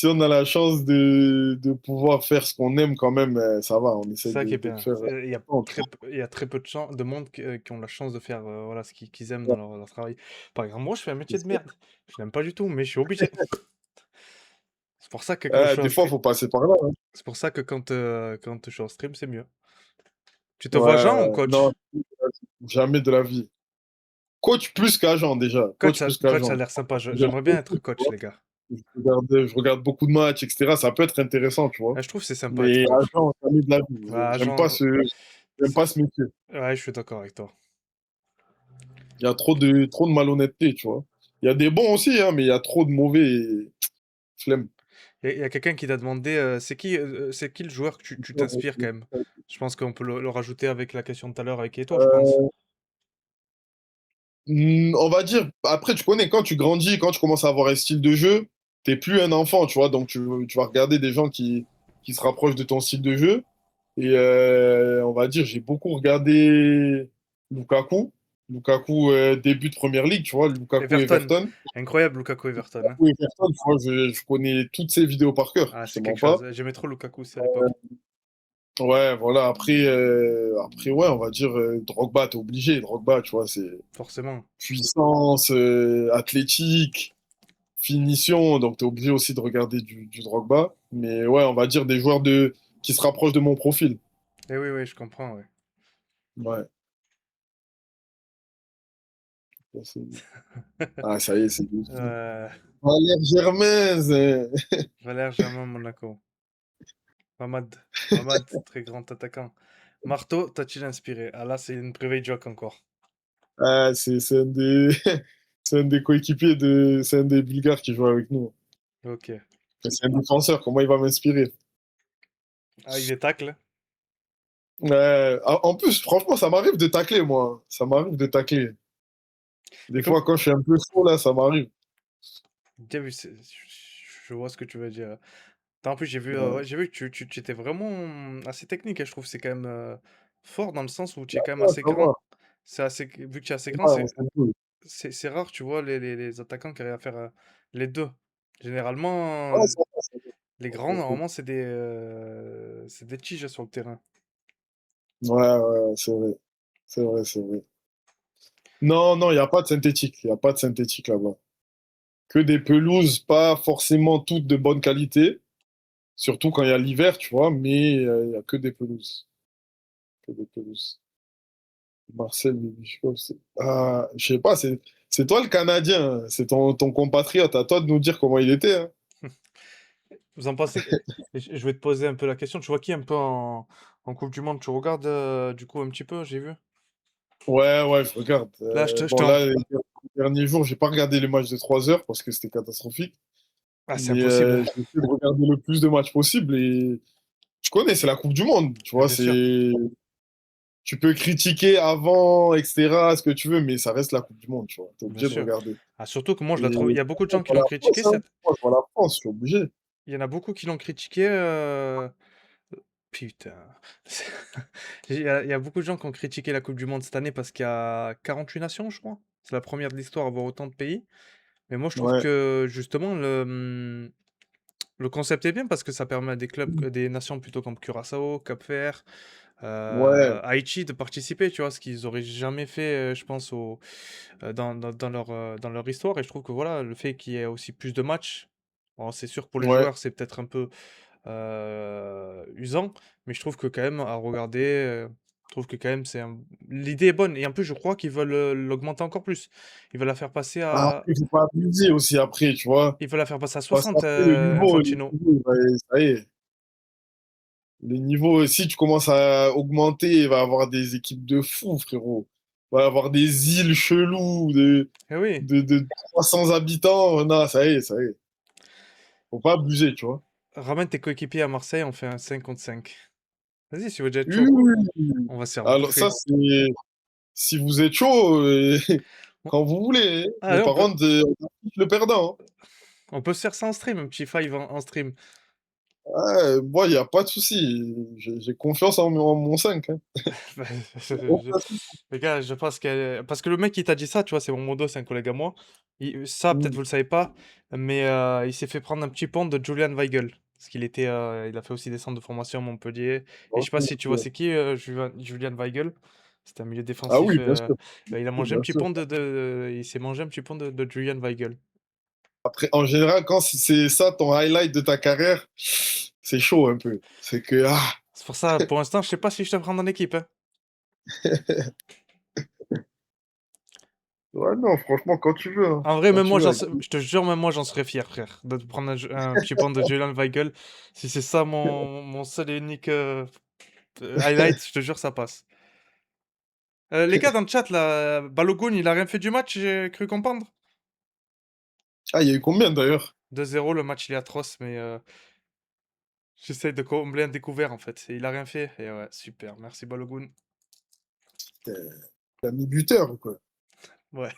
si on a la chance de pouvoir faire ce qu'on aime quand même, ça va, on C'est essaie ça qui est de le bien. faire. Il y a Non, tu très peu, il y a très peu de monde qui ont la chance de faire voilà, ce qu'ils aiment dans vois. leur travail. Par exemple, moi, je fais un métier de merde. Je l'aime pas du tout, mais je suis obligé. C'est pour ça que quand je suis en Des fois, stream, faut passer par là, hein. c'est pour ça que quand je suis en stream, c'est mieux. Tu te vois Ouais, Jean ou ouais. Non, coach? jamais de la vie. Coach plus qu'agent déjà. Coach, Coach ça, plus coach, ça a qu'agent. l'air sympa. J'aime J'aimerais bien beaucoup, être tu coach, vois. les gars. Je regarde beaucoup de matchs, etc. Ça peut être intéressant, tu vois. Je trouve que c'est sympa être Mais coach. agent, jamais de la vie. Ah, Jean, J'aime pas ce métier. ouais, je suis d'accord avec toi. Il y a trop de malhonnêteté, tu vois. Il y a des bons aussi, hein, mais il y a trop de mauvais et flemme. Il y a quelqu'un qui t'a demandé c'est qui le joueur que tu t'inspires quand même? Je pense qu'on peut le rajouter avec la question de tout à l'heure avec Eto, je pense. On va dire, après, tu connais, quand tu grandis, quand tu commences à avoir un style de jeu, t'es plus un enfant, tu vois. Donc, tu vas regarder des gens qui se rapprochent de ton style de jeu. Et on va dire, j'ai beaucoup regardé Lukaku. Lukaku, début de Première Ligue, tu vois. Lukaku Everton, Everton. incroyable Lukaku Everton, hein. Lukaku Everton, tu vois, je connais toutes ses vidéos par cœur, Ah, je te c'est mens quelque pas. chose. J'aimais trop Lukaku aussi à l'époque, Ouais, voilà. Après ouais, on va dire, Drogba, t'es obligé. Drogba, tu vois, c'est forcément. puissance, athlétique, finition, donc tu es obligé aussi de regarder du Drogba. Mais ouais, on va dire des joueurs qui se rapprochent de mon profil. Eh oui, oui, je comprends, ouais. Ouais. Ah, ça y est, c'est Euh, Valère Germain. Valère Germain Monaco. Mamad, très grand attaquant. Marteau, t'as-t-il inspiré? Ah là, c'est une private joke encore. Ah, c'est un des, c'est un des coéquipiers c'est un des Bulgares qui joue avec nous. Ok. C'est un défenseur, comment il va m'inspirer? Avec des tacles. En plus, franchement, ça m'arrive de tacler, moi. Ça m'arrive de tacler. Mais Des comme, fois, quand je suis un peu chaud, là, ça m'arrive. bien vu, je vois ce que tu veux dire. En plus, Ouais. ouais, j'ai vu que tu étais vraiment assez technique, et je trouve que c'est quand même fort dans le sens où tu es quand même Ouais, assez ça va. grand. Vu que tu es assez grand, Ouais, on s'en fout. c'est rare, tu vois, les attaquants qui arrivent à faire les deux. Généralement, Ouais, ça va, ça va. les On grands, s'en fout. normalement, c'est des tiges sur le terrain. Ouais, ouais, c'est vrai. C'est vrai, c'est vrai. Non, non, il n'y a pas de synthétique. Il n'y a pas de synthétique là-bas. Que des pelouses, pas forcément toutes de bonne qualité. Surtout quand il y a l'hiver, tu vois, mais il n'y a que des pelouses. Que des pelouses. Marcel Bibichkov, Ah, je sais pas, c'est toi le Canadien. Hein. C'est ton compatriote. À toi de nous dire comment il était. Hein. Vous en pensez je vais te poser un peu la question. Tu vois qui un peu en Coupe du Monde? Tu regardes du coup un petit peu, j'ai vu. Ouais, ouais, je regarde. Là, je Bon, t'en... là, les derniers jours, j'ai pas regardé les matchs de 3 heures parce que c'était catastrophique. Ah, c'est Mais impossible. j'essaie de regarder le plus de matchs possible. Et tu connais, c'est la Coupe du Monde. Tu Mais vois, bien sûr. tu peux critiquer avant, etc., ce que tu veux, mais ça reste la Coupe du Monde. Tu vois, t'es Bien obligé de sûr. regarder. Ah, surtout que moi, je la Et trouve. Il y a beaucoup de moi, gens je qui vois l'ont la critiqué. France, hein. Moi, je vois la France, je suis obligé. Il y en a beaucoup qui l'ont critiqué. Putain. Il y a beaucoup de gens qui ont critiqué la Coupe du Monde cette année parce qu'il y a 48 nations, je crois. C'est la première de l'histoire à avoir autant de pays. Mais moi, je trouve Ouais, que justement, le concept est bien parce que ça permet à des clubs, des nations plutôt comme Curaçao, Cap-Vert, ouais. Haïti de participer, tu vois, ce qu'ils auraient jamais fait, je pense, dans leur histoire. Et je trouve que voilà, le fait qu'il y ait aussi plus de matchs, bon, c'est sûr que pour les Ouais. joueurs, c'est peut-être un peu usant, mais je trouve que quand même, à regarder, je trouve que quand même, l'idée est bonne. Et en plus, je crois qu'ils veulent l'augmenter encore plus. Ils veulent la faire passer Ah, à, après, il faut pas abuser aussi après, tu vois. ils veulent la faire passer à Parce 60, qu'après, Infantino. ça y est. Le niveau, si tu commences à augmenter, il va y avoir des équipes de fous, frérot. Il va y avoir des îles cheloues Eh oui, de 300 habitants. Non, ça y est, ça y est. Faut pas abuser, tu vois. ramène tes coéquipiers à Marseille, on fait un 5 contre 5. Vas-y, si vous êtes chaud, Mmh. on va se faire Alors ça, bouffer. c'est si vous êtes chaud, Bon, quand vous voulez. Hein. Mais allez, par contre, on affiche le perdant. Hein. on peut se faire ça en stream, un petit five en stream. Moi, il n'y a pas de souci. J'ai confiance en mon 5. Hein. Bah, Aucun souci. les gars, je pense que parce que le mec qui t'a dit ça, tu vois, c'est mon modo, c'est un collègue à moi. Ça, peut-être Mm. vous le savez pas, mais il s'est fait prendre un petit pont de Julian Weigl. Parce qu'il était, il a fait aussi des centres de formation à Montpellier. Et je sais Ok, pas si tu vois, ok. c'est qui Julian Weigl? C'est un milieu Ah défensif. oui, bien sûr. Il a mangé un Bien petit sûr. pont il s'est mangé un petit pont de Julian Weigl. Après, en général, quand c'est ça ton highlight de ta carrière, c'est chaud un peu. C'est que, ah, C'est pour ça, pour l'instant, je sais pas si je te prends dans l'équipe, hein. ouais, non, franchement, quand tu veux. Hein. En vrai, Quand même tu moi, veux. je te jure, même moi, j'en serais fier, frère, de te prendre un petit point de Julian Weigl. Si c'est ça mon seul et unique highlight, je te jure, ça passe. Les gars dans le chat, là, Balogun, il a rien fait du match, j'ai cru comprendre. Ah, il y a eu combien d'ailleurs? 2-0, le match il est atroce, mais j'essaie de combler un découvert en fait. Et il a rien fait. Et ouais, super, merci Balogun. T'as mis buteur ou quoi? Ouais.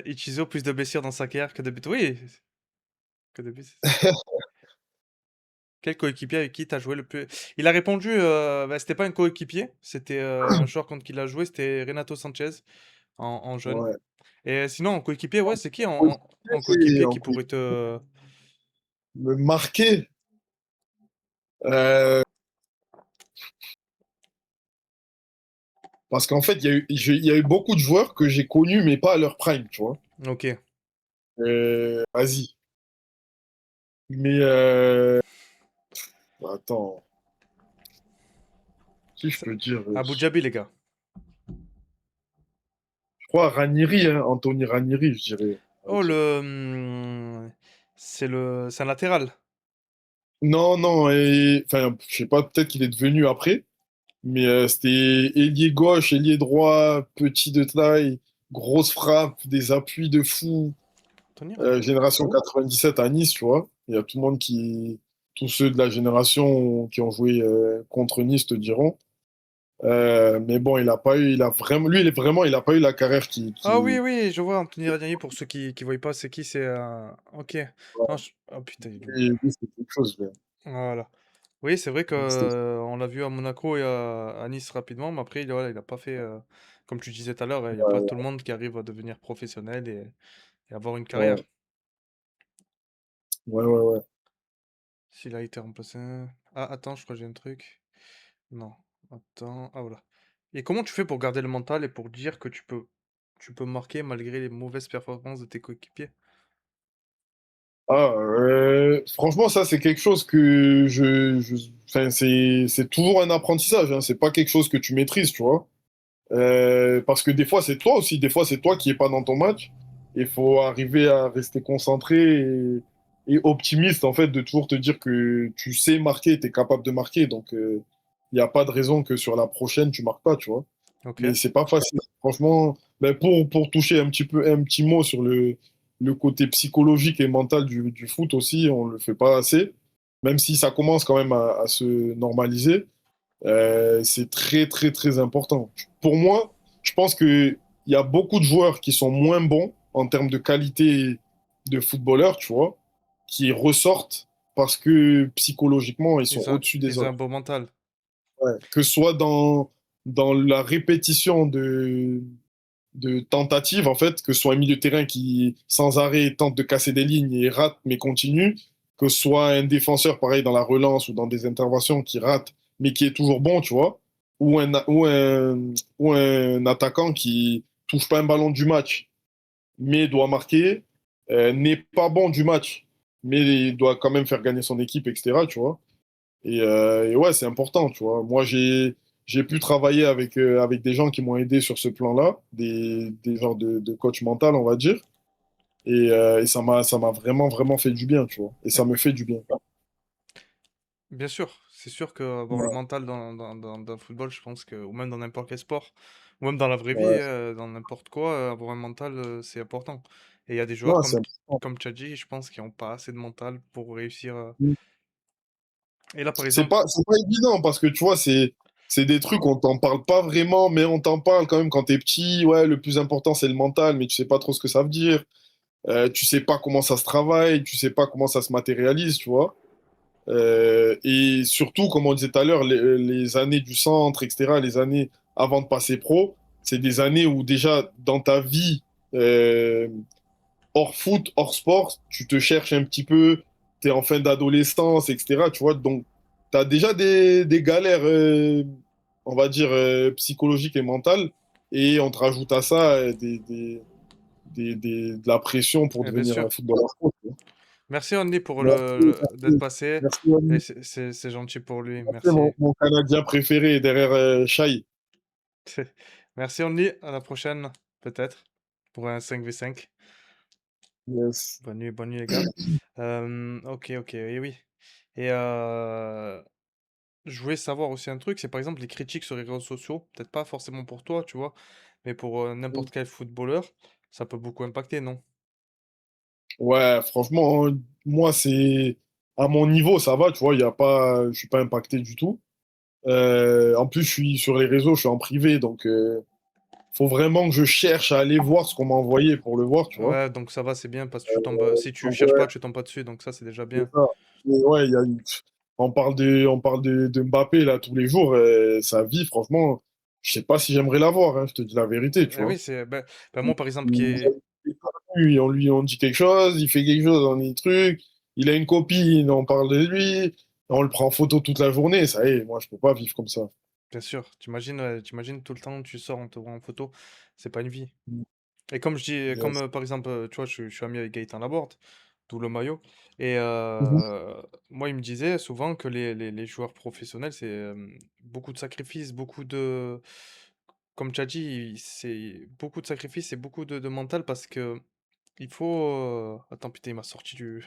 Ichizo, plus de blessures dans sa carrière que de buts. Oui, que de buts, c'est ça. Quel coéquipier avec qui t'as joué le plus? Il a répondu, bah, c'était pas un coéquipier, c'était un joueur contre qui il a joué, c'était Renato Sanchez en jeune. Ouais. Et sinon, en coéquipier, ouais, c'est qui en Et coéquipier en qui plus, pourrait te. me marquer. euh, Parce qu'en fait, il y a eu beaucoup de joueurs que j'ai connus, mais pas à leur prime, tu vois. Ok. Vas-y. Mais attends, si je Ça- peux dire, Abu Dhabi, les gars. je crois Ranieri, hein, Anthony Ranieri, je dirais. On va Oh, dire. c'est un latéral. Non, non, enfin, je sais pas, peut-être qu'il est devenu après, mais c'était ailier gauche, ailier droit, petit de taille, grosse frappe, des appuis de fou. Tony Ranieri. Génération 97 à Nice, tu vois. Il y a tout le monde qui, tous ceux de la génération qui ont joué contre Nice te diront. Mais bon, il a pas eu, il a vraiment, lui, il a pas eu la carrière Ah oui, oui, je vois Anthony Ranieri, pour ceux qui voient pas, c'est qui, c'est ok. Non, oh putain, lui, c'est quelque chose. Là. voilà. Oui, c'est vrai que C'était- on l'a vu à Monaco et à Nice rapidement, mais après, voilà, il a pas fait, comme tu disais tout à l'heure, il n'y a pas tout le monde qui arrive à devenir professionnel et avoir une carrière. Ouais, ouais, ouais, ouais. S'il a été remplacé. Ah, attends, je crois que j'ai un truc. Non, attends, ah voilà. Et comment tu fais pour garder le mental et pour dire que tu peux marquer malgré les mauvaises performances de tes coéquipiers? Ah, franchement, ça, c'est quelque chose que enfin, c'est toujours un apprentissage. Hein. C'est pas quelque chose que tu maîtrises, tu vois. Parce que des fois, c'est toi aussi. Des fois, c'est toi qui est pas dans ton match. Il faut arriver à rester concentré et optimiste, en fait, de toujours te dire que tu sais marquer, tu es capable de marquer. Donc, il n'y a pas de raison que sur la prochaine, tu marques pas, tu vois. Ok. Mais c'est pas facile. Franchement, ben pour toucher un petit peu, un petit mot sur le côté psychologique et mental du foot aussi, on le fait pas assez. Même si ça commence quand même à se normaliser, c'est très, très, très important. Pour moi, je pense qu'il y a beaucoup de joueurs qui sont moins bons en termes de qualité de footballeur, tu vois, qui ressortent parce que psychologiquement, ils sont au-dessus des Ils ont un autres. beau mental. Ouais. Que ce soit dans la répétition de tentatives, en fait, que ce soit un milieu de terrain qui, sans arrêt, tente de casser des lignes et rate, mais continue, que ce soit un défenseur, pareil, dans la relance ou dans des interventions qui rate, mais qui est toujours bon, tu vois, ou un attaquant qui touche pas un ballon du match, mais doit marquer, n'est pas bon du match, mais doit quand même faire gagner son équipe, etc., tu vois. Et ouais, c'est important, tu vois. Moi, j'ai pu travailler avec des gens qui m'ont aidé sur ce plan-là, des genres de coach mental, on va dire. Et ça m'a vraiment, vraiment fait du bien, tu vois. Et Et ça me fait du bien. bien sûr, c'est sûr qu'avoir le Ouais, mental dans le football, je pense que, ou même dans n'importe quel sport, ou même dans la vraie vie, ouais. dans n'importe quoi, avoir un mental, c'est important. Et il y a des joueurs Non, c'est important. comme tu as dit, je pense, qui n'ont pas assez de mental pour réussir. Et là, par C'est exemple, pas, c'est pas évident parce que, tu vois, c'est des trucs, on t'en parle pas vraiment, mais on t'en parle quand même quand t'es petit. Ouais, le plus important, c'est le mental, mais tu sais pas trop ce que ça veut dire. Tu sais pas comment ça se travaille, tu sais pas comment ça se matérialise, tu vois. Et surtout, comme on disait tout à l'heure, les années du centre, etc., les années avant de passer pro, c'est des années où déjà dans ta vie hors foot, hors sport, tu te cherches un petit peu, tu es en fin d'adolescence, etc., tu vois. Donc, tu as déjà des galères, on va dire, psychologiques et mentales, et on te rajoute à ça de la pression pour Bien devenir sûr. un footballeur pro, tu vois. Merci Andy pour Merci, d'être merci, passé. merci, Et Yannick. c'est gentil pour lui. C'est Merci. mon Canadien préféré derrière Shai. Merci Andy. À la prochaine, peut-être, pour un 5v5. Yes. Bonne nuit les gars. Ok, oui, oui. Et je voulais savoir aussi un truc, c'est par exemple les critiques sur les réseaux sociaux, peut-être pas forcément pour toi, tu vois, mais pour n'importe quel footballeur, ça peut beaucoup impacter, non? Ouais, franchement, moi, c'est à mon niveau, ça va, tu vois, il y a pas, je suis pas impacté du tout. En plus, je suis sur les réseaux, je suis en privé, donc faut vraiment que je cherche à aller voir ce qu'on m'a envoyé pour le voir, tu vois. Ouais, donc ça va, c'est bien parce que tu tombes, si tu Donc cherches ouais, pas, tu tombes pas dessus, donc ça c'est déjà c'est bien. ça. Mais ouais, on parle de Mbappé là tous les jours, sa vie, franchement, je sais pas si j'aimerais la voir, hein, je te dis la vérité, tu Et oui, vois. moi par exemple qui Il, est... on lui on dit quelque chose, il fait quelque chose, on dit truc, il a une copine, on parle de lui, on le prend en photo toute la journée, ça y est, moi je peux pas vivre comme ça. Bien sûr, t'imagines tout le temps, tu sors, on te voit en photo, c'est pas une vie. Et comme je dis, comme Yes. par exemple, tu vois, je suis ami avec Gaëtan Laborde, d'où le maillot. Et Mhm. moi, il me disait souvent que les joueurs professionnels, c'est beaucoup de sacrifices, beaucoup de... Comme tu as dit, c'est beaucoup de sacrifices et beaucoup de mental parce que il faut... Attends, putain, il m'a sorti du...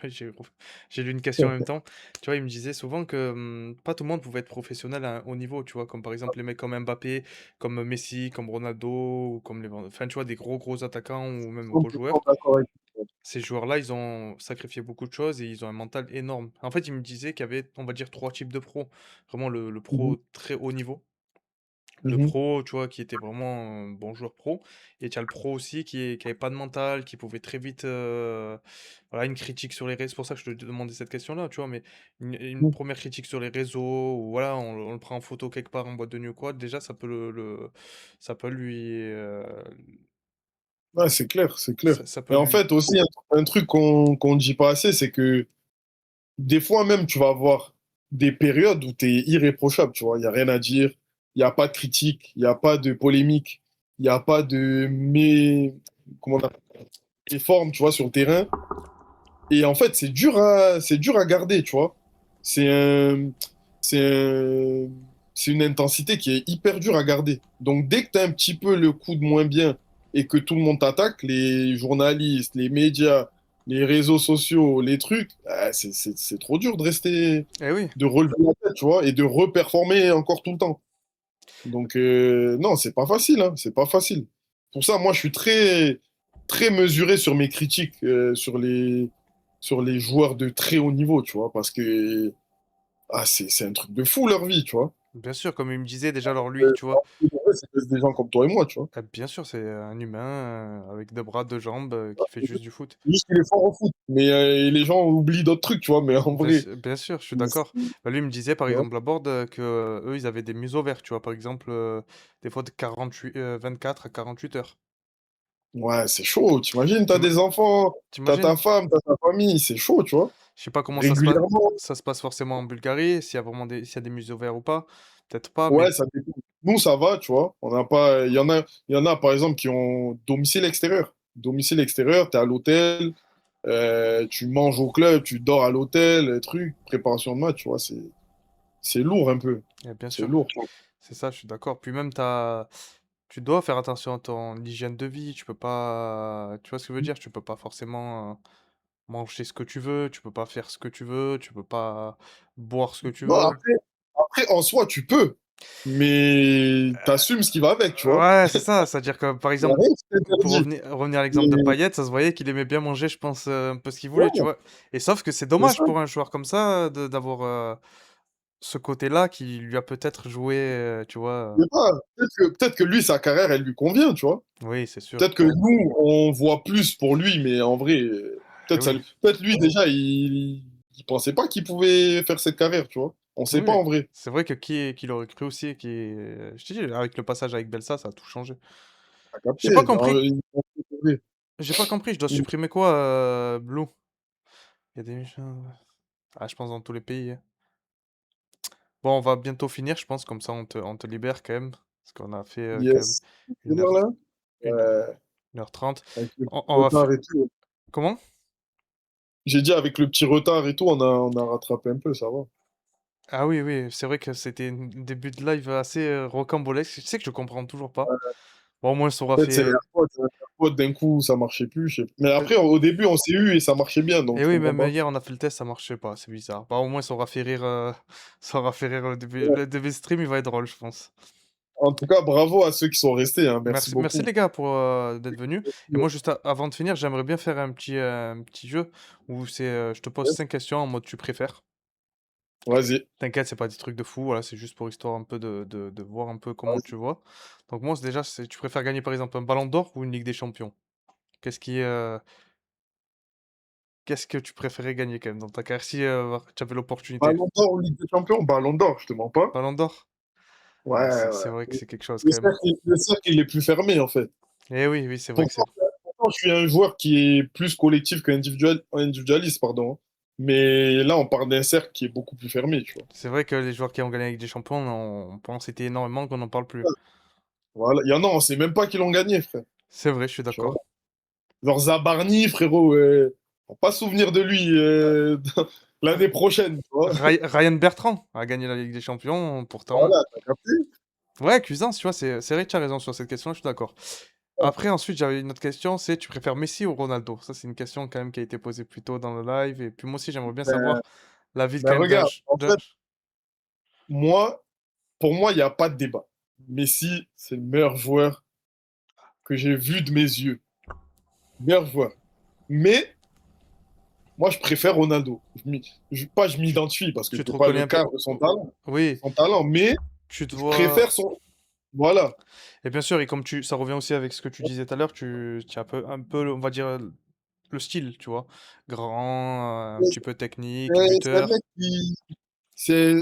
J'ai lu une question en même temps. Tu vois, il me disait souvent que pas tout le monde pouvait être professionnel à un haut niveau, tu vois, comme par exemple les mecs comme Mbappé, comme Messi, comme Ronaldo, ou comme les... Enfin, tu vois, des gros attaquants ou même gros 100% joueurs. d'accord avec toi. Ces joueurs-là, ils ont sacrifié beaucoup de choses et ils ont un mental énorme. En fait, il me disait qu'il y avait, on va dire, trois types de pros. Vraiment le Mhm. pro très haut niveau. Le Mhm. pro, tu vois, qui était vraiment un bon joueur pro. Et tu as le pro aussi qui avait pas de mental, qui pouvait très vite... voilà, une critique sur les réseaux. C'est pour ça que je te demandais cette question-là, tu vois. Mais une Mhm. première critique sur les réseaux, ou voilà, on le prend en photo quelque part en boîte de nuit ou quoi, déjà, ça peut ça peut lui... Ouais, c'est clair, c'est clair. ça peut Et en lui... fait, aussi, un truc qu'on ne dit pas assez, c'est que des fois même, tu vas avoir des périodes où tu es irréprochable, tu vois. Il n'y a rien à dire, il n'y a pas de critique, il n'y a pas de polémique, il n'y a pas de comment on appelle, réforme, tu vois, sur le terrain. Et en fait, c'est dur à garder, tu vois. C'est un, c'est un- c'est une intensité qui est hyper dure à garder. Donc, dès que tu as un petit peu le coup de moins bien et que tout le monde t'attaque, les journalistes, les médias, les réseaux sociaux, les trucs, c'est trop dur de rester, Eh oui. de relever la tête, tu vois, et de reperformer encore tout le temps. Donc, non, c'est pas facile, hein, c'est pas facile. Pour ça, moi, je suis très mesuré sur mes critiques, sur les joueurs de très haut niveau, tu vois, parce que c'est un truc de fou leur vie, tu vois. Bien sûr, comme il me disait déjà, alors lui, tu vois, C'est des gens comme toi et moi, tu vois. bien sûr, c'est un humain avec deux bras, deux jambes qui fait juste du foot. Juste qu'il est fort au foot. Mais les gens oublient d'autres trucs, tu vois, mais en vrai, Bien sûr, je suis c'est- d'accord. Bah, lui il me disait par tu vois. exemple à Borde que eux ils avaient des museaux verts, tu vois, par exemple, des fois de 48, 24 à 48 heures. Ouais, c'est chaud. T'imagines, t'as T'ima- des enfants, t'as ta T'imagines? femme, t'as ta famille, c'est chaud, tu vois. Je sais pas comment Régulièrement. ça se passe forcément en Bulgarie, s'il y a vraiment s'il y a des museaux verts ou pas. Peut-être pas, mais Ouais, ça dépend. Nous, ça va, tu vois. On n'a pas. Il y en a, par exemple, qui ont domicile extérieur. Domicile extérieur, t'es à l'hôtel, tu manges au club, tu dors à l'hôtel, truc, préparation de match, tu vois. C'est lourd un peu. bien C'est sûr, lourd. c'est ça, je suis d'accord. Puis même tu dois faire attention à ton hygiène de vie, tu peux pas, tu vois ce que je veux dire? Tu peux pas forcément manger ce que tu veux, tu peux pas faire ce que tu veux, tu peux pas boire ce que tu Non, veux. après, en soi, tu peux. Mais t'assumes ce qui va avec, tu vois. Ouais, c'est ça, c'est-à-dire que par Il n'y a exemple, rien qui pour t'interdit. revenir à l'exemple de Mais Payet, ça se voyait qu'il aimait bien manger, je pense, un peu ce qu'il voulait, tu ouais, vois. Et sauf que c'est c'est dommage ça. pour un joueur comme ça d'avoir ce côté-là qui lui a peut-être joué, tu vois. Je sais pas, peut-être que lui, sa carrière, elle lui convient, tu vois. Oui, c'est sûr. Peut-être que nous, on voit plus pour lui, mais en vrai, Eh peut-être ça, oui, peut-être lui déjà, il pensait pas qu'il pouvait faire cette carrière, tu vois. On sait pas oui. en vrai. C'est vrai que qui l'aurait cru aussi, je te dis, avec le passage avec Belsa, ça a tout changé. T'as J'ai pas capté. compris. Oui. J'ai pas compris. Je dois supprimer quoi, Blue? Il y a des machins. Ah, je pense dans tous les pays, hein. Bon, on va bientôt finir, je pense, comme ça on te libère quand même. Parce qu'on a fait quand même Yes. C'est une bon, heure, là? une, Ouais. 1h30. Avec le On, petit on va retard faire. et tout. Comment? J'ai dit avec le petit retard et tout, on a rattrapé un peu, ça va. Ah oui, oui, c'est vrai que c'était un début de live assez rocambolesque. Tu sais que je comprends toujours pas. Bon, au moins, ça aura Peut-être fait. c'est AirPods, d'un coup, ça marchait plus. Je sais pas. Mais Peut- après, au début, on s'est eu et ça marchait bien, donc Et je oui, comprends même pas. hier, on a fait le test, ça marchait pas, c'est bizarre. Bah, au moins, ça aura fait rire, ça aura fait rire le début. Ouais. Le début stream, il va être drôle, je pense. En tout cas, bravo à ceux qui sont restés, hein. Merci Merci, merci beaucoup. les gars pour d'être venus. Et moi, juste avant de finir, j'aimerais bien faire un petit jeu où je te pose 5 questions en mode tu préfères. Vas-y. T'inquiète, c'est pas des trucs de fou, voilà, c'est juste pour histoire un peu de voir un peu comment tu Vas-y. vois. Donc moi, déjà, tu préfères gagner par exemple un Ballon d'Or ou une Ligue des Champions? Qu'est-ce qui, euh, qu'est-ce que tu préférais gagner quand même dans ta carrière si tu avais l'opportunité? Ballon d'or ou Ligue des Champions? Ballon d'or, je te mens pas. Ballon d'Or? Ouais, Ah, c'est vrai que ouais. c'est quelque chose Le quand même. cercle, le cercle, il est plus fermé, en fait. Eh oui, oui, c'est vrai que Pourtant, pourtant, je suis un joueur qui est plus collectif qu'individualiste, pardon. Mais là, on parle d'un cercle qui est beaucoup plus fermé, tu vois. c'est vrai que les joueurs qui ont gagné avec des champions, on pense c'était énormément qu'on n'en parle plus. Voilà. Il y en a, on sait même pas qui l'ont gagné, frère. C'est vrai, je suis Tu vois. d'accord. Genre Zabarni, frérot, on va pas souvenir de lui l'année prochaine, tu vois. Ryan Bertrand a gagné la Ligue des Champions, pourtant. Voilà, t'as capté? Ouais, Cuisance, tu vois, c'est vrai que tu as raison sur cette question, je suis d'accord. Après, ensuite, j'avais une autre question, c'est tu préfères Messi ou Ronaldo? Ça, c'est une question quand même qui a été posée plus tôt dans le live. Et puis moi aussi, j'aimerais bien Ben, savoir l'avis quand ben même d'un... regarde, en fait, moi, pour moi, il n'y a pas de débat. Messi, c'est le meilleur joueur que j'ai vu de mes yeux. Meilleur joueur. Mais moi, je préfère Ronaldo. Pas je Tu, m'identifie parce que tu je te n'ai pas reconnais le un peu? quart de Oui, son talent, mais tu te je vois... préfère son. Voilà. Et bien sûr, et comme ça revient aussi avec ce que tu disais tout à l'heure, tu as un peu, on va dire, le style, tu vois. Grand, un petit peu technique, C'est un buteur. mec qui.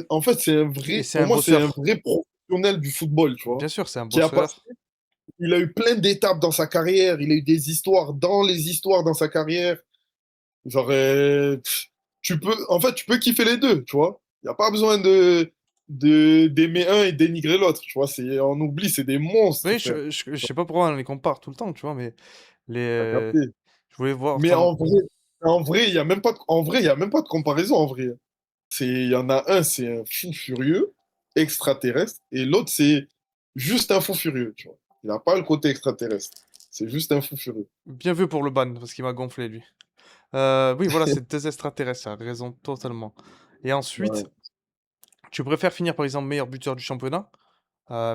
En fait, c'est un Et vrai. c'est Pour un moi, c'est un bosseur. vrai professionnel du football, tu vois. Bien sûr, c'est un Qui a passé. bosseur. Il a eu plein d'étapes dans sa carrière. Il a eu des histoires dans les histoires dans sa carrière. Genre, en fait, tu peux kiffer les deux, tu vois. Il n'y a pas besoin d'aimer un et dénigrer l'autre, tu vois. On oublie, c'est des monstres, Oui, frère. je sais pas pourquoi on les compare tout le temps, tu vois, mais T'as les... capté. je voulais voir Mais ton... en vrai, il y a même pas en vrai, il y a même pas de comparaison, en vrai. Il y en a un, c'est un fou furieux, extraterrestre, et l'autre, c'est juste un fou furieux, tu vois. Il n'a pas le côté extraterrestre. C'est juste un fou furieux. Bien vu pour le ban, parce qu'il m'a gonflé, lui. Oui, voilà, c'est deux extraterrestres, ça a raison totalement. Et ensuite, Ouais. tu préfères finir par exemple meilleur buteur du championnat,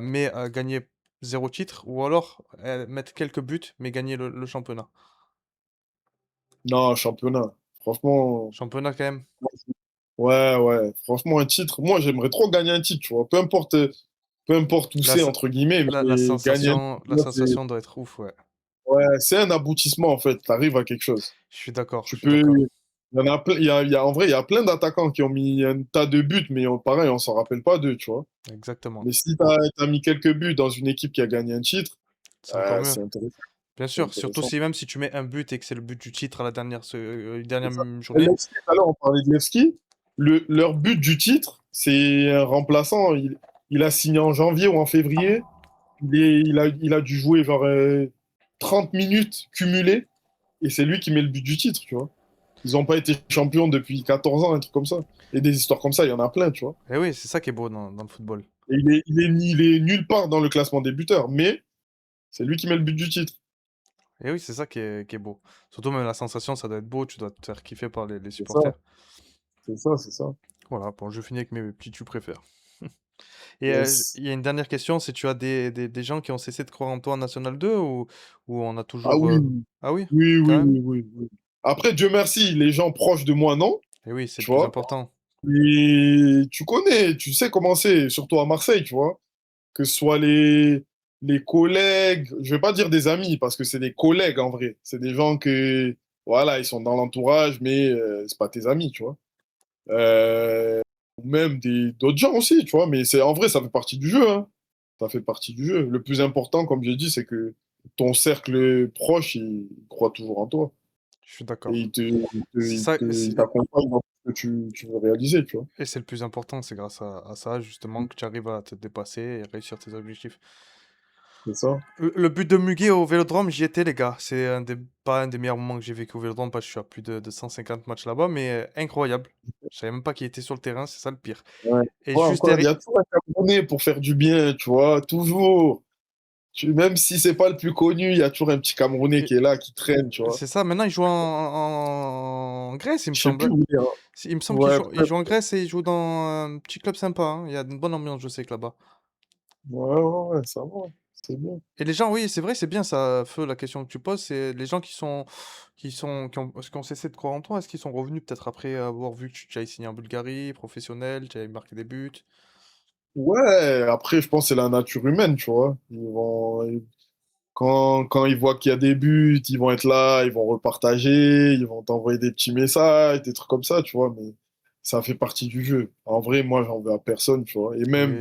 mais gagner zéro titre, ou alors mettre quelques buts, mais gagner le championnat. Non, championnat. Franchement. Championnat quand même. Ouais, ouais, franchement, un titre. Moi, j'aimerais trop gagner un titre, tu vois. Peu importe où La, c'est, se- entre guillemets, mais gagner un titre, la moi, c'est sensation doit être ouf, ouais. ouais, c'est un aboutissement, en fait. Tu arrives à quelque chose. Je suis d'accord, je Tu suis peux. d'accord. Il y en a plein, en vrai, il y a plein d'attaquants qui ont mis un tas de buts, mais pareil, on s'en rappelle pas d'eux, tu vois. Exactement. Mais si tu as mis quelques buts dans une équipe qui a gagné un titre, C'est encore mieux. c'est intéressant. Bien C'est sûr, surtout intéressant. si même si tu mets un but et que c'est le but du titre à la dernière C'est ça. journée. Lewski, tout à l'heure, on parlait de Lewski. Leur but du titre, c'est un remplaçant. Il a signé en janvier ou en février. Il a dû jouer genre 30 minutes cumulées et c'est lui qui met le but du titre, tu vois. Ils n'ont pas été champions depuis 14 ans, un truc comme ça. Et des histoires comme ça, il y en a plein, tu vois. Et oui, c'est ça qui est beau dans le football. Et il est nulle part dans le classement des buteurs, mais c'est lui qui met le but du titre. Et oui, c'est ça qui est beau. Surtout même la sensation, ça doit être beau, tu dois te faire kiffer par les C'est ça, supporters. c'est ça, c'est ça. Voilà, bon, je finis avec mes petits tu préfères. Et Yes. il y a une dernière question, c'est tu as des gens qui ont cessé de croire en toi en National 2 ou on a Ah toujours... oui, Ah oui, oui, quand oui, même? oui, oui, oui. Après, Dieu merci, les gens proches de moi, non, Et oui, c'est le tu plus vois. important. Et tu connais, tu sais comment c'est, surtout à Marseille, tu vois. Que ce soit les collègues, je vais pas dire des amis, parce que c'est des collègues en vrai. C'est des gens que, voilà, ils sont dans l'entourage, mais c'est pas tes amis, tu vois. Ou même d'autres gens aussi, tu vois. Mais c'est en vrai, ça fait partie du jeu, hein. Ça fait partie du jeu. Le plus important, comme j'ai dit, c'est que ton cercle proche, il croit toujours en toi. Je suis Et d'accord. il te, il te- C'est il ça, te- il t'accompagne dans ce que tu veux réaliser, tu vois. et c'est le plus important, c'est grâce à ça justement que tu arrives à te dépasser et réussir tes objectifs. C'est ça. Le but de Muguet au Vélodrome, j'y étais, les gars. C'est pas un des meilleurs moments que j'ai vécu au Vélodrome parce que je suis à plus de 150 matchs là-bas, mais incroyable. Je savais même pas qu'il était sur le terrain, c'est ça le pire. Ouais. Et Ouais, juste encore, il y derrière, a toujours un Camerounais pour faire du bien, tu vois, toujours. Même si c'est pas le plus connu, il y a toujours un petit Camerounais qui et- est là, qui traîne, tu vois. c'est ça. Maintenant, il joue en Grèce, il me Je sais semble. plus où il est, hein. Il me semble Ouais, il joue en Grèce et il joue dans un petit club sympa, hein. Il y a une bonne ambiance, je sais que là-bas. ouais, ça va, c'est bien. Et les gens, oui, c'est vrai, c'est bien ça, Feu, la question que tu poses, c'est les gens qui ont cessé de croire en toi, est-ce qu'ils sont revenus peut-être après avoir vu que tu avais signé en Bulgarie, professionnel, tu avais marqué des buts? Ouais, après, je pense que c'est la nature humaine, tu vois. Quand ils voient qu'il y a des buts, ils vont être là, ils vont repartager, ils vont t'envoyer des petits messages, des trucs comme ça, tu vois. Mais ça fait partie du jeu. En vrai, moi, j'en veux à personne, tu vois. Et même, Oui,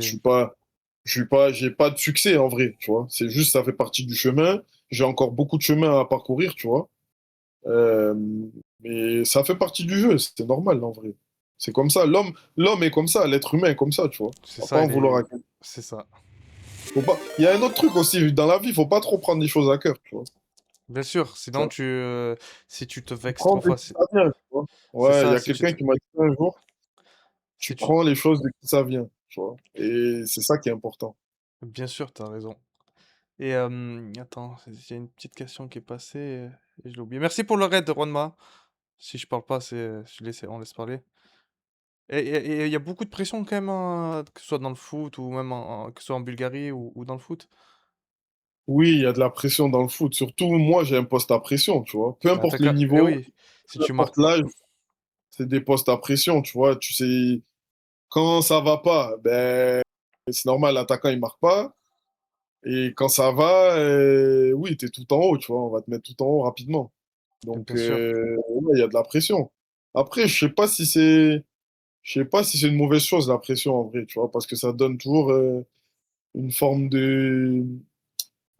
j'ai pas de succès en vrai, tu vois. C'est juste, ça fait partie du chemin. J'ai encore beaucoup de chemin à parcourir, tu vois. Euh, mais ça fait partie du jeu, c'est normal en vrai. C'est comme ça. L'homme est comme ça, l'être humain est comme ça, tu vois. c'est On va pas ça, en vouloir à quelqu'un. c'est ça. Faut pas. Il y a un autre truc aussi dans la vie, faut pas trop prendre les choses à cœur, tu vois. Bien sûr, Ça, sinon si tu te tu vexes prends trop de qui facile, ça vient, tu vois. c'est Ouais, il y ça, a quelqu'un qui m'a dit un jour, si tu tu, prends les choses de qui ça vient, tu vois. Et c'est ça qui est important. bien sûr, t'as raison. Et attends, j'ai une petite question qui est passée et je l'ai oublié. Merci pour le raid, Ronma. Si je parle pas, on laisse parler. Et il y a beaucoup de pression quand même, hein, que ce soit dans le foot ou même que ce soit en Bulgarie ou dans le foot. Oui, il y a de la pression dans le foot. Surtout, moi, j'ai un poste à pression, tu vois. Peu Bah, importe le eh niveau, oui, si peu tu importe marques pas. l'âge, c'est des postes à pression, tu vois. Tu sais, quand ça va pas, ben, c'est normal, l'attaquant, il marque pas. Et quand ça va, oui, tu es tout en haut, tu vois. On va te mettre tout en haut rapidement. Donc, Bien sûr, ouais, il y a de la pression. Après, je sais pas si c'est une mauvaise chose, la pression, en vrai, tu vois, parce que ça donne toujours une forme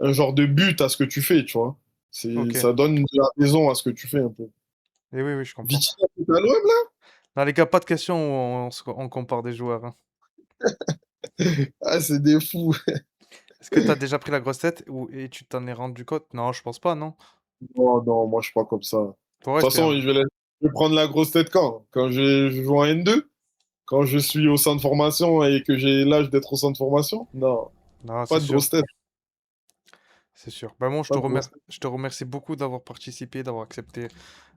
un genre de but à ce que tu fais, tu vois. ok. Ça donne de la raison à ce que tu fais un peu. Et oui, oui, je comprends. Vitinha, t'es à l'OM, là? Non, les gars, pas de questions où on compare des joueurs, hein. Ah, c'est des fous. Est-ce que t'as déjà pris la grosse tête et tu t'en es rendu compte? Non, je pense pas, non. Non, non, moi, je suis pas comme ça. De Pour vrai, toute façon, je vais prendre la grosse tête quand? Quand je joue en N2? Quand je suis au centre de formation et que j'ai l'âge d'être au centre de formation? Non, Non, c'est pas de sûr, grosse tête. c'est sûr. Ben bon, Pas de grosse tête. je te remercie beaucoup d'avoir participé, d'avoir accepté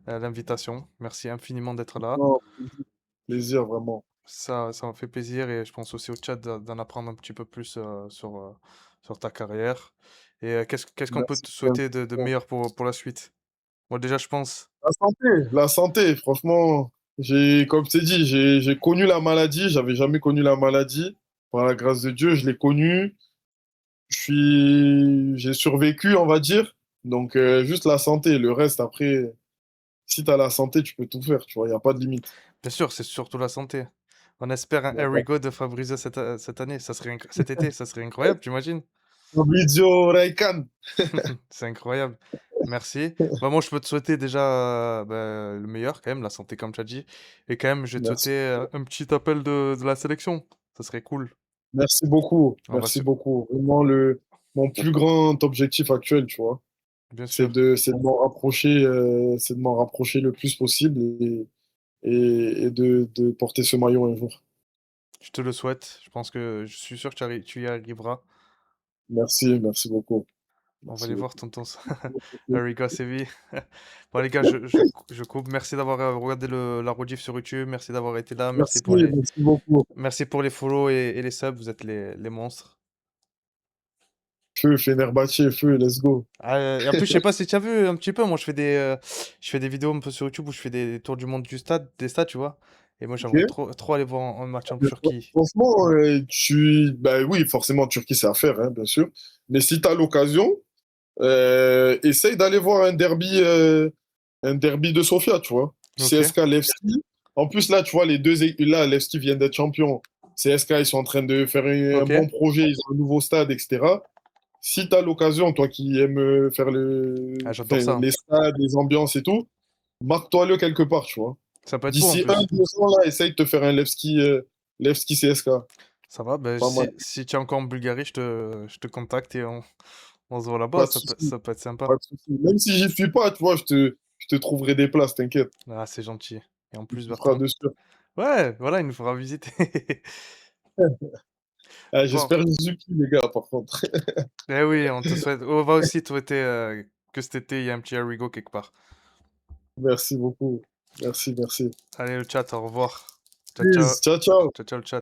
l'invitation. Merci infiniment d'être là. Non, plaisir, vraiment. Ça m'a fait plaisir et je pense aussi au chat d'en apprendre un petit peu plus sur ta carrière. Et qu'est-ce qu'on peut Merci. te souhaiter de meilleur pour la suite? Moi, déjà, je pense. La santé, franchement, comme je t'ai dit, j'ai connu la maladie, j'avais jamais connu la maladie. Par la grâce de Dieu, je l'ai connue. J'ai survécu, on va dire. Donc, juste la santé. Le reste, après, si tu as la santé, tu peux tout faire, tu vois, il n'y a pas de limite. Bien sûr, c'est surtout la santé. On espère un Y a pas Erigo de Fabrizio cette année. Cet été, ça serait incroyable, t'imagines? Fabrizio Raikkonen. C'est incroyable. Merci. Bah, moi, je peux te souhaiter déjà bah, le meilleur, quand même, la santé, comme tu as dit. Et quand même, je vais te Merci. souhaiter un petit appel de la sélection. Ça serait cool. Merci beaucoup. On va Merci se... beaucoup. Vraiment, mon plus grand objectif actuel, tu vois, Bien sûr. c'est de m'en rapprocher, c'est de m'en rapprocher le plus possible et de porter ce maillot un jour. Je te le souhaite. Je pense que je suis sûr que tu y arriveras. Merci, merci beaucoup. On va Merci aller voir beaucoup. tonton Erigo Sevi. Bon, les gars, je coupe. Merci d'avoir regardé la rediff sur YouTube. Merci d'avoir été là. Merci, merci beaucoup. Merci pour les follow et les subs. Vous êtes les monstres. Feu, Fenerbahçe, feu, let's go. Ah, et en plus, je sais pas si tu as vu un petit peu, moi je fais des vidéos un peu sur YouTube où je fais des tours du monde des stades, tu vois. Et moi, j'aimerais Ok. trop aller voir un match en Turquie. Franchement, bah oui, forcément, Turquie, c'est à faire, hein, bien sûr. Mais si tu as l'occasion, essaye d'aller voir un derby de Sofia, tu vois. Ok, CSKA Levski. En plus, là, tu vois, les deux équipes, là, Levski viennent d'être champions. CSKA, ils sont en train de faire un ok. bon projet, ils ont un nouveau stade, etc. Si tu as l'occasion, toi qui aimes faire Ah, j'adore ça, hein. les stades, les ambiances et tout, marque-toi-le quelque part, tu vois. Ça peut être beau en D'ici un, plus. 2 ans, là, essaye de te faire un Levski CSKA. Ça va, ben, Pas mal. si tu es encore en Bulgarie, je te contacte et on se voit là-bas. Pas de Ça peut, souci. ça peut être sympa. Pas de souci. Même si j'y suis pas, tu vois, je te trouverai des places, t'inquiète. Ah, c'est gentil. Et en plus, Tu feras Bertrand. dessus. Ouais, voilà, il nous fera visiter. Ah, Bon, j'espère que j'y suis plus, les gars, par contre. eh oui, on te souhaite. On va aussi te souhaiter que cet été, il y a un petit Arrigo quelque part. Merci beaucoup. Merci, merci. Allez, le chat, au revoir. Ciao, ciao. Peace. Ciao, ciao. Ciao, ciao, le chat.